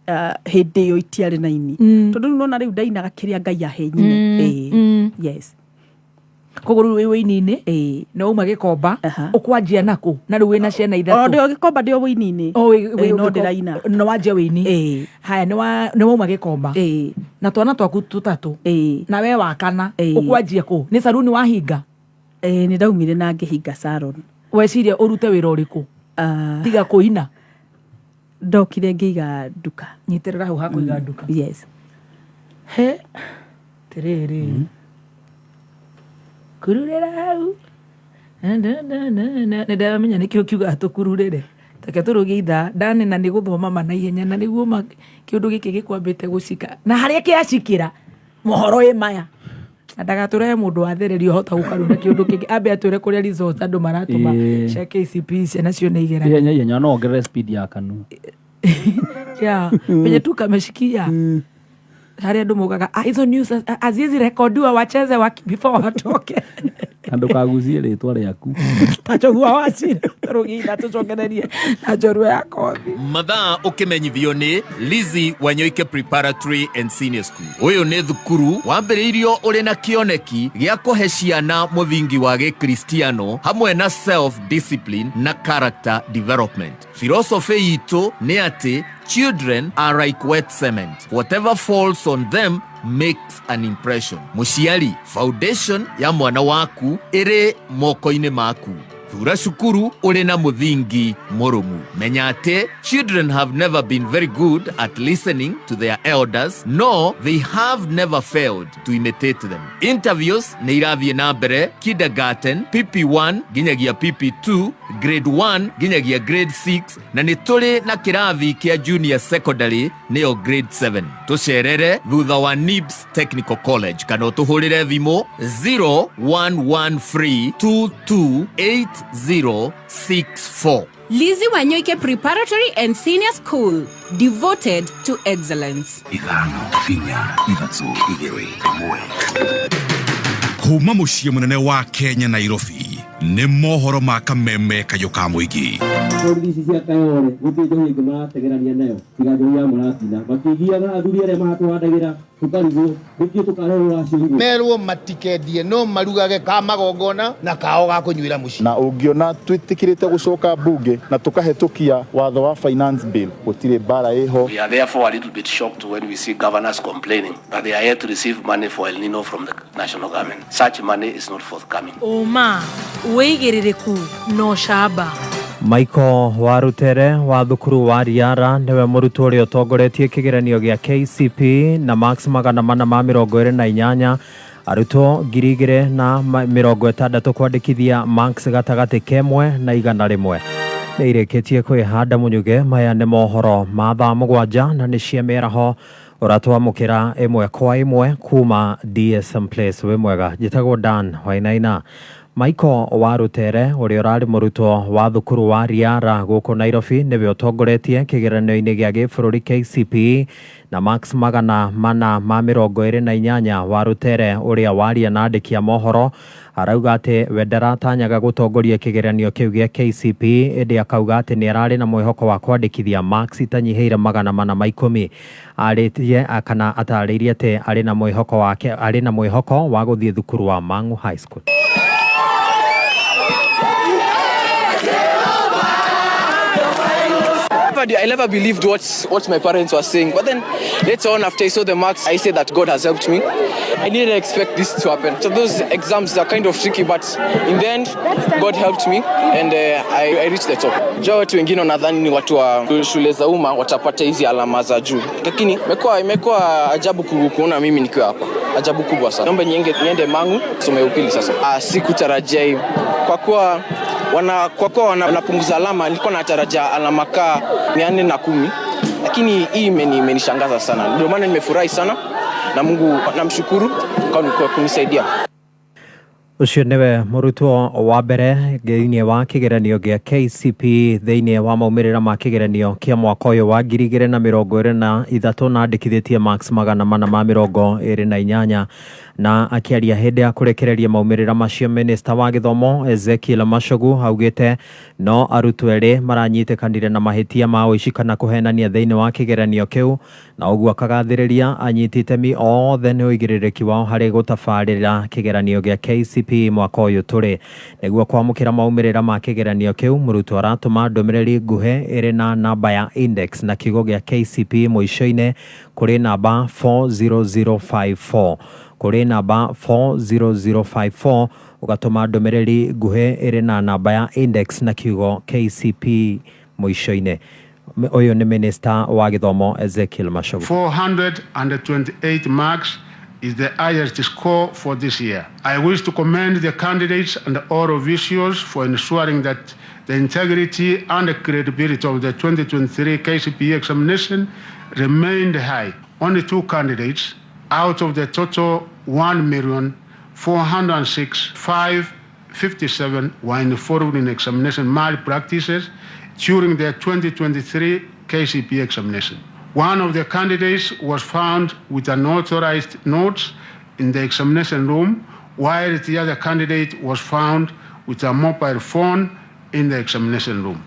hĩndĩ ĩyo itiarĩ na ini tondũ rĩu nona rĩu ndainaga kĩrĩa Ngai ahe nyine yes koguo rĩu wĩ wĩini-inĩ nĩ wauma Gĩkomba ũkwanjia nakũ na rĩu wĩna ciana ithatũ ndĩo Gĩkomba ndĩo wĩini-inĩ no ndĩraina no wanjia wĩini haya nĩ wauma Gĩkomba na twana twaku tũtatũ na we wa kana ũkwanjia kũ nĩ saruni wahinga nĩ ndaumire na ngĩhinga salon weciria ũrute wĩra ũrĩkũ tiga kũina ndokire ngĩiga nduka nyitĩrĩra hau ha kũiga nduka yes he tirĩrĩ kururĩra hau nĩ ndamenya nĩkĩo kiuga tũkururĩre take tũrũgie ithaa ndanena nĩ gũthoma na ihenya na nĩguo kĩũndũ gĩkĩ gĩkwambĩte gũcika na harĩa kĩacikĩra mohoro maya ndagatũrehe mũndũ wathererio hota gũkaruna kĩũndũ kĩngĩ ambe atwĩre kũrĩa resort andũ maratũma cia KCP ciana cio nĩ igerania ihenya no ongerere speed ya kanu penye tu kameshikia harĩa andũ mogaga hizo news azizi rekodiwa wacheze before watoke andũ kaguzie rĩtwa rĩaku tachogua wacira rũgĩitha tũcokererie na njorua ya kothi mathaa ũkĩmenyithio nĩ Lizzy Wanyoike Preparatory and Senior School. Ũyũ nĩ thukuru wambĩrĩirio ũrĩ na kĩoneki gĩa kũhe ciana mũthingi wa gĩkristiano hamwe na self discipline na character development. philosophy ito ni ati children are like wet cement. Whatever falls on them makes an impression. Muciari, foundation ya mwana waku iri moko-ini maku. Thura cukuru uri na muthingi murumu. Menya ati children have never been very good at listening to their elders, nor they have never failed to imitate them. Interviews ni irathie na mbere kindergarten, PP1 ginyagia PP2, grade 1 ginyagia grade 6, na ni tuli na kirathi kia junior secondary niyo grade 7. Tucerere thutha wa NIBS Technical College kana utuhurire thimu 0113228064. Lizzie Wanyoike Preparatory and Senior School, devoted to excellence. Kuma muciĩ munene wa Kenya Nairobi nĩ mohoro ma kameme kayo ka mũingĩ. Polisi cia Kayole gũtĩte hingo marategerania nayo tigathũria mũratina makĩgiaga athuri arĩa maratũhandagĩra tukarigo nĩkĩo tũkarehwo racio merwo matikendie no marugage ka magongona na kao ga kũnyuĩra mũciĩ. Na ũngiona twĩtĩkĩrĩte gũcoka bunge na tũkahĩtũkia watho wa finance bill gũtirĩ bara ĩho. We are therefore a little bit shocked when we see governors complaining that they are yet to receive money for El Nino from the national government. Such money is not forthcoming. Oma weigĩrĩrĩku no shaba. Michael Warutere wa thukuru wa Riara niwe mũrutwo ũrĩa ũtongoretie kĩgeranio gĩa KCP na marks 228 arutwo 2,060 kwandĩkithia marks gatagatĩ kemwe na 100 nĩ irĩkĩtie kwĩhanda mũnyuge. Maya nĩ mohoro ma thaa 7 na nĩ cia mĩaraho ũratwamũkĩra ĩmwe kwa ĩmwe kuma DSM Place. Wĩ mwega, njĩtagwo Dan Wainaina. Michael Warutere ũrĩa ũrarĩ mũrutwo wa thukuru wa Riara gũkũ Nairobi nĩwe ũtongoretie kĩgeranio-inĩ gĩa gĩbũrũri KCPE na marks 428. Warutere ũrĩa waria na andĩki a mohoro arauga atĩ we ndaratanyaga gũtongoria kĩgeranio kĩu gĩa KCPE, ĩndĩ akauga atĩ nĩ ararĩ na mwĩhoko wa kwandĩkithia marks itanyihĩire 410. Arĩtie kana atarĩirie atĩ arĩ na mwĩhoko wa gũthiĩ thukuru wa Mang'u High School. I never believed what my parents were saying, but then later on after I saw the marks, I said that God has helped me. I didn't expect this to happen. So those exams are kind of tricky, but in the end, God helped me and I reached the top. Jua watu wengine wanadhani ni watu wa shule za umma watapata hizi alama za juu, lakini imekuwa ajabu kuona mimi nikiwa hapa, ajabu kubwa sana. Naomba niende Mang'u some upili sasa. Sikutarajia hivi kwa kuwa wanapunguza alama. Nilikuwa natarajia alama ka 410, lakini hii imenishangaza sana. Ndio maana nimefurahi sana na Mungu namshukuru kwa kunisaidia. Ucio niwe mũrutwo wa mbere thĩinĩ wa kĩgeranio gĩa KCPE thĩinĩ wa maumĩrĩra ma kĩgeranio kĩa mwaka ũyũ wa 2023 na andĩkithĩtie marks 428 na akiaria hĩndĩ ya kũrekereria maumĩrĩra macio. Minister wa gĩthomo Ezekiel Machogu augĩte no arutwo erĩ maranyitĩkanire na mahĩtia ma ũici kana kũhenania thĩinĩ wa kĩgeranio kĩu, na ũguo akagathĩrĩria anyiti itemi othe nĩ ũigĩrĩrĩki wao harĩ gũtabarĩra kĩgeranio gĩa KCPE mwaka ũyũ tũrĩ. Nĩguo kwamũkĩra maumĩrĩra ma kĩgeranio kĩu, mũrutwo aratũma ndũmĩrĩri nguhĩ ĩrĩ na namba ya index na kiugo gĩa KCPE mũico-inĩ kũrĩ namba 40054 kũrĩ namba 40054 ugatũma ndũmĩrĩri nguhĩ ĩrĩ na namba ya index na kiugo KCPE mũico-inĩ. Ũyũ nĩ Minister wa gĩthomo Ezekiel Machogu. 428 marks is the highest score for this year. I wish to commend the candidates and all officials for ensuring that the integrity and the credibility of the 2023 KCPE examination remained high. Only 2 candidates out of the total 1,406,557 were involved in examination malpractices during the 2023 KCPE examination. One of the candidates was found with unauthorized notes in the examination room, while the other candidate was found with a mobile phone in the examination room.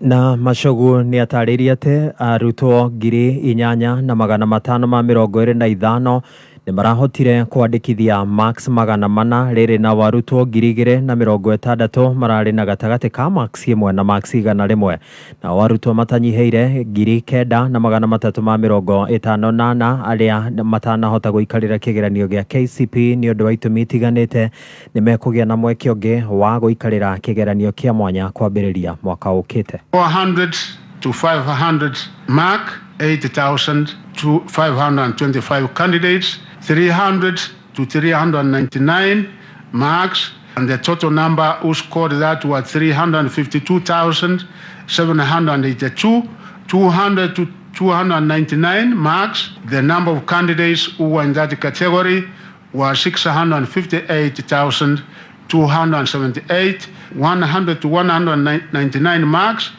Na Machogu nĩ atarĩirie atĩ arutwo 8,525 nĩ marahotire kwandĩkithia max 400 rĩrĩ na warutwo 2,060 mararĩ na gatagatĩ ka max 1 na max 100 na warutwo matanyiheire 9,358 arĩa matanahota gũikarĩra kĩgeranio gĩa KCPE nĩ ũndũ wa itũmi itiganĩte nĩ mekũgĩa na mweke ũngĩ wa gũikarĩra kĩgeranio kĩa mwanya kwambĩrĩria mwaka ũkĩte. 400 to 500 mark, 8,525 candidates, 300 to 399 marks, and the total number who scored that were 352,782, 200 to 299 marks. The number of candidates who were in that category were 658,278, 100 to 199 marks.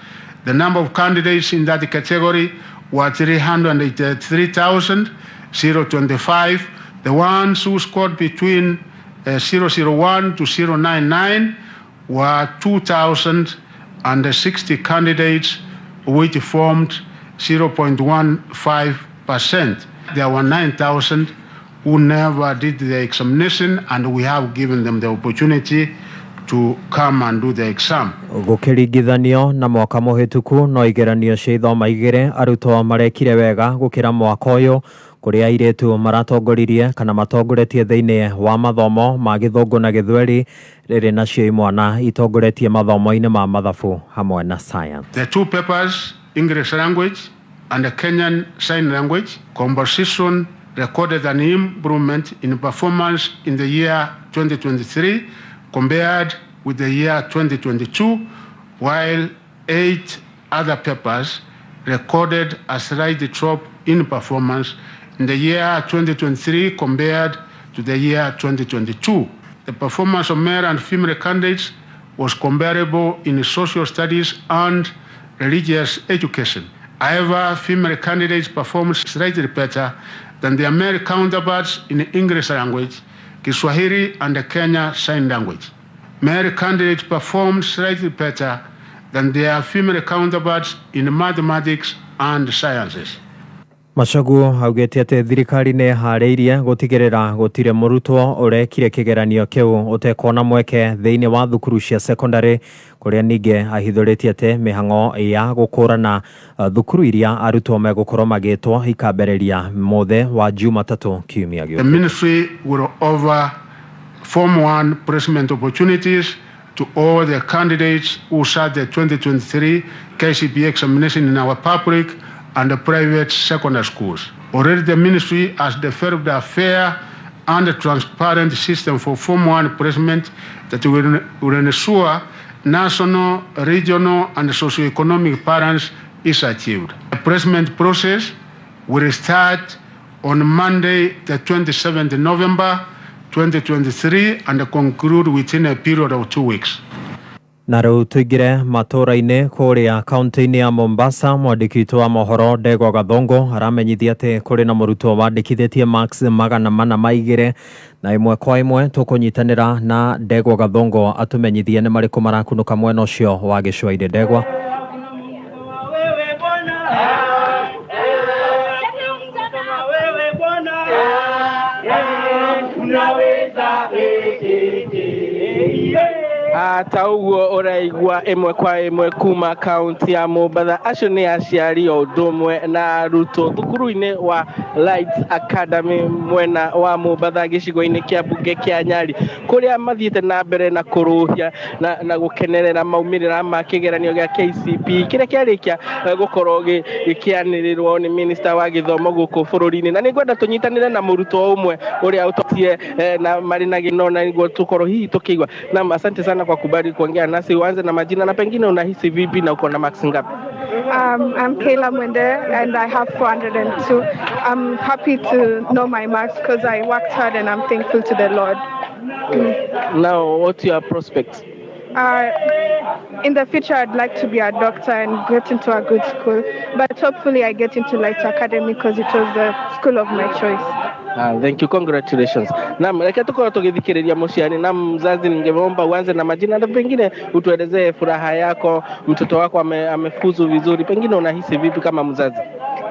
The number of candidates in that category were 383,025. The ones who scored between 001 to 099 were 2,060 candidates, which formed 0.15%. There were 9,000 who never did the examination, and we have given them the opportunity to come and do the exam. Gũkĩringithanio na mwaka mũhĩtũku no igeranio cia ithoma igĩrĩ arutwo marekire wega gũkĩra mwaka ũyũ kũrĩa airĩtu maratongoririe kana matongoretie thĩinĩ wa mathomo ma Gĩthũngũ na Gĩthweri rĩrĩ nacio imwana itongoretie mathomo-inĩ ma mathabu hamwe na science. The two papers, English language and the Kenyan Sign Language, composition recorded an improvement in performance in the year 2023 compared with the year 2022, while 8 other papers recorded a slight drop in performance in the year 2023 compared to the year 2022. The performance of male and female candidates was comparable in social studies and religious education. However, female candidates performed slightly better than their male counterparts in English language, Kiswahili, and the Kenya Sign Language. Male candidates performed slightly better than their female counterparts in mathematics and sciences. Machagu augĩte atĩ thirikari nĩ harĩirie gũtigĩrĩra gũtirĩ mũrutwo ũrekire kĩgeranio kĩu ũtekuona mweke thĩinĩ wa thukuru cia secondary kũrĩa ningĩ ahithũrĩtie atĩ mĩhang'o ya gũkũrana thukuru iria arutwo megũkorwo magĩtwo ikambĩrĩria mũthĩ wa Jumatatũ kiumia gĩũku. The ministry will offer Form 1 placement opportunities to all the candidates who sat the 2023 KCPE examination in our public and the private secondary schools. Already the ministry has developed a fair and transparent system for Form 1 placement that will ensure national, regional, and socio-economic balance is achieved. The placement process will start on Monday, the 27th November 2023 and conclude within a period of 2 weeks. Na rĩu tũingĩre matũũra-inĩ kũrĩa kaunti-inĩ ya Mombasa, mwandĩki witũ wa mohoro Ndegwa Gathongo aramenyithia atĩ kũrĩ na mũrutwo wandĩkithĩtie max 402 na ĩmwe kwa ĩmwe tũkũnyitanĩra na Ndegwa Gathongo atũmenyithie nĩ marĩkũ marakunũka mwena ũcio wa gĩcũa-inĩ. Ndegwa. Tauguo ũraigua ĩmwe kwa ĩmwe kuma kaunti ya Mombasa. Acio nĩ aciari o ũndũ ũmwe na arutwo thukuru-inĩ wa Light Academy mwena wa Mombasa gĩcigo-inĩ kĩa mbunge kĩa Nyali kũrĩa mathiĩte na mbere na kũrũhia na gũkenerera maumĩrĩra ma kĩgeranio gĩa KCPE kĩrĩa kĩarĩkia gũkorwo gĩkĩanĩrĩrwo nĩ minista wa gĩthomo gũkũ bũrũri-inĩ. Na nĩngwenda tũnyitanĩre na mũrutwo ũmwe ũrĩa ũtotie na marĩ na gĩno na nĩguo tũkorwo hihi tũkĩigua. Na asante sana kwa kubali kuongea nasi. Uanze na majina na pengine unahisi vipi na uko na max ngapi? I'm Kayla Mwende and I have 402. I'm happy to know my marks because I worked hard and I'm thankful to the Lord. Now, what's your prospects? In the future, I'd like to be a doctor and get into a good school. But hopefully I get into Light Academy because it was the school of my choice. Thank you, congratulations. Naam, reka tuko tukithikiriria muciari na mzazi, ningeomba uanze na majina na pengine utuelezee furaha yako, mtoto wako amefuzu vizuri, pengine unahisi vipi kama mzazi?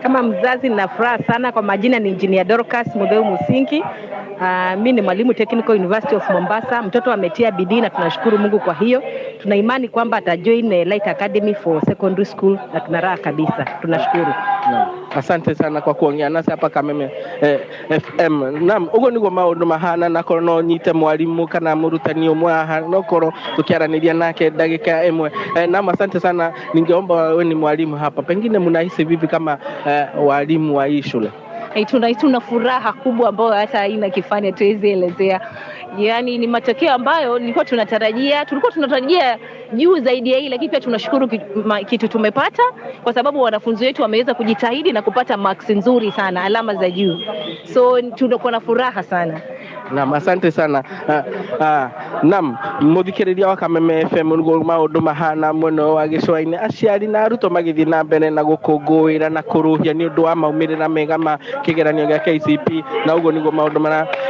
Kama mzazi nina furaha sana. Kwa majina ni Engineer Dorcas Mutheu Musingi. Mimi ni mwalimu Technical University of Mombasa. Mtoto ametia bidii na tunashukuru Mungu kwa hiyo. Tuna imani kwamba atajoin Light Academy for Secondary School na tunaraha kabisa. Tunashukuru. Asante sana kwa kuongea nasi hapa Kameme FM. Naam, ugo niguo maundu mahana na korwo nyite mwalimu kana murutani umwe aha no korwo tukiaraniria nake dakika imwe. Naam, asante sana. Ningeomba wewe ni mwalimu hapa, pengine mnahisi vipi kama walimu wa hii shule? Tuna furaha kubwa ambayo hata haina kifani tuwezi elezea. Yaani ni matokeo ambayo tulikuwa tunatarajia juu zaidi ya hii, lakini pia tunashukuru kitu tumepata kwa sababu wanafunzi wetu wameweza kujitahidi na kupata marks nzuri sana, alama za juu. So tunakuwa na furaha sana. Naam, asante sana. Naam, muthikiriria wa Kameme FM ngo maundu mahana muno wa gicwaini aciari na aruto magithi na mbere na gukungũĩra na kuruhia ni undu wa maumirira mega ma kigeranio gya KCP na ugo niguo maundu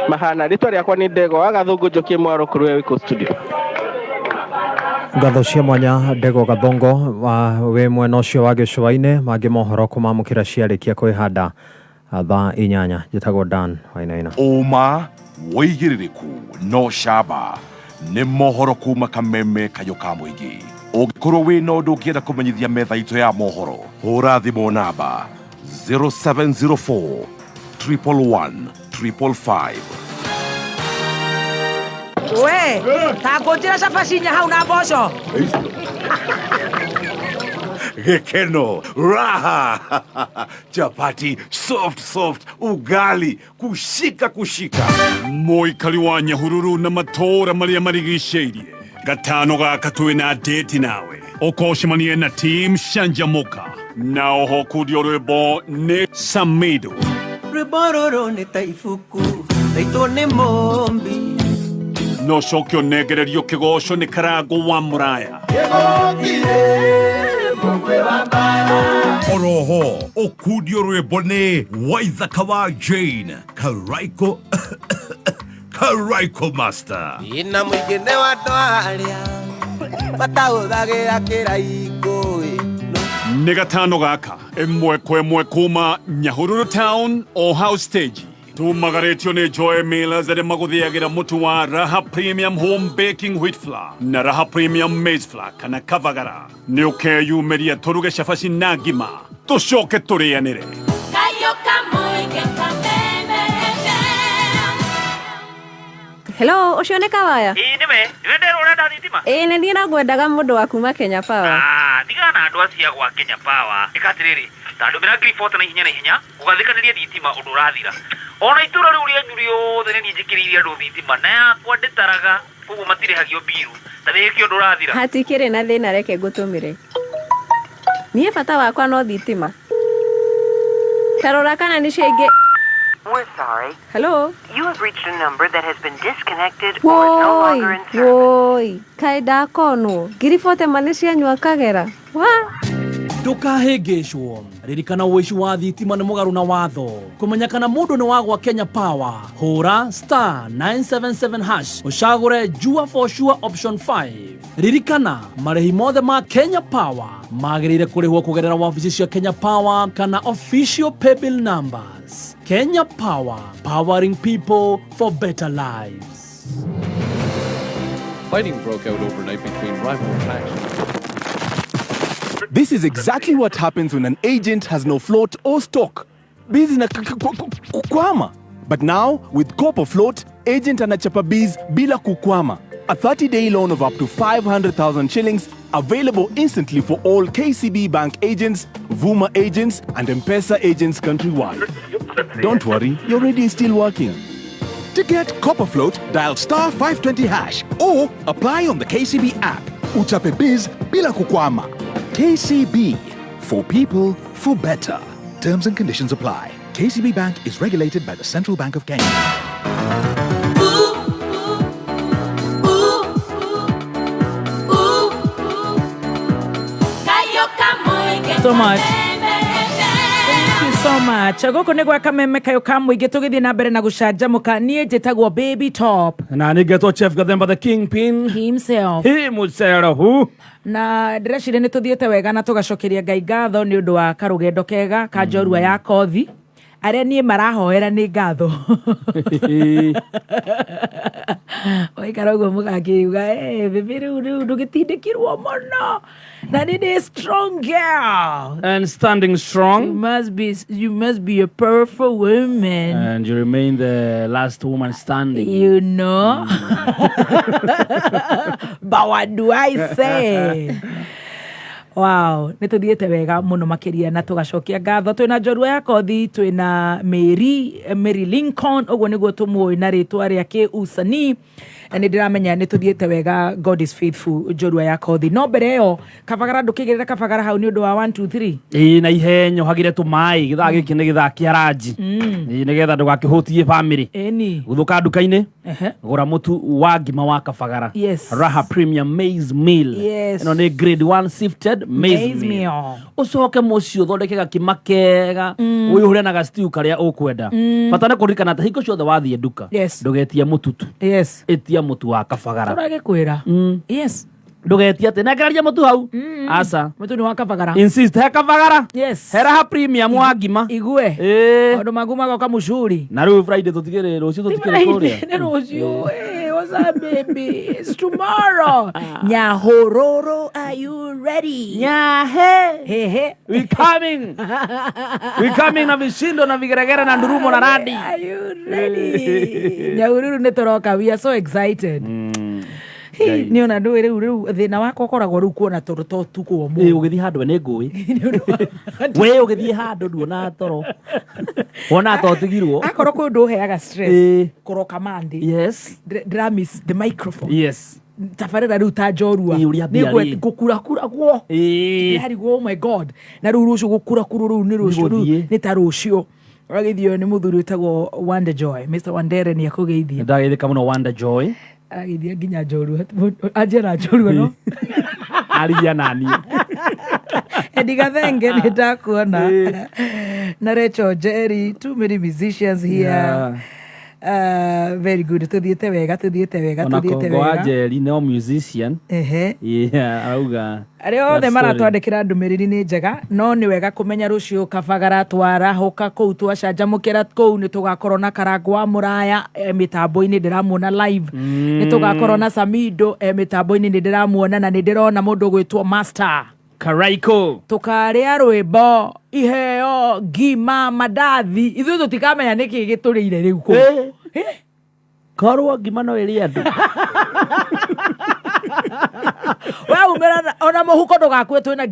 mahana. Ritwa riakwa ni Ndego wa Gathungu Njoki Mwaro Kuruwe wiko studio. Ngatho cia mwanya Ndego Gathongo we mwena ucio wa gicwaini mangi mohoro kumamukira ciarikia kwihanda thaa 8 njitagwo Dan Wainaina. Uma woigiririku no shaba nĩ mohoro kuma Kameme kayo ka mũingĩ. Ũngĩkorwo wĩna ũndũ ũngĩenda kũmenyithia metha itũ ya mohoro, hũra thimũ namba 0704 111 555. We, ta ngũnjĩra cabacinya hau na mboco. Gekeno, raha, chapati, soft, ugali, kushika. Muikari wa Nyahururu na matora maria marigicĩirie. Gatano gaka twĩna date nawe. Ũkoshimanie na team Shanjamoka. Na oho kurio rwĩmbo nĩ Samido. Rwĩmbo rũrũ nĩ ta ibuku, rĩtwo nĩ Mombi. No cokio negererio kĩgoco nĩ Karango wa Mũraya. Oroho, okudio rwĩmbo nĩ Waithaka wa Jane, Karaiko Master. Ina mũingĩ wa andũ arĩa matahũthagĩra kĩraiko. Nĩ gatano gaka, ĩmwe kwa ĩmwe kuma Nyahururu Town o House Stage. Tumagaretio nĩ Joy Millers arĩa magũthĩagĩra mũtu wa Raha Premium Home Baking Wheat Flour na Raha Premium Maize Flour kana Kavagara. Nĩ ũkeyumĩria tũruge cabaci na ngima, tũcoke tũrĩanĩre. Hello, ucio nĩ Kawaya? Nĩwe, ndĩrenda ũrenda thitima. Nĩ niĩ nagwendaga mũndũ wa kuma Kenya Power. Thigana na andũ acia gwa Kenya Power. Ĩkatirĩrĩ, tandũmĩra report na ihenya, ũgathikanĩria thitima ũndũ ũrathira. Ona itũra rĩu rĩanyu rĩothe nĩ niĩ njĩkĩrĩire andũ thitima na yakwa ndĩtaraga, koguo matirĩhagio biru. Ta rĩngĩ ũndũ ũrathira. Hatikĩrĩ na thĩna, reke ngũtũmĩre. Niĩ bata wakwa no thitima. Tarora kana nĩ ciaingĩ. We're sorry. Hello? You have reached a number that has been disconnected or is no longer in service. Woi, kaĩ ndakonwo. Ngiribote mane cianyua kagera. Ndũkahĩngĩcwo. Ririkana ũici wa thitima nĩ mũgarũ na watho. Kũmenya kana mũndũ nĩ wagwa Kenya Power, hũra *977# ũcagũre Jua for Sure option 5. Ririkana marĩhi mothe ma Kenya Power magĩrĩire kũrĩhwo kũgerera wabici cia Kenya Power kana official paybill numbers. Kenya Power, powering people for better lives. Fighting broke out overnight between rival factions. This is exactly what happens when an agent has no float or stock. Biz na kukwama. But now, with Copper Float, agent anachapa biz bila kukwama. A 30-day loan of up to 500,000 shillings available instantly for all KCB Bank agents, Vuma agents, and M-Pesa agents countrywide. Don't worry, your radio is still working. To get Copper Float, dial *520# or apply on the KCB app. Uchape biz bila kukwama. KCB, for people, for better. Terms and conditions apply. KCB Bank is regulated by the Central Bank of Kenya. So much. Thank you so much. Goko nĩ gwa kameme kayo kamũingĩ tũgĩthiĩ na mbere na gũcanjamũka. Niĩ njĩtagwo Baby Top. Na nĩngetwo Chef Gathemba the Kingpin. Himself. Na ndĩreciria nĩ tũthiĩte wega na tũgacokeria Ngai ngatho nĩ ũndũ wa karũgendo kega ka njorua ya kothi. Arĩa niĩ marahoera nĩ ngatho. Oikara ũguo mũgakĩuga bĩbĩ rĩu ndũgĩtindĩkirwo mũno. Na nĩ strong girl. And standing strong. You must be a powerful woman. And you remain the last woman standing. You know. But what do I say? Wow, nĩtũthiĩte wega mũno makĩria na tũgacokia ngatho. Twĩna njorua ya kothi, twĩna Mary Lincoln, ũguo nĩguo tũmũĩ na rĩtwa rĩa kĩ-usanii. Na nĩndĩramenya nĩtũthiĩte wega. God is faithful. Njorua ya kothi. No mbere ĩyo kabagara ndũkĩgĩrĩra kabagara hau nĩ ũndũ wa 1 2 3. Na ihenya ũhagĩre tũmaĩ gĩthaa gĩkĩ nĩ gĩthaa kĩa ranji. Nĩgetha ndũgakĩhũtie family. Gũthũka nduka-inĩ. Gũra mũtu wa ngima wa kabagara. Raha Premium Maize Meal. Ĩno nĩ grade 1 sifted maize meal. Ũcoke mũciĩ ũthondeke gakima kega. Ũihũre na ga-stew karĩa ũkwenda. Bata nĩ kũririkana atĩ hingo ciothe wathiĩ nduka ndũgetie mũtutu. Etia mũtu wa kabagara. Tũragĩkwĩra. Yes. Ndugetia atĩ nekereria mũtu hau. Asa. Mũtu nĩ wa kabagara. Insist he kabagara. Raha Premium wa ngima. Igue. Maũndũ magu magoka mũcuri. Na rĩu Friday tũtigĩrĩ rũciũ tũtigĩrĩ kũrĩa. Nĩ rũciũ. What's up, baby? It's tomorrow. Nyahororo, are you ready? Nyahe. Hehe. We coming. We coming na vishindo na vigeregere na ndurumo na radi. Are you ready? Nyahororo nĩtũroka. We are so excited. Nĩ ona ndũĩ rĩu thĩna wakwa ũkoragwo rĩu kuona toro to tukwo mũno. Ũgĩthiĩ handũ nĩ ngũĩ. We ũgĩthiĩ handũ nduona toro. Wona to tigirwo. Akorwo kwĩ ũndũ ũheaga stress. Kũroka Monday. Yes. Dramis the microphone. Yes. Tabarĩra rĩu ta njorua. Nĩgwe gũkurakura guo. Yariguo, oh my God. Na rĩu rũciũ gũkurakura rĩu nĩ rũciũ rĩu nĩ ta rũciũ. Agithio nĩ mũthuri wĩtagwo Wonder Joy. Mr. Wandere nĩ akũgeithia. Ndagĩthĩka mũno Wonder Joy. Agithia nginya njorua. Anjĩra njorua no. Aria nani. Edigathenge nĩ ndakuona. Na Rachel Jerry, too many musicians here. Very good. Tuthiĩte wega. Ona Kongo Jerry no musician. Auga. Arĩa othe maratwandĩkĩra ndũmĩrĩri nĩ njega, no nĩ wega kũmenya rũciũ kabagara twarahũka kũu twacanjamũkĩra kũu nĩ tũgakorwo na Karangu wa Mũraya mĩtambo-inĩ ndĩramuona live. Nĩ tũgakorwo na Samido mĩtambo-inĩ nĩ ndĩramuona na nĩ ndĩrona mũndũ gwĩtwo Master Karaiko. Tukarĩa rwĩmbo, iheo, ngima, mandathi. Ithuĩ tũtikamenya nĩkĩ gĩtũrĩire rĩu kũu. Korwo ngima no ĩrĩ andũ. Wewe umera ona mũhuko ndũgakue twĩna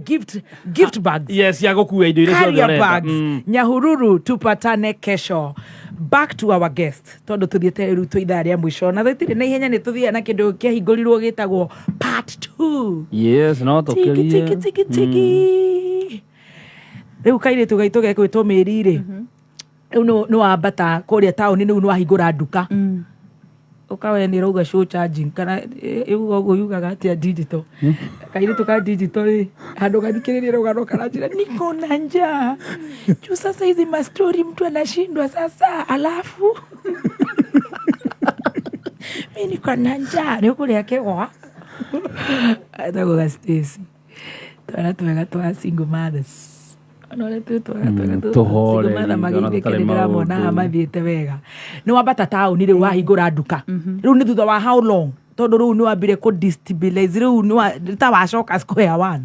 gift bags. Yes, ya gũkua indo iria ciothe urenda. Nyahururu tupatane kesho. Back to our guest. Tondũ tuthiĩte rĩu tũ ithaa rĩa mũico na tũtirĩ na ihenya nĩ tũthiĩ na kĩndũ kĩahingũrirwo gĩtagwo part 2. Yes, no tũkĩrie. Tiki. Rĩu kairĩtu gaitũ gekwĩtwo Mĩri rĩ. Rĩu nĩ wambata kũrĩa taũni nĩu nĩ wahingũra nduka. Ukawe nĩ rauga show charging kana ũguo yugaga atĩa digital. Kairĩtu ka digital rĩ handũ gathikĩrĩria rũgano kana njĩra niko na njaa. Juu sasa hizi mastori mtu anashindwa sasa alafu mimi niko na njaa nĩ kũrĩa kĩgwa. Atago Stacy. Twana twega twa single mothers. Anole tu tuhore ndĩramona mathiĩte wega. Nĩ wambata taũni rĩu wahingũra nduka. Rĩu nĩ thutha wa how long? Tondũ rĩu nĩ wambire kũ destabilize rĩu nĩ ta wacoka square one.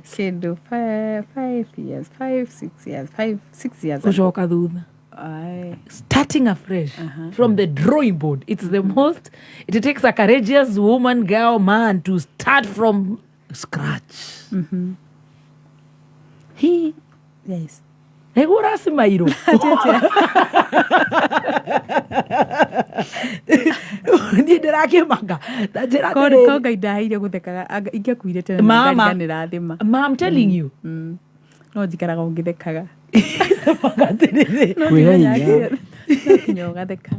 Kĩndũ 5 years, 6 years. Gũcoka thutha. Starting afresh from the drawing board. It takes a courageous woman, girl, man to start from scratch. Yes. Ego rasimairo. Ni ndirake manga. Konga idaire guthekaga ingekuire tena nganirathima. Ma, I'm telling you. No njikaraga ngithekaga.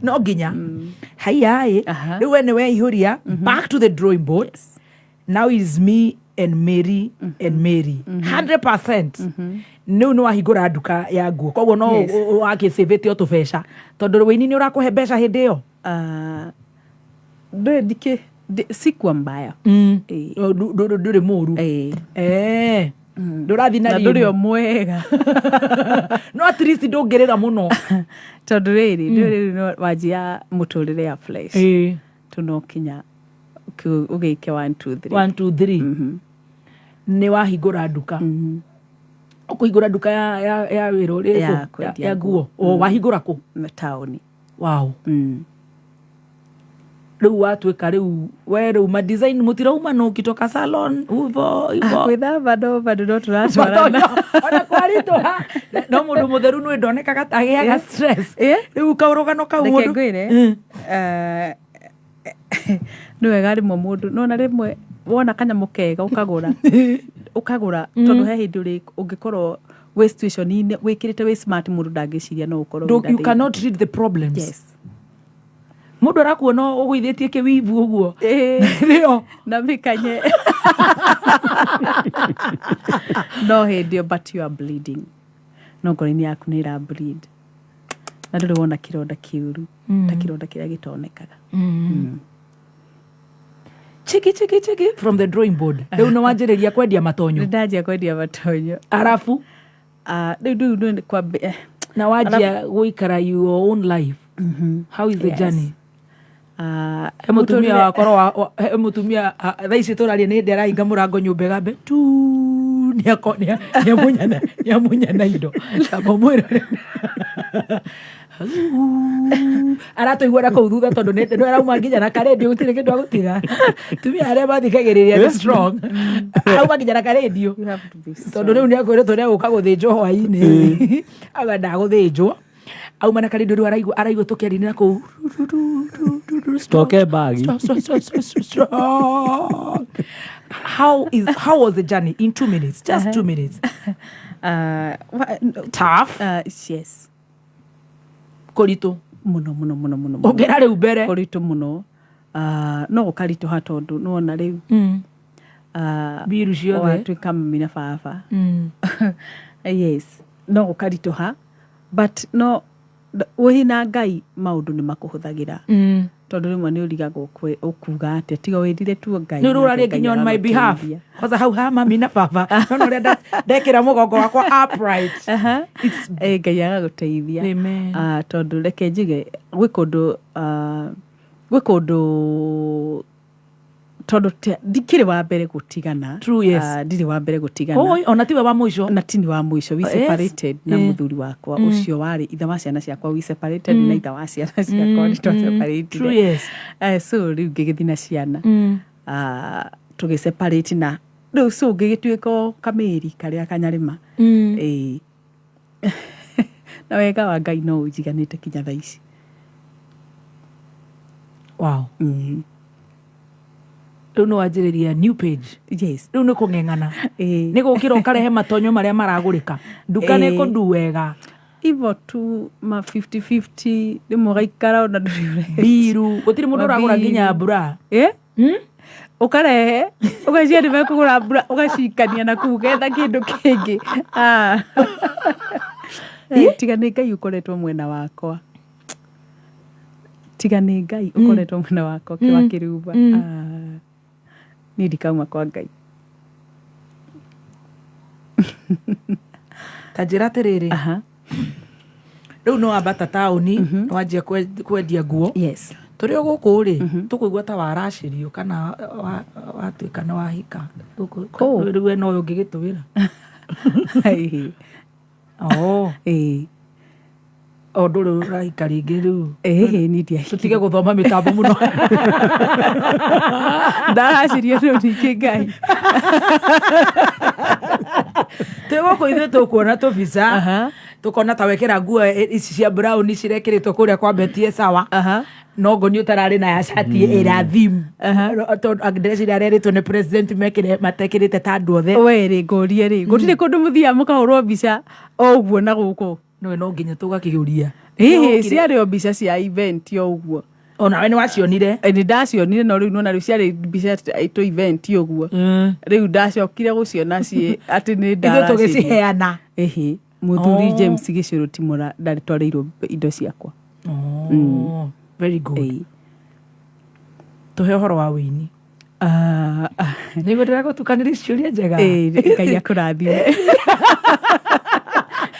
No nginya. Haiya. Riu we nĩ weihũria back to the drawing board. Now is me and Mary and Mary 100% nä nä wahingå nduka ya nguo koguo no wakä save tä o tå beca tondå wä ini nä å rakå he mbeca hä ndä ä yo ndike sikwa mbaya ndå må ru ndå rathi na ndå rä o mwega no at least ndå ngä rä ra må no tondå rä rä wanjia må tå rä re ya tå no kinya å gä ke 1 2 3 nä wahingå nduka å kå hingå nduka ya wä ra å rä ya nguo wahingå ra kå taåni rä u watuä ka rä u we rä u madesign må tirauma no kitoka salon uvo gwä thamba no bandå no tå ratwarana ona kwaritå ha no må ndå må theru nä ndonekaga tagä aga rä u kaå rogano kau må ngwä re nä wega rä mwe må ndå nona rä mwe wona kanyamå kega å kagå ra tondå he hä ndä å rä å ngä korwo wä situationinä wä kä rä te wä smart må ndå ndangä ciria no å korwo you cannot read the problems må ndå arakuona å gå ithä tie kä wivu å guo nä o na mä kanye no hä ndä o but you are bleeding no ngoro-inä yaku nä ĩra bleed na ndå rä wona kä ronda kä uru ta kä ronda kä rä a gä tonekaga chiki from the drawing board rä u nä wanjä rä ria kwendia matonyo nä ndanjia kwendia matonyo arabu rä u na wanjia gå ikara your own life how is the journey he må tumia wakorwo he må tumia thaa ici tå raria nä ndä arahinga må rango nyå mbe gambe tu nä amå nyana indo kamomwä aratå iguana kå u thutha tondå nä arauma nginya na karendio gå tirä kä ndå agå tiga tumia arä a mathikägä rä ria arauma nginya na karendio tondå rä u nä akwä rä two nä agå ka gå thä njwo hwainä aga ndagå thä njwo auma na karendio rä u araigua tå kä arinä na kå Stoke bagi. How was the journey in 2 minutes? Just 2 minutes. Tough. Yes. Koritu. Muno. Ogera rĩu mbere. Koritu muno. No gũkaritũ ha tondũ nona rĩu. Biru ciothe. Watuĩka mami na baba. Yes. No gũkaritũ ha. But no wĩna Ngai maũndũ nĩ makũhũthagĩra tondũ rĩmwe nĩ ũrigagwo ũkuga atĩ tiga wĩrire tuo Ngai nĩ ũrũra rĩngĩ on my behalf kwanza hau ha mami na baba no ũrĩa ndekĩra mũgongo wakwa upright Ngai agagũteithia tondũ reke njuge gwĩ kũndũ tondũ ndikĩrĩ wa mbere gũtigana ndirĩ wa mbere gũtigana ona tiwe wa mũico na tini wa mũico we separated na mũthuri wakwa ũcio warĩ ithe wa ciana ciakwa we separated na ithe wa ciana ciakwa nĩ twa separated so rĩu ngĩgĩthi na ciana tũgĩ separate na rĩu so ngĩgĩtuĩka kamĩri karĩa kanyarĩma na wega wa Ngai no ũnjiganĩte kinya thaa ici wow rĩu nĩ wanjĩrĩria new page rĩu nĩ kũng'eng'ana nĩ gũkĩra ũkarehe matonyo marĩa maragũrĩka nduka nĩ kũndu wega ivo tu ma 50-50 rĩmwe ũgaikara ona biru gũtirĩ mũndũ ũragũra nginya mbura ũkarehe ũgacia nĩ mekũgũra mbura ũgacikania na kũu getha kĩndũ kĩngĩ tiga nĩ Ngai ũkoretwo mwena wakwa tiga nĩ Ngai ũkoretwo mwena wakwa kĩwa kĩruba nĩ ndikauma kwa Ngai ta njĩra atĩrĩrĩ rĩu no wambata taũni wanjia kwendia nguo tũrĩ o gũkũ rĩ tũkũigua ta waracĩrio kana watuĩka nĩ wahika rĩu we no ũyũ ũngĩgĩtũĩra o ndũrĩ ũrahika rĩngĩ rĩu tũtige gũthoma mĩtambo mũno ndaracirio rĩu ningĩ Ngai twĩ gũkũ ithuĩ tũkuona tũbica tũkona ta wekĩra nguo ici cia brown cirekĩrĩtwo kũrĩa kwa Betie sawa no ngoni ũtararĩ na ya cati ĩra thim ndĩreciria arerĩtwo nĩ president mekĩre matekĩrĩte ta andũ othe we rĩ ngũrie rĩ gũtirĩ kũndũ mũthia mũkahũrwo mbica o ũguo na gũkũ no nginya tũgakĩũria ciarĩ o mbica cia event o ũguo Ona we ni wacionire? Ni ndacionire no riu nona riu ciarĩ mbica ito event ũguo. Riu ndacokire gũciona ciĩ atĩ nĩ ndara. Ithuĩ tũgĩciheana. Ehe. Muthuri James Gĩcũrũ Timũra ndarĩ twarĩirwo indo ciakwa. Very good. Tuhe ũhoro wa wĩini. Nĩguo ndĩragũtukanĩria ciũria njega. Ngai akũrathime.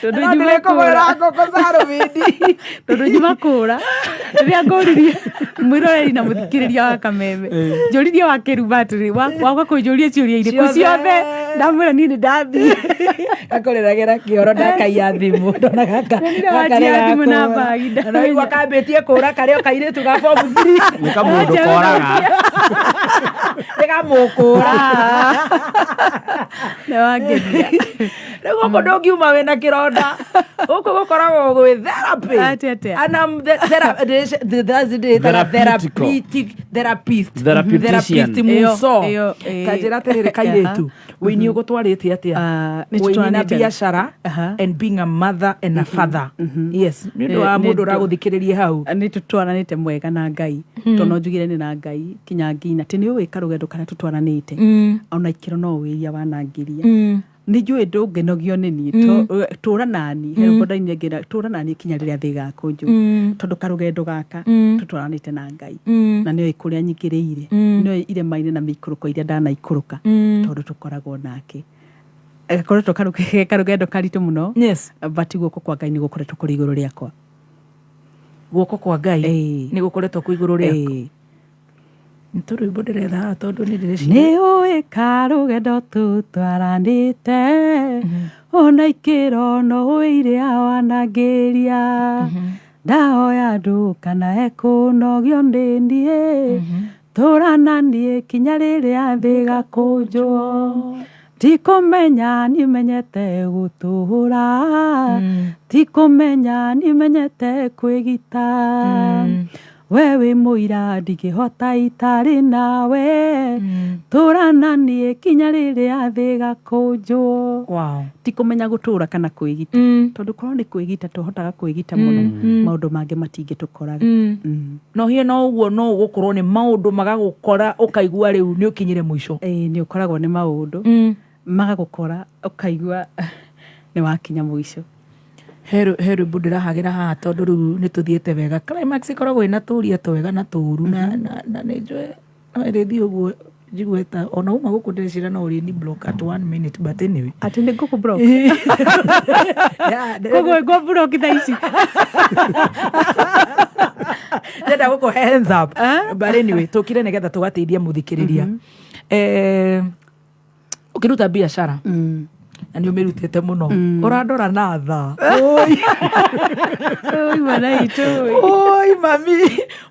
Tondũ ndĩrekũgwĩra ngũkũ cia rũbindi. Tondũ njumakũra. Rĩrĩa ngũririe mwĩroreri na mũthikĩrĩria wa Kameme. Njũririe wa Kĩruba atĩrĩ waga kũnjũria ciũria irĩkũ ciothe. Ndamwĩra niĩ nĩ ndathiĩ. Akoreragĩra kĩoro ndakaia thimũ. Ndona gaka. Watia thimũ na bagi. Na rĩu akambĩtie kũra karĩa kairĩtu ga form 3. Nĩ kamũndũ koraga. Nĩ kamũkũra. Nĩ wangenia. Rĩu gũkũ ndũngiuma wĩna kĩronda. Gũkũ gũkoragwo gwĩ therapy. Ana therapist muso. Kanjĩra atĩrĩrĩ kairĩtu. Wĩini ũgũtwarĩte atĩa? Wĩini na biacara and being a mother and a father. Yes. Nĩ ũndũ wa mũndũ ũragũthikĩrĩria hau. Nĩ tũtwaranĩte mwega na Ngai. Tondũ njugire nĩ na Ngai kinya ngina. Atĩ nĩ ũĩ karũgendo kana tũtwaranĩte. Ona ikĩro no wĩria wanangĩria. Nĩ njũĩ ndũngenogio nĩ niĩ. Tũra nani. Heroboda-inĩ ngĩra tũra nani kinya rĩrĩa thĩ gakũnjũ. Tondũ karũgendo gaka tũtwaranĩte na Ngai. Na nĩ oĩ kũrĩa nyingĩrĩire. Nĩ oĩ irĩma-inĩ na mĩikũrũko iria ndanaikũrũka. Tondũ tũkoragwo nake. Gakoretwo karũgendo karitũ mũno. Yes. But guoko kwa Ngai nĩ gũkoretwo kũrĩ igũrũ rĩakwa. Guoko kwa Ngai nĩ gũkoretwo kũrĩ igũrũ rĩakwa. Nĩtũrũimbo ndĩretha tondũ nĩ ndĩreciria. Nĩ ũĩ karũgendo tũtwaranĩte. Ona ikĩro no wĩire wanangĩria. Ndahoya andũ kana ekũnogio nĩ niĩ. Tũrananie kinya rĩrĩa thĩ gakũnjwo. Tikũmenya nimenyete gũtũũra. Tikũmenya nimenyete kwĩgita. We wĩ mũira ndingĩhota itarĩ nawe. Tũrananie kinya rĩrĩa thĩ gakũnjwo. Tikũmenya gũtũũra kana kwĩgita. Tondũ korwo nĩ kwĩgita tũhotaga kwĩgita mũno. Maũndũ mangĩ matingĩtũkoraga. No hiĩ no ũguo no ũgũkorwo nĩ maũndũ magagũkora ũkaigua rĩu nĩ ũkinyire mũico. Nĩ ũkoragwo nĩ maũndũ magagũkora ũkaigua nĩ wakinya mũico. He rwĩmbo ndĩrahagĩra haha tondũ rĩu nĩ tũthiĩte wega. Climax ĩkoragwo ĩna tũũria twega na tũũru na nĩ njũĩ no ĩrĩthiĩ ũguo njiguĩta ona uma gũkũ ndĩreciria no ũrĩni block at 1 minute but anyway. Atĩ nĩ ngũkũ block. Kũguo ngũ block thaa ici. Ndenda gũkũ hands up. But anyway tũkire nĩgetha tũgateithia mũthikĩrĩria. Ũkĩruta biacara. Na nĩ ũmĩrutĩte mũno. Ũrandora na tha. Oi maraitũ. Oi mami.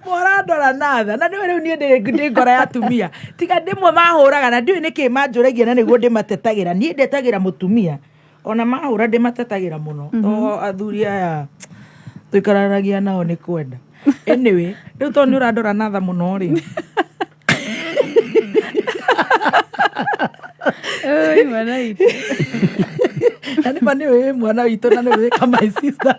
Mũrandora na tha. Na nĩ rĩu niĩ ndĩ ngora ya atumia. Tiga ndĩmwe mahũraga na ndiũĩ nĩkĩ manjũragia na nĩguo ndĩmatetagĩra. Niĩ ndetagĩra mũtumia. Ona mahũra ndĩmatetagĩra mũno. To athuri aya tũikaranagia nao nĩ kwenda. Anyway, rĩu to nĩ ũrandora na tha mũno rĩ. Oi maraitũ. Na nĩ mani wĩ mwana witũ na nĩ wĩ ka my sister.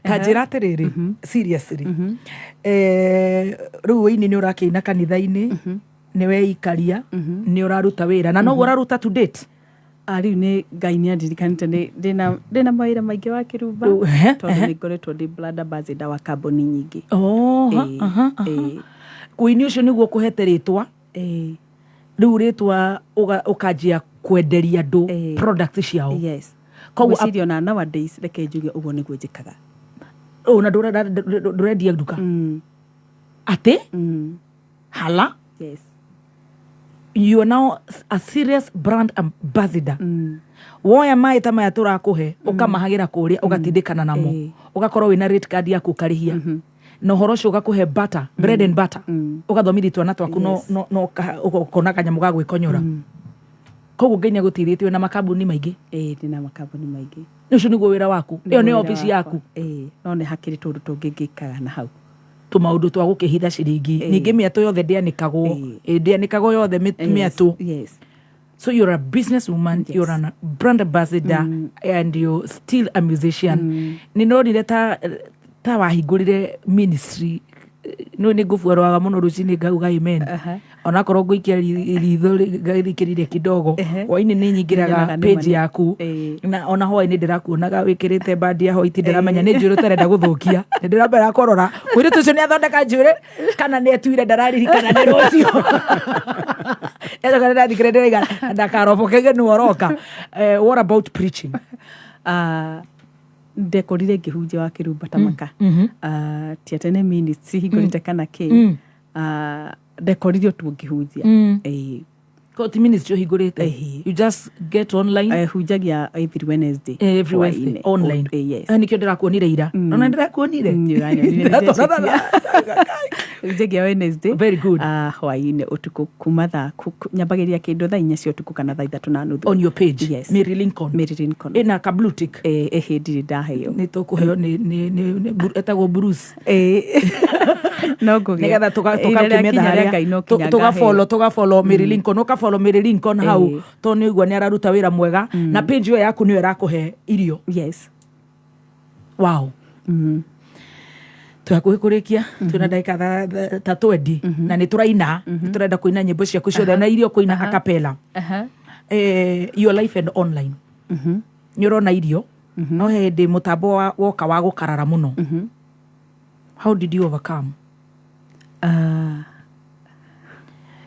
Kanjĩra atĩrĩrĩ seriously. Rĩu wĩini nĩ ũrakĩina kanitha-inĩ. Nĩ weikaria. Nĩ ũraruta wĩra. Na no ũraruta to date. Rĩu nĩ Ngai nĩ andirikanĩte ndĩna mawĩra maingĩ wa Kĩruba. Tondũ nĩ ngoretwo ndĩ brand ambassador wa kambuni nyingĩ. Wĩini ũcio nĩguo ũkũhete rĩtwa. Rĩu rĩtwa ũkanjia kwenderia andũ product ciao. Yes. Ngwĩciria ona nowadays reke njuge ũguo nĩguo njĩkaga. Na ndũrendia nduka. Atĩ? Hala? Yes. You are now a serious brand ambassador. Woya maĩ ta maya tũrakũhe ũkamahagĩra kũrĩa ũgatindĩkana namo. Ũgakorwo wĩna rate card yaku ũkarĩhia. Na ũhoro ũcio ũgakũhe butter, bread and butter. Ũgathomithia twana twaku no ũkona kanyamũ ga gwĩkonyora. Koguo Ngai nĩagũteithĩtie na makambuni maingĩ. Ndĩna makambuni maingĩ. Ũcio nĩguo wĩra waku. Ĩyo nĩ office yaku. No nĩ hakĩrĩ tũndũ tũngĩ ngĩkaga na hau. Tũmaũndũ twa gũkĩhitha ciringi. Ningĩ mĩatũ yothe ndĩanĩkagwo. Ndĩanĩkagwo yothe mĩatũ. Yes. So you're a businesswoman, you're a brand ambassador, and you're still a musician. Nĩ nonire ta ta wahingũrire ministry no nĩ ngũbuarwaga mũno rũcinĩ ngauga amen ona korwo ngũikia ritho rĩkĩrire kidogo hwainĩ nĩ nyingĩraga page yaku na ona hwainĩ ndĩrakuonaga wĩkĩrĩte bandi ya white ndĩramenya nĩ njuĩrĩ ũtarenda gũthũkia nĩ ndĩrambera kũrora mũirĩtu ũcio nĩ athondeka njuĩrĩ kana nĩ etuire ndararirikana nĩ rũciũ ecoka ndĩrathikĩrĩria ndĩraiga ndakarobokege nĩ woroka. What about preaching? Ndekorire ngĩhunjia wa Kĩrumba Tamaka ti atĩ nĩ minutes hingũrĩte kana kĩ ndekorire tu ngĩhunjia Koti ministry hingũrĩte. You just get online. Hunjagia every Wednesday. Every Wednesday online. Yes. Nikio ndĩrakuonire ira. Ona ndĩrakuonire. Hunjagia Wednesday. Very good. Hwainĩ ũtukũ kuma nyambagĩria kĩndũ thaa 4 cia ũtukũ kana thaa 3:30. On your page. Yes. Mary Lincoln. Ina ka blue tick. Ndirĩ ndaheo. Nĩ tũkũheo nĩ etagwo Bruce. No ngũgĩa. Nĩgetha tũkamĩetha harĩa. Tũgafollow Mary Lincoln. Follow Mary Lincoln hau to nĩ ũgua nĩ araruta wĩra mwega na page ĩyo yaku nĩyo ĩrakũhe irio. Yes. Wow. Twakuhĩ kũrĩkia twĩna ndagĩka ta 20 na nĩ tũraina tũrenda kũina nyĩmbo ciaku ciothe na irio kũina a cappella. Your life and online. Nĩ ũrona irio no hĩndĩ mũtambo woka wa gũkarara mũno. How did you overcome?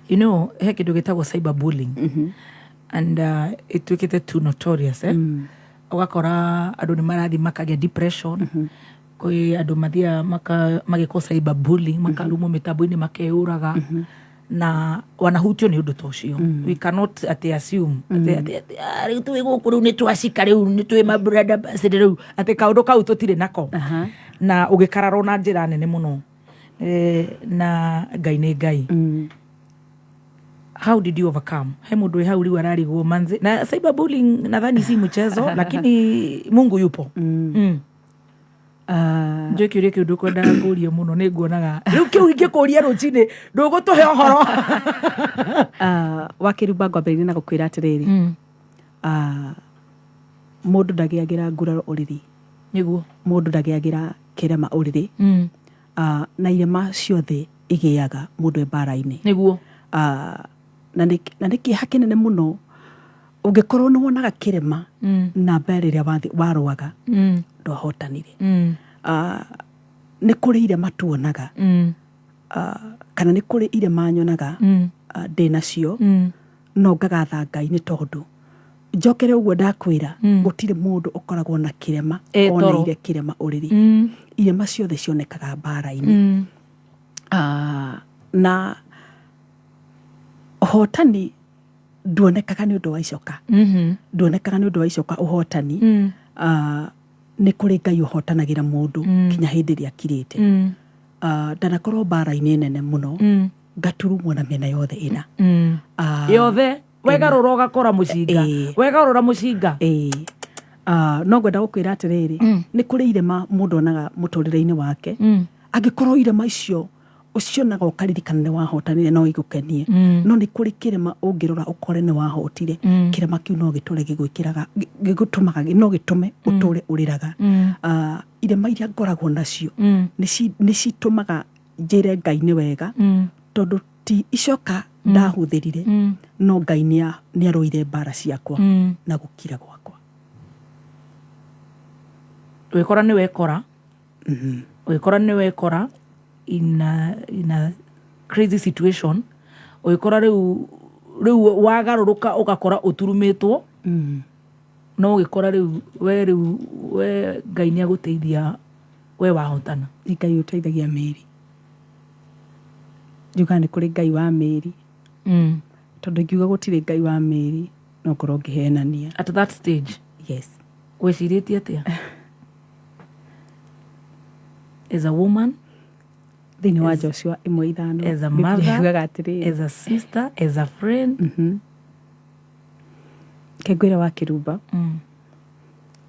You know, he kĩndũ gĩtagwo cyberbullying and ituĩkĩte too notorious ũgakora andũ nĩ marathi makagĩa depression kwĩ andũ mathiaga magĩkwo cyberbullying makarumwo mĩtambo-inĩ makeũraga na wanahutio nĩ ũndũ ta ũcio. We cannot assume rĩu twĩ gũkũ rĩu nĩ twacika rĩu nĩ twĩ mabrand ambassador rĩu atĩ kaũndũ kau tũtirĩ nako na ũgĩkararwo na njĩra nene mũno na Ngai nĩ Ngai. How did you overcome? He mundu hau riu ararigwo manzi na cyberbullying nadhani si mchezo lakini Mungu yupo. Nje kiuria kiundu kwenda ngũrie muno nĩ nguonaga riu kiu ingĩkũria rũcinĩ ndũgũtũhe ũhoro. Wa Kĩrumba ngwambĩrĩria na gũkwĩra atĩrĩrĩ mũndũ ndagĩagĩra nguraro ũrĩrĩ nĩguo mũndũ ndagĩagĩra kĩrema ũrĩrĩ na irema ciothe igĩaga mũndũ mbara-inĩ nĩguo na nĩ kĩeha kĩnene mũno ũngĩkorwo nĩ wonaga kĩrema na mbere rĩrĩa warũaga ndwahotanire. Nĩ kũrĩ irema tuonaga kana nĩ kũrĩ irema nyonaga ndĩ nacio no ngagatha Ngai nĩ tondũ njokere ũguo ndakwĩra gũtirĩ mũndũ ũkoragwo na kĩrema oneire kĩrema ũrĩrĩ. Irema ciothe cionekaga mbara-inĩ na ũhotani nduonekaga nĩ ũndũ wa icoka. Nduonekaga nĩ ũndũ wa icoka ũhotani. Nĩ kũrĩ Ngai ũhotanagĩra mũndũ kinya hĩndĩ ĩrĩa akirĩte. Ndanakorwo mbara-inĩ nene mũno ngaturumwo na mĩena yothe ĩna yothe wegarũra ũgakora mũcinga wegarũra mũcinga. No ngwenda gũkwĩra atĩrĩrĩ nĩ kũrĩ irema mũndũ onaga mũtũrĩre-inĩ wake angĩkorwo irema icio ũcionaga ũkaririkana nĩ wahotanire no igũkenie no nĩ kũrĩ kĩrema ũngĩrora ũkore nĩ wahotire kĩrema kĩu no gĩtũre gĩgwĩkĩraga gĩgũtũmaga no gĩtũme ũtũre ũrĩraga. Irema iria ngoragwo nacio nĩ citũmaga njĩre Ngai nĩ wega tondũ ti icoka ndahũthĩrire no Ngai nĩ arũire mbara ciakwa na gũkira gwakwa. Wĩkora nĩ wekora wĩkora nĩ wekora in a crazy situation ũgĩkora rĩu wagarũrũka ũgakora ũturumĩtwo no ũgĩkora rĩu we Ngai nĩ agũteithia we wahotana. Ngai ũteithagia Meri njuga nĩ kũrĩ Ngai wa Meri tondũ ngiuga gũtirĩ Ngai wa Meri no ngorwo ngĩhenania. At that stage yes wecirĩtie atĩa as a woman thĩinĩ wa Joshua 1:5 as a mother as a sister as a friend kĩngwĩra wa Kĩrumba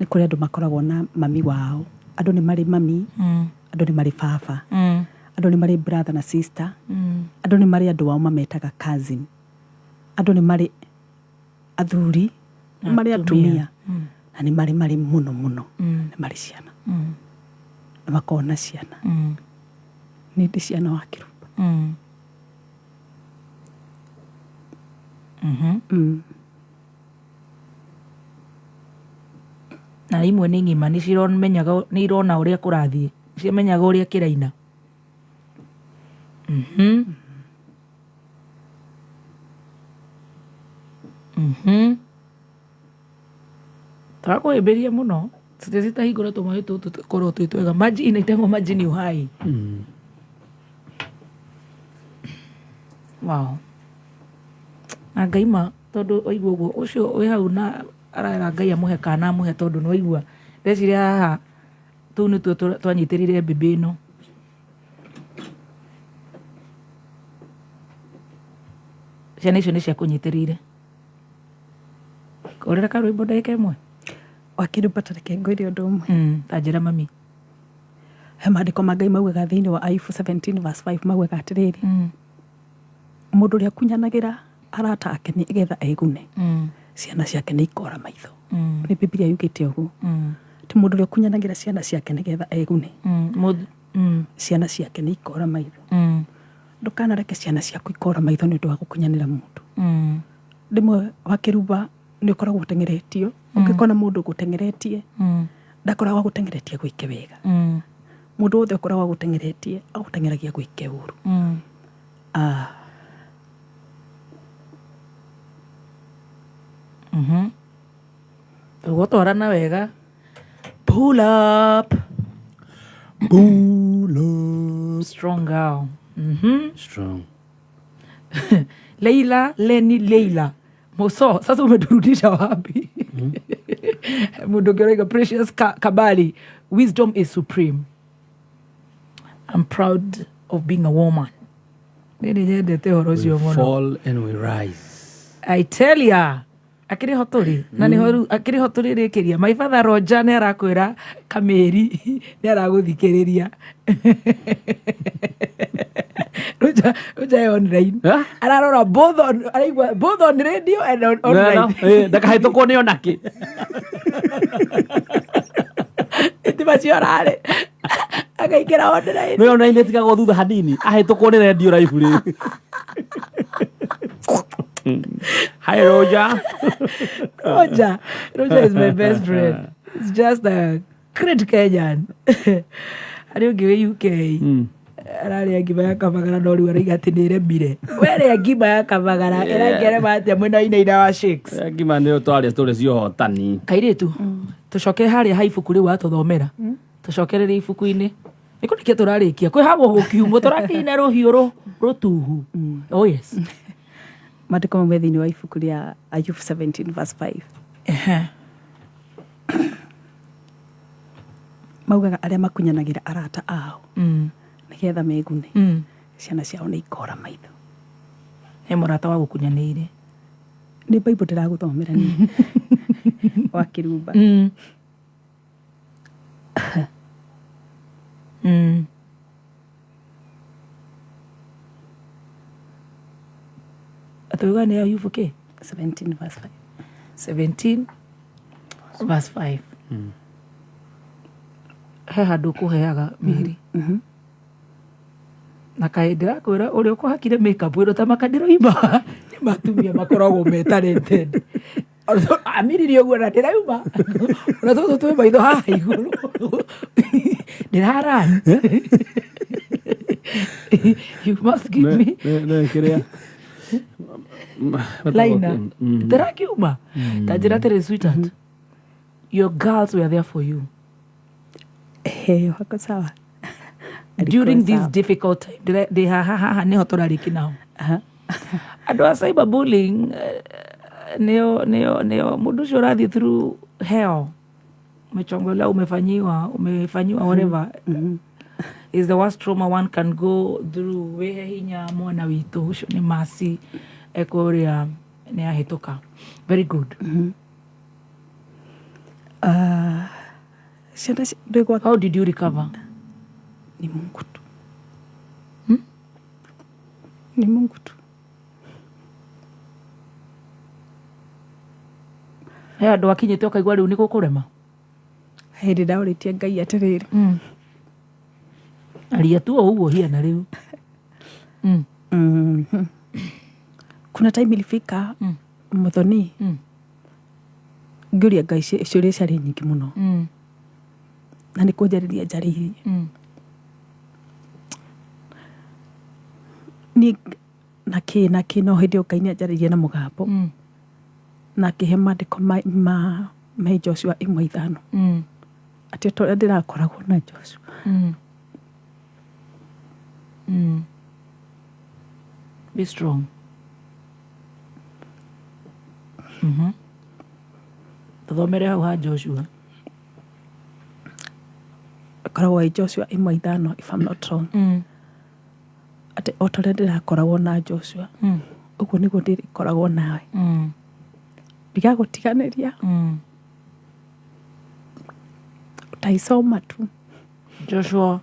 nĩ kũrĩ andũ makoragwo na mami wao. Andũ nĩ marĩ mami andũ nĩ marĩ baba andũ nĩ marĩ brother na sister andũ nĩ marĩ andũ wao mametaga cousin andũ nĩ marĩ athuri nĩ marĩ atumia na nĩ marĩ mũno nĩ marĩ ciana. na makona ciana nä ndä ciana wa kä rumba na imwe nä ng'ima nä irona å rä a kå rathiä ciamenyaga å rä a kä raina twakwä hä mbä ria må no citahingå ra tå maä tå tå korwo twä twega inaitangwo maji ni uhai wow na Ngai ma tondå waigua å guo å cio wä hau na arera Ngai amå he kana amå he tondå nä waigua ndeciria haha tå u nä tuo twanyitä rire mbä ä no ciana icio nä cia kå nyitä rä ire kå rä ra karwä mbo ndagä ka ä mwe wakirumba tareke ngwire ũndũ ũmwe tanjĩra mami he maandĩko ma Ngai maugaga thĩinĩ wa Ayubu 17 verse 5 maugaga atĩrĩrĩ mũndũ ũrĩa kunyanagĩra arata ake nĩgetha egune ciana ciake nĩ ikora maitho nĩ Biblia yugĩte ũguo ti mũndũ ũrĩa kunyanagĩra ciana ciake nĩgetha egune ciana ciake nĩ ikora maitho ndũkanareke ciana ciaku ikora maitho nĩ ũndũ wa gũkunyanĩra mũndũ rĩmwe wakĩrumba nĩ ũkoragwo ũteng'eretio ũngĩkona mũndũ gũteng'eretie ndakoragwo gũteng'eretie gwĩke wega mũndũ wothe ũkoragwo gũteng'eretie agũteng'eragia gwĩke ũru ũgũtwarana wega pull up strong girl strong Leila Moso, sasa umedurudisha wapi? Mundu gerega Precious Kabali, wisdom is supreme. I'm proud of being a woman. We fall and we rise. I tell ya, akiri hotori, na ni horu akiri hotori rekeria. My father Roger ne arakwira Kameri ne araguthikiriria. Roger online. Ararora both on radio and online. Ndakahĩtũkwo nĩ onake. Itimaciorare. Akaikĩra online. Nĩ online ĩtigagwo thutha hanini. Ahĩtũkwo nĩ radio live rĩ. Hi Roger. Roger is my best friend. It's just a great Kenyan. Ariũngiwe UK. Ararĩa ngima ya kabagara no rĩu araiga atĩ nĩ remire werĩa ngima ya kabagara ĩrangĩrema atĩa mwena-inĩ wa shakes ngima nĩyo twarĩa tũrĩ ciohotani kairĩtu tũcoke harĩa ha ibuku rĩu watũthomera tũcokererie ibuku-inĩ nĩ kũrĩkia tũrarĩkia kwĩ hagwo gũkiumwo tũrakinya rũhiũ rũtuhu oh yes maandĩko maumĩ thĩinĩ wa ibuku rĩa Ayubu 17 verse 5 maugaga arĩa makunyanagĩra arata ao nĩgetha megune ciana ciao nĩ ikora maitho he mũrata wa gũkunyanĩire nĩ Bible ndĩragũthomera nĩ wa kĩrumba atauga nĩ Ayubu kĩ 17 verse 5 17 verse 5 he handũ kũheaga mĩri na kaĩ ndĩrakwĩra ũrĩa ũkũhakire makeup wĩrũta ndĩroima nĩ matumia makoragwo me talented amiririe ũguo na ndĩrauma na tũtũ twĩ maitho haha igũrũ ndĩrarani you must give me kĩrĩa Laina ndĩrakiuma ta njĩra atĩrĩ sweetheart your girls were there for you wako sawa during this difficult time they neho tũrarĩki nao andũ a cyberbullying nĩo mũndũ ũcio ũrathiĩ through hell umechongolewa umefanyiwa whatever is the worst trauma one can go through wĩhe hinya mwana witũ ũcio nĩ Mercy ekũrĩa nĩ ahĩtũka very good how did you recover? Ni Mungu tu. Ni Mungu tu. He andũ akinyĩte ũkaigua rĩu nĩ gũkũrema hĩndĩ ndaũrĩtie Ngai atĩrĩrĩ Alia tu uguo hiana riu. Kuna time ilifika Muthoni. Ngiuria Ngai ciuria ciarĩ nyingĩ mũno. Na nĩ kũnjarĩria njaririe. Ni na kĩ no hĩndĩ Ngai nĩanjarĩirie na mũgambo. Na akĩhe maandĩko me Joshua 1:5. Atĩ ũrĩa ndĩrakoragwo na Joshua. Be strong. Tuthomere hau ha Joshua. Koragwo i Joshua 1:5 if I'm not wrong. Atĩ ũrĩa ndĩrakoragwo na Joshua. Ũguo nĩguo ndĩkoragwo nawe. Ndigagũtiganĩria. Utaisoma tu. Joshua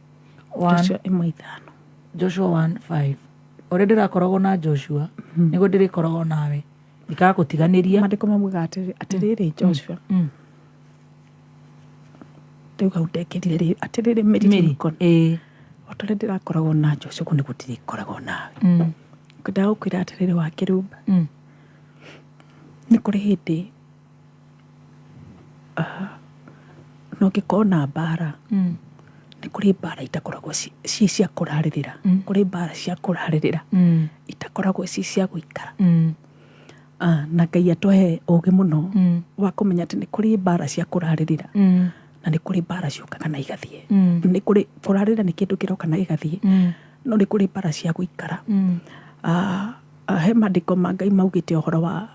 1:5. Joshua 1:5. Ũrĩa ndĩrakoragwo na Joshua nĩguo ndĩrĩkoragwo nawe. Ndikagũtiganĩria. Maandĩko mamwe atĩrĩrĩ Joshua. Rĩu hau ndekĩrire atĩrĩrĩ Mary. Ũrĩa ndĩrakoragwo na Joshua ũguo nĩguo ndĩrĩkoragwo nawe. Ngwendaga gũkwĩra atĩrĩrĩ wa Kĩrumba. Nĩ kũrĩ hĩndĩ no ngĩkorwo na mbara. Nĩ kũrĩ mbara itakoragwo ci cia kũrarĩrĩra. Kũrĩ mbara cia kũrarĩrĩra itakoragwo ci cia gũikara. Na Ngai atũhe ũũgĩ mũno wa kũmenya atĩ nĩ kũrĩ mbara cia kũrarĩrĩra na nĩ kũrĩ mbara ciũkaga na igathiĩ. Nĩ kũrĩ kũrarĩrĩra nĩ kĩndũ kĩroka na gĩgathiĩ, no nĩ kũrĩ mbara cia gũikara. He maandĩko ma Ngai maugĩte ũhoro wa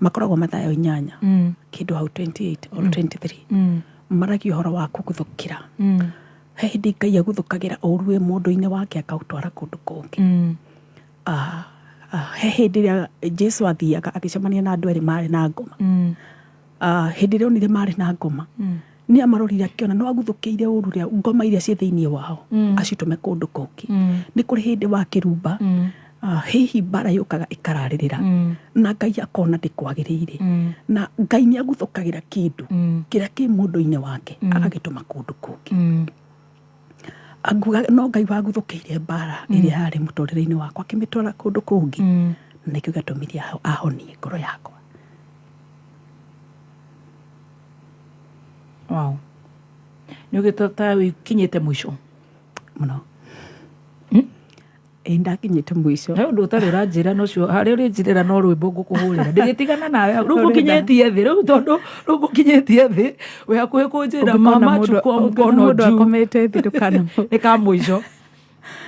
makoragwo Mathayo 8 kĩndũ hau 28 or 23 maragia ũhoro wa kũguthũkĩra. He hĩndĩ Ngai aguthũkagĩra ũũru wĩ mũndũ-inĩ wake akaũtwara kũndũ kũngĩ. He hĩndĩ ĩrĩa Jesu athiaga agĩcemania na andũ erĩ marĩ na ngoma. Hĩndĩ ĩrĩa onire marĩ na ngoma nĩ amarorire akĩona no aguthũkĩire ũũru rĩa ngoma iria ciĩ thĩinĩ wao acitũme kũndũ kũngĩ. Nĩ kũrĩ hĩndĩ wa Kĩrumba hihi mbara yũkaga ĩkararĩrĩra na Ngai akona ndĩkwagĩrĩire na Ngai nĩ aguthũkagĩra kĩndũ kĩrĩa kĩ mũndũ-inĩ wake agagĩtũma kũndũ kũngĩ. Anguga no Ngai waguthũkĩire mbara ĩrĩa yarĩ mũtũrĩre-inĩ wakwa akĩmĩtwara kũndũ kũngĩ na nĩkĩo gĩatũmire ahonie ngoro yakwa. Wow. Nĩ ũgĩtota wĩkinyĩte mũico mũno. Ndakinyĩte mũico. He ũndũ ũtarĩ ũranjĩra nocio harĩa ũrĩnjĩrĩra no rwĩmbo ngũkũhũrĩra. Ndĩgĩtigana nawe rĩu ngũkinyĩtie thĩ rĩu tondũ rĩu ngũkinyĩtie thĩ wĩ hakuhĩ kũnjĩra mama chukua mkono juu. Akomete thĩ ndũkana. Nĩ ka mũico.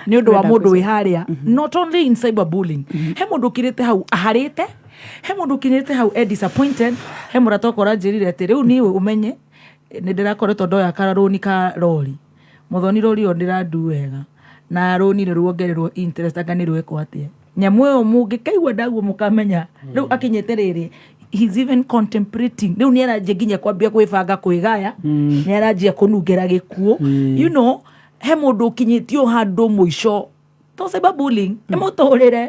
Nĩ ũndũ wa mũndũ wĩ harĩa. Not only in cyberbullying. He mũndũ ũkirĩte hau aharĩte. He mũndũ ũkinyĩte hau disappointed. He mũrata ũkora njĩrire atĩ rĩu niĩ ũmenye nĩ ndĩrakoretwo ndoya karũni ka rori. Muthoni rori o ndĩrandu wega. Na rũni nĩ ruongererwo interest anga nĩ rwekwo atĩa. Nyamũ ĩyo mũngĩkaigua ndaguo mũkamenya rĩu akinyĩte rĩrĩ he's even contemplating. Rĩu nĩ aranjia nginya kwambia kwĩbanga kwĩgaya. Nĩ aranjia kũnungĩra gĩkuũ. You know he mũndũ ũkinyĩtio handũ mũico. To cyberbullying nĩ mũtũrĩre.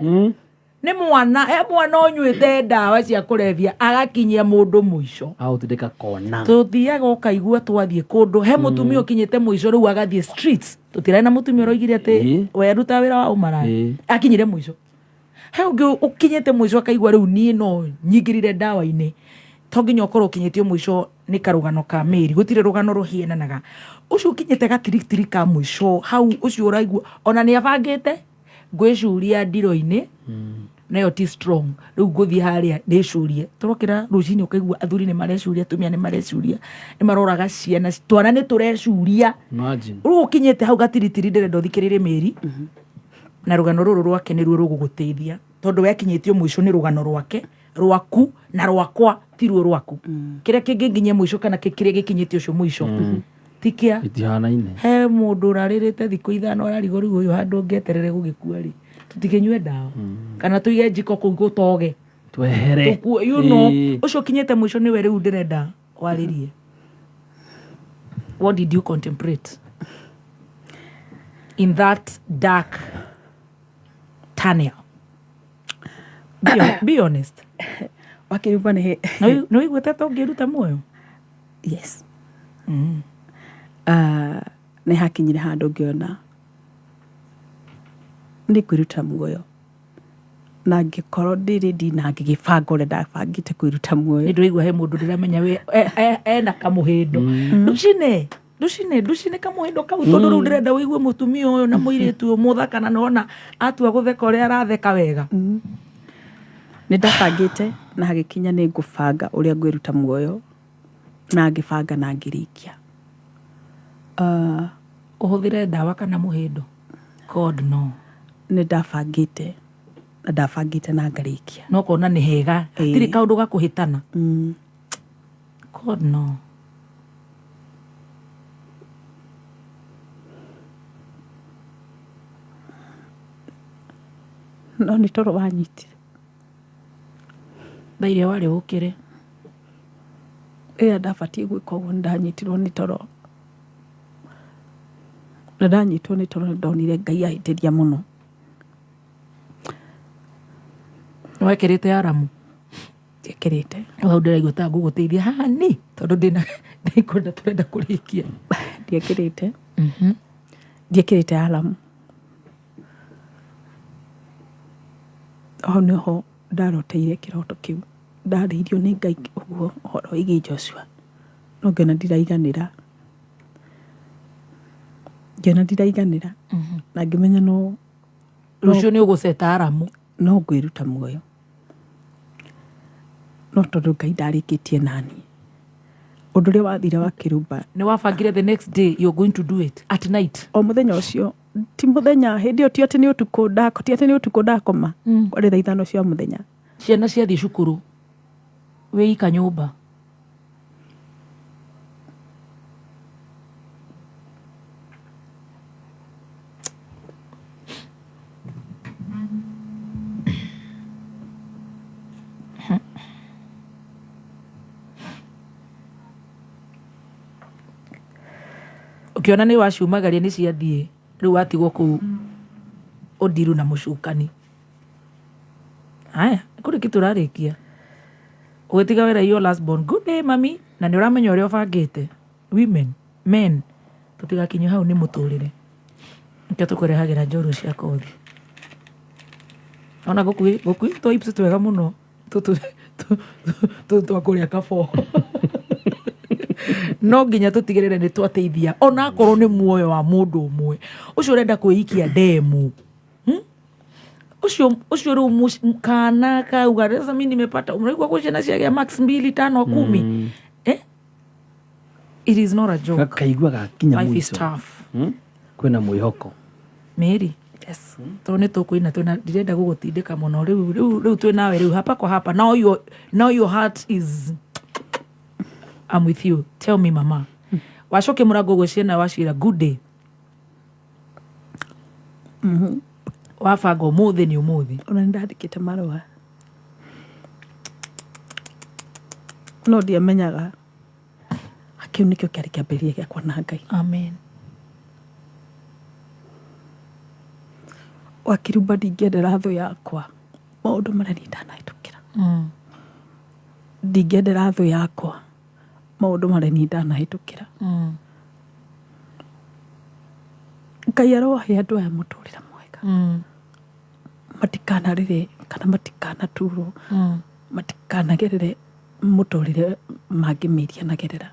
Nĩ mwana mwana ũnyuĩte ndawa cia kũrebia agakinyia mũndũ mũico. Aũtindĩka kona. Tuthiaga ũkaigua twathiĩ kũndũ he mũtumia ũkinyĩte mũico rĩu agathiĩ streets. Tũtiraĩ na mũtumia ũroigire atĩ we aruta wĩra wa ũmaraya. Akinyire mũico. He ũngĩ ũkinyĩte mũico akaigua rĩu niĩ no nyingĩrire ndawa-inĩ. To nginya ũkorwo ũkinyĩtio mũico nĩ karũgano ka mĩri. Gũtirĩ rũgano rũhiananaga. Ũcio ũkinyĩte gatiritiri ka mũico hau ũcio ũraigua ona nĩ abangĩte ngwĩcuria ndiro-inĩ nayo ti strong. Rĩu ngũthiĩ harĩa ndĩcurie. Tũrokĩra rũcinĩ ũkaigua athuri nĩ marecuria atumia nĩ marecuria nĩ maroraga ciana twana nĩ tũrecuria. Rĩu ũkinyĩte hau gatiritiri ndĩrenda ũthikĩrĩrie mĩri na rũgano rũrũ rwake nĩruo rũgũgũteithia tondũ wekinyĩtio mũico nĩ rũgano rwake rwaku na rwakwa ti ruo rwaku. Kĩrĩa kĩngĩnginyia mũico kana kĩrĩa gĩkinyĩtio ũcio mũico tikia itihanaine. He mũndũ ũrarĩrĩte thikũ ithano ararigo rĩu ũyũ handũ ngĩeterere gũgĩkua rĩ tũtikĩnyue ndawa kana tũige njiko kũu gũtoge twehere. You know ũcio kinyĩte mũico nĩwe rĩu ndĩrenda warĩrie. What did you contemplate in that dark tunnel? Be honest. Wakĩrumba nĩ no iguĩte to ngĩruta muoyo. Yes. nĩ hakinyire handũ ngĩona nĩ kwĩruta muoyo na ngĩkorwo ndĩrĩndi na ngĩgĩbanga ũrĩa ndabangĩte kwĩruta muoyo. Nĩ ndĩraigua he mũndũ ndĩramenya ena kamũhĩndo nducine kamũhĩndo kau tondũ rĩu ndĩrenda wĩigue mũtumia ũyũ na mũirĩtu ũyũ mũthaka na nona atua gũtheka ũrĩa aratheka wega. Nĩ ndabangĩte na hagĩkinya nĩ ngũbanga ũrĩa ngwĩruta muoyo na ngĩbanga na ngĩrĩkia. Ũhũthĩre ndawa kana mũhĩndo? God no. Nĩ ndabangĩte na ndabangĩte na ngarĩkia. No kona nĩ hega hatirĩ kaũndũ gakũhĩtana. God no. No nĩ toro wanyitire. Thairĩ warĩ ũkĩre. Ndabatiĩ gwĩka ũguo ndanyitirwo nĩ toro. Na ndanyitwo nĩ toro ndonire Ngai ahĩtĩria mũno. Nĩwekĩrĩte aramu? Ndiekĩrĩte. Hau ndĩraigua ta ngũgũteithia hani tondũ ndĩkwenda tũrenda kũrĩkia. Ndiekĩrĩte. Ndiekĩrĩte aramu. Hau nĩho ndaroteire kĩroto kĩu. Ndarĩirio nĩ Ngai ũguo ũhoro wĩgiĩ Joshua. No ngĩona ndiraiganĩra. Na ngĩmenya no rũciũ nĩ ũgũceta aramu. No ngwĩruta muoyo. No tondũ Ngai ndarĩkĩtie nani. Ũndũ ũrĩa wathire wa kĩrumba. Nĩ wabangire the next day you're going to do it at night. O mũthenya ũcio ti mũthenya hĩndĩ ĩyo ti atĩ nĩ ũtukũ ndakoma. Kwarĩ thaa 5 cia mũthenya. Ciana ciathiĩ cukuru wĩika nyũmba. Ukiona nĩ waciumagaria nĩ ciathiĩ rĩu watigwo kũu ũndiru na mũcukani. Haya, kũrĩki tũrarĩkia. Ũgĩtiga wĩra your last born. Good day mami. Na nĩ ũramenya ũrĩa ũbangĩte. Women, men, tũtigakinyio hau nĩ mũtũrĩre. Nĩkĩo tũkũrehagĩra njorũ cia kothi. Ona gũkui twa ips twega mũno. Twakũrĩa kabo. No nginya tũtigĩrĩre nĩ twateithia ona akorwo nĩ muoyo wa mũndũ ũmwe. Ũcio ũrenda kwĩikia demu. Ucio rĩu kana kauga sasa mimi nimepata umekuwa kwa ciana ciagĩa max 2 5 10. It is not a joke. Kaiguaga kinya mwico. Life is tough. Kwĩna mwĩhoko. Mary. Yes. Tone tũkwĩna twĩna ndirenda gũgũtindĩka mũno rĩu twĩ nawe rĩu hapa kwa hapa. Now your heart is I'm with you. Tell me mama. Wacoke mũrango gwĩciana wacira good day. Wabanga ũmũthĩ nĩ ũmũthĩ. Ona ndandĩkĩte marũa. No ndiamenyaga. Kĩu nĩkĩo kĩarĩ kĩambĩrĩria gĩakwa na Ngai. Amen. Wakirumba ndingĩendera thũ yakwa maũndũ marĩa niĩ ndanahĩtũkĩra. Ndingĩendera thũ yakwa maũndũ marĩa niĩ ndanahĩtũkĩra. Ngai arohe andũ aya mũtũrĩre mwega. Matikanarĩre kana matikanaturwo. Matikanagerere mũtũrĩre mangĩmĩria nagerera.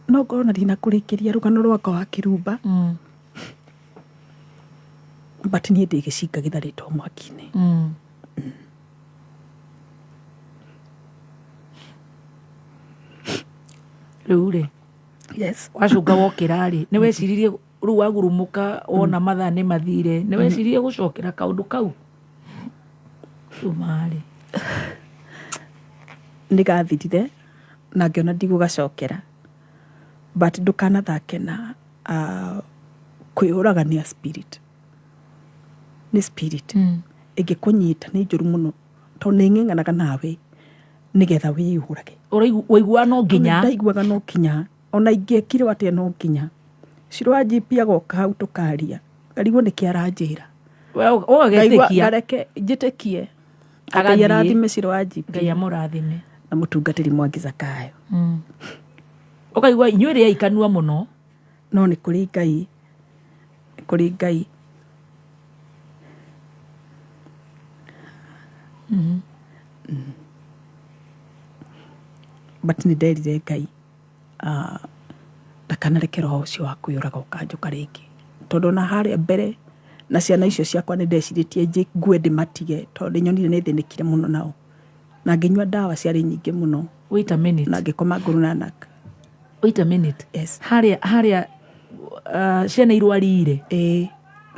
No ngorwo na thina kũrĩkĩria rũgano rwakwa wa kĩrumba. But niĩ ndĩgĩcinga gĩtharĩtwo mwaki-inĩ. Rĩu rĩ. Yes. Wacunga wokĩra rĩ nĩ weciririe rĩu wagurumuka wona mathaa nĩ mathire nĩ weciririe gũcokera kaũndũ kau. Umarĩ. Nĩgathirire na ngĩona ndigũgacokera. But ndũkanathake na kwĩyũragania spirit. Nĩ spirit. Ĩngĩkũnyita nĩ njũru mũno tondũ nĩ ng'eng'anaga nawe nĩgetha wĩyũrage. Ũraigua no nginya. Ndaiguaga no nginya. Ona ingĩekire atĩa no nginya. Ciro wa GP agoka hau tũkaria. Ngarigwo nĩkĩ aranjĩra. Ũgagĩtĩkia. Ngareke njĩtĩkie. Ngai arathime Ciro wa GP. Ngai amũrathime. Na mũtungatĩri Mwangi Zakayo. Ukaigua inyuĩ rĩ ikanua muno. No nĩ kũrĩ Ngai. Kũrĩ Ngai. But nĩ nderire Ngai ndakanareke roho ũcio wa kwĩyũraga ũkanjũka rĩngĩ. Tondũ na harĩa mbere na ciana icio ciakwa nĩ ndecirĩtie ngue ndĩmatige tondũ nyonire nĩ thĩnĩkire mũno nao. Na ngĩnyua ndawa ciarĩ nyingĩ mũno. Wait a minute. Na ngĩkoma ngũrũnanak. Wait a minute. Yes. Harĩa ciana irwarire. Nĩ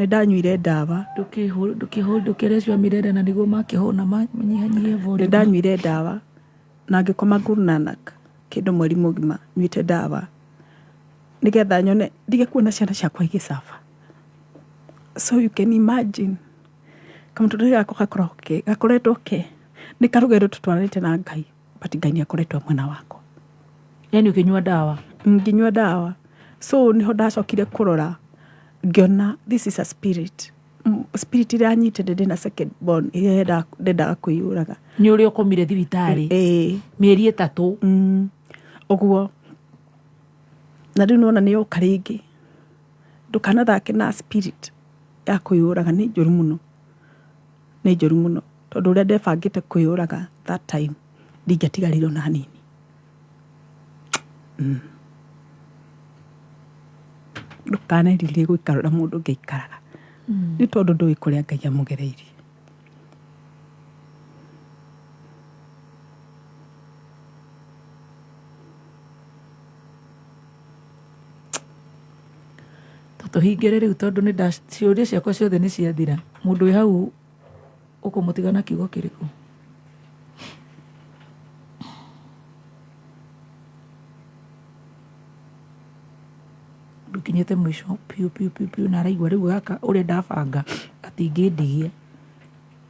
ndanyuire ndawa. Ndũkĩhũndũkĩre cio mirere na nĩguo makĩhũna manyihanyihie volume. Nĩ ndanyuire ndawa na ngĩkoma ngũrũnanak kĩndũ mweri mũgima nyuĩte ndawa nĩgetha nyone ndige kuona ciana ciakwa igĩcaba. So you can imagine kama mtoto gakwa gakoretwo ke nĩ karũgero tũtwarĩte na Ngai but Ngai nĩ akoretwo mwena wako. Yani ũkĩnyua ndawa? Ngĩnyua ndawa. So niho ndacokire kũrora ngĩona this is a spirit. Spirit ĩrĩa nyitĩte ndĩ na second born ĩrĩa ndendaga kwĩyũraga. Nĩ ũrĩa ũkomire thibitarĩ? Mĩeri 3. Ũguo. Na rĩu nĩwona nĩ yoka rĩngĩ. Ndũkanathake na spirit ya kwĩyũraga nĩ njũru mũno. Nĩ njũru mũno. Tondũ ũrĩa ndebangĩte kwĩyũraga that time ndingĩatigarĩrwo na hanini. Ndũkaneririe gũikara na mũndũ ũngĩikaraga. Nĩ tondũ ndũĩ kũrĩa Ngai amũgereirie. Tũhingĩre rĩu tondũ nĩ ciũria ciakwa ciothe nĩ ciathira. Mũndũ wĩ hau ũkũmũtiga na kiugo kĩrĩkũ? Ndukinyĩte mũico piu na araigua rĩu gaka ũrĩa ndabanga atingĩndigia.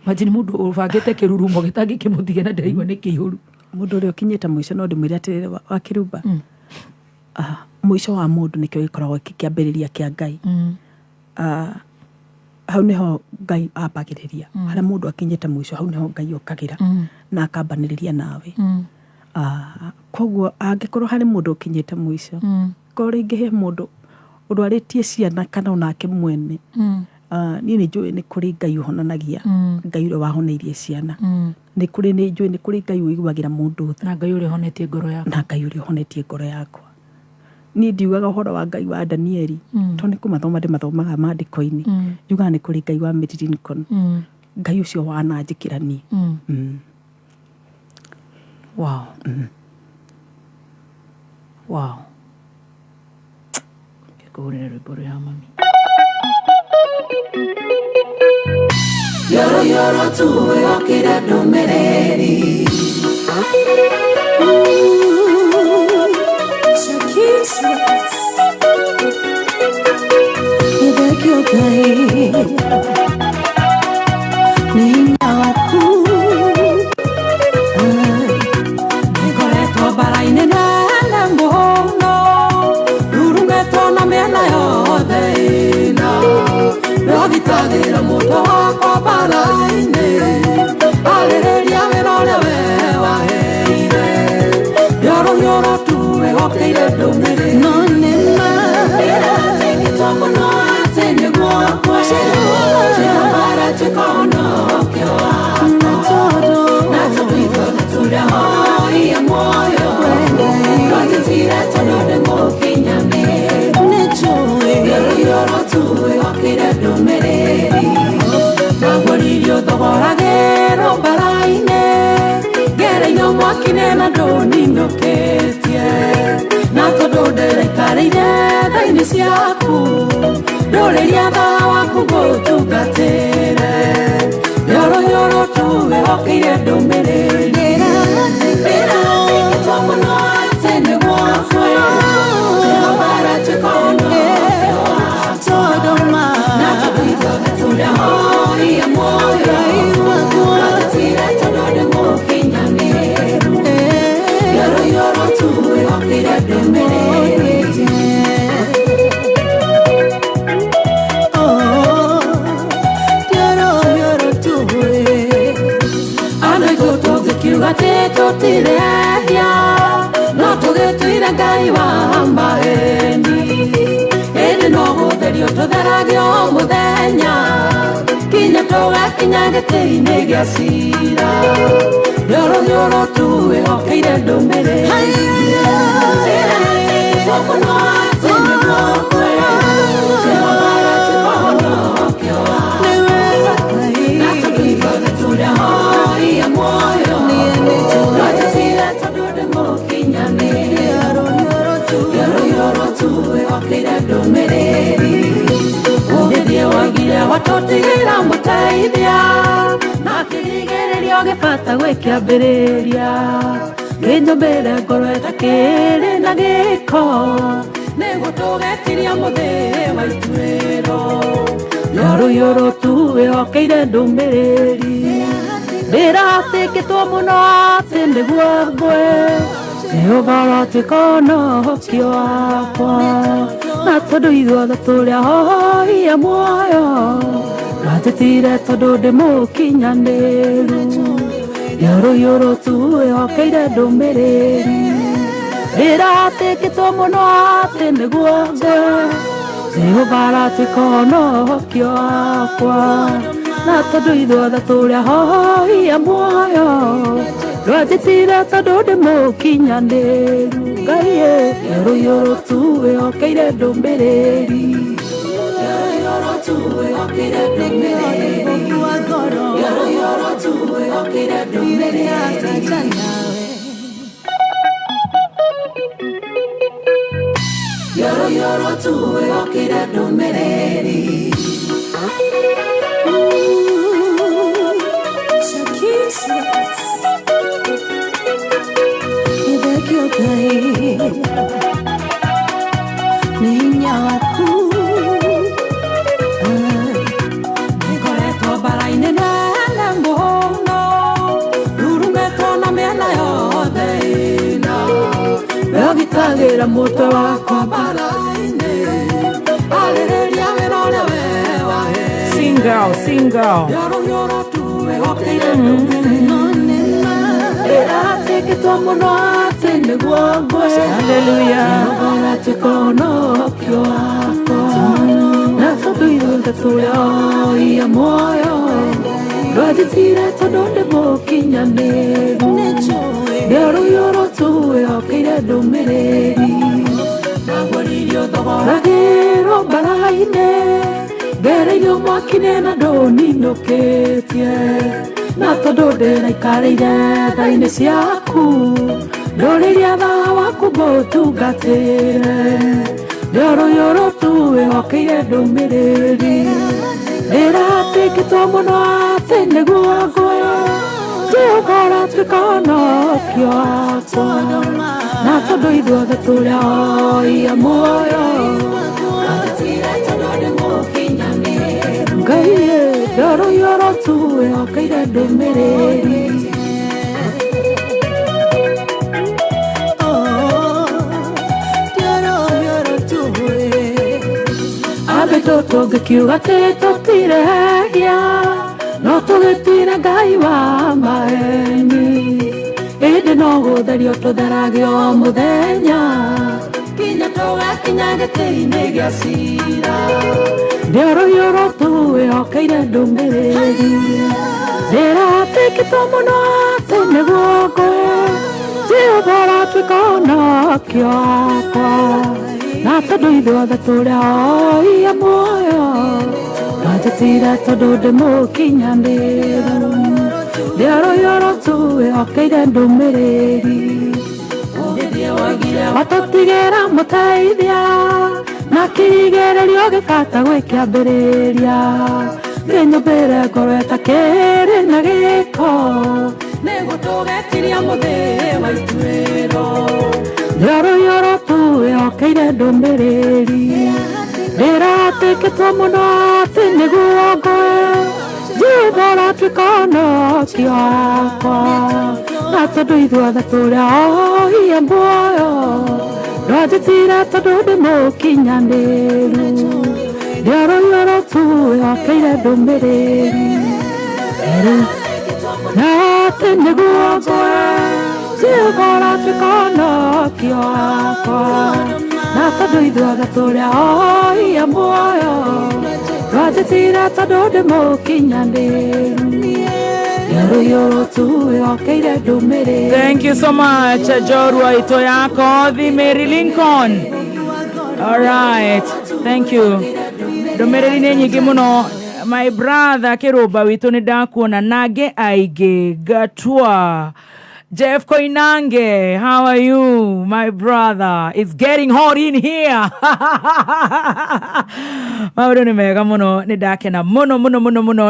Imagine mũndũ ũbangĩte kĩrurumo gĩtangĩkĩmũtige na ndĩraigua nĩ kĩihũru. Mũndũ ũrĩa ũkinyĩte mũico no ndĩmwĩre atĩrĩrĩ wa Kĩrumba. Mũico wa mũndũ nĩkĩo gĩkoragwo kĩambĩrĩria kĩa Ngai. Hau nĩho Ngai ambagĩrĩria. Harĩa mũndũ akinyĩte mũico hau nĩho Ngai okagĩra na akambanĩrĩria nawe. Koguo angĩkorwo harĩ mũndũ ũkinyĩte mũico, korwo rĩngĩ he mũndũ ũrwarĩtie ciana kana onake mwene, niĩ nĩ njũĩ nĩ kũrĩ Ngai ũhonanagia, Ngai ũrĩa wahoneirie ciana. Nĩ njũĩ nĩ kũrĩ Ngai ũiguagĩra mũndũ tha. Na Ngai ũrĩa ũhonetie ngoro yakwa. Na Ngai ũrĩa ũhonetie ngoro yakwa. Niĩ ndiugaga ũhoro wa Ngai wa Danieli, tondũ nĩ kũmathoma ndĩmathomaga maandĩko-inĩ. Njugaga nĩ kũrĩ Ngai wa Mary Lincoln. Ngai ũcio wananjĩkĩra niĩ. Wow. Wow. Kĩkũhũrĩre rwĩmbo rwa mami. Yoro yoro tuwe okira ndũmĩrĩri. Nĩthekio Ngai nĩ hinya waku. Nĩngoretwo mbara-inĩ nene mũno, rurumĩtwo na mĩena yothe ĩna, nogitagĩra mũndũ wakwa mbara-inĩ, arĩrĩria wĩra ũrĩa we waheire. Yoro tuwe hokeire ndũmĩrĩri. No nĩma ndĩratigĩtwo mũno atĩ nĩ gwakwa, Jehova tuĩka ũhonokio wakwa, na tũtũithaga tũrĩhoire muoyo, twatĩtire tondũ ndĩmũkinyanĩru. Nĩnjũĩ yoro tuwe hokeire ndũmĩrĩri, ndagũririo thogoragĩrwo mbara-inĩ, ngereire mwaki-inĩ na ndũninũkĩtie, na tondũ ndĩraikarĩire tha-inĩ ciaku, ndũrĩria tha waku ngũtungatĩre. Yoro tuwe hokeire ndũmĩrĩri. Ndĩratigĩtwo mũno atĩ nĩ gwakwa, Jehova aratuĩka ũhonokio wakwa, na tũtũithaga tũrĩhoire muoyo, twatĩtire tondũ ndĩmũkinyanĩru. Yoro tuwe hokeire ndũmĩrĩri. Andũ aitũ tũngĩkiuga atĩ tũtirehia, no tũgĩtuire twatira ngai wa maheni ĩndĩ no gũtherio tũtheragio mũthenya kinya tũgakinya gĩtĩ-inĩ gĩa cira rũrũ tuwe hokeire ndũmĩrĩri watotigĩra mũteithia na kĩrigĩrĩrio gĩbata gwĩkĩambĩrĩria kĩnyũmbĩre ngoro ĩtakĩrĩ na gĩko nĩguo tũgetiria mũthĩ wa ituĩro yorũ tuwe hokeire ndũmĩrĩri ndĩratĩkĩtwo mũno atĩ nĩguo ngwe Jehova rotuĩka ũhonokio wakwa na tondũ ithuothe tũrĩ ahoi a muoyo twatĩtire tondũ ndĩ mũkinyanĩru yorũ tuwe hokeire ndũmĩrĩri ndĩratĩkĩtwo mũno atĩ nĩguo ngwe Jehova rotuĩka ũhonokio wakwa na tondũ ithuothe tũrĩ ahoi a muoyo twatĩtire tondũ ndĩ mũkinyanĩru Ngai yorũ tuwe hokeire ndũmĩrĩri yorũ tuwe hokeire ndũmĩrĩri yorũ tuwe hokeire ndũmĩrĩri yorũ tuwe hokeire ndũmĩrĩri Niña waku nikoretwo mbara-inĩ nene mũno rurumetwo na mĩena yothe ĩna wegitagĩra mũtwe wakwa mbara-inĩ arĩrĩria wĩra ũrĩa we wahe Single yorũ tuwe hokeire ndũmĩrĩri ndĩratĩkĩtwo mũno atĩ nĩguo ngwe rotuĩka ũhonokio wakwa na tondũ ithuothe tũrĩ ahoi a muoyo twatĩtire tondũ ndĩ mũkinyanĩru yorũ tuwe hokeire ndũmĩrĩri ndagũririo thogoragĩrwo mbara-inĩ ngereirio mwaki-inĩ na ndũninũkĩtie na tondũ ndĩraikarĩire tha-inĩ ciaku ndũrĩria tha waku mũtungatĩre yorũ tuwe hokeire ndũmĩrĩri ndĩratĩkĩtwo mũno atĩ nĩguo ngwe Jehova rotuĩka ũhonokio wakwa na tondũ ithuothe tũrĩ ahoi a muoyo twatĩtire tondũ ndĩ mũkinyanĩru Ngai yorũ tuwe hokeire ndũmĩrĩri ambe tũngĩkiuga atĩ tũtirehia no tũgĩtuire Ngai wa maheni ĩndĩ no gũtherio tũtheragio mũthenya kinya tũgakinya gĩtĩ-inĩ gĩa cira yorũ tuwe hokeire ndũmĩrĩri ndĩratĩkĩtwo mũno atĩ nĩguo ngwe Jehova rotuĩka ũhonokio wakwa na tondũ ithuothe tũrĩ ahoi a muoyo twatĩtire tondũ ndĩ mũkinyanĩru yorũ tuwe hokeire ndũmĩrĩri watũtigĩra mũteithia na kĩrigĩrĩrio gĩbata gwĩkĩambĩrĩria kĩnyũmbĩre ngoro ĩtakĩrĩ na gĩko nĩguo tũgetiria mũthĩ wa ituĩro yorũ tuwe hokeire ndũmĩrĩri ndĩratĩkĩtwo mũno atĩ nĩguo ngwe Jehova rotuĩka ũhonokio wakwa na tondũ ithuothe tũrĩ ahoi a muoyo twatĩtire tondũ ndĩ mũkinyanĩru yorũ tuwe hokeire ndũmĩrĩri na atĩ nĩguo ngwe Jehova ũgatuĩka ũhonokio wakwa na tondũ ithuothe tũrĩ ahoi a muoyo twanjĩtire tondũ ndĩ mũkinyanĩru. Thank you so much, Jorua ito yako, the Mary Lincoln. All right, thank you. Ndomereri nĩ nyingĩ mũno. My brother Kiruba witũ nĩ ndakuona nage aige gatua. Jeff Koinange, how are you, my brother? It's getting hot in here. Maũndũ nĩ mega mũno, nĩ ndakena mũno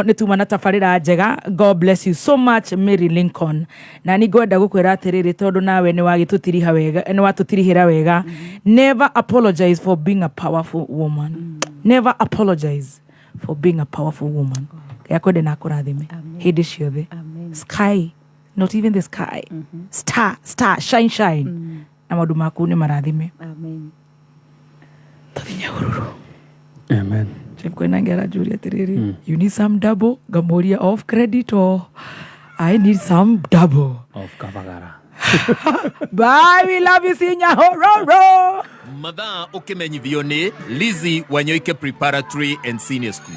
nĩ tuma na tabarĩra njega. God bless you so much, Mary Lincoln. Na nĩ ngwenda gũkwĩra atĩrĩrĩ tondũ nawe nĩ wagĩtũtiriha wega, nĩ watũtirihĩra wega. Never apologize for being a powerful woman. Never apologize for being a powerful woman. Yakwende na kũrathime hĩndĩ ciothe. Sky, not even the sky. Star, shine. Na maũndũ maku nĩ marathime. Amen. Tathinya hururu. Amen. Chimkwena Julia Tereri. You need some double Gamoria of credit or I need some double of Kavagara. Bye, we love you, Sinya Hororo. Mathaa ukimenyithio ni Lizzy Wanyoike Preparatory and Senior School.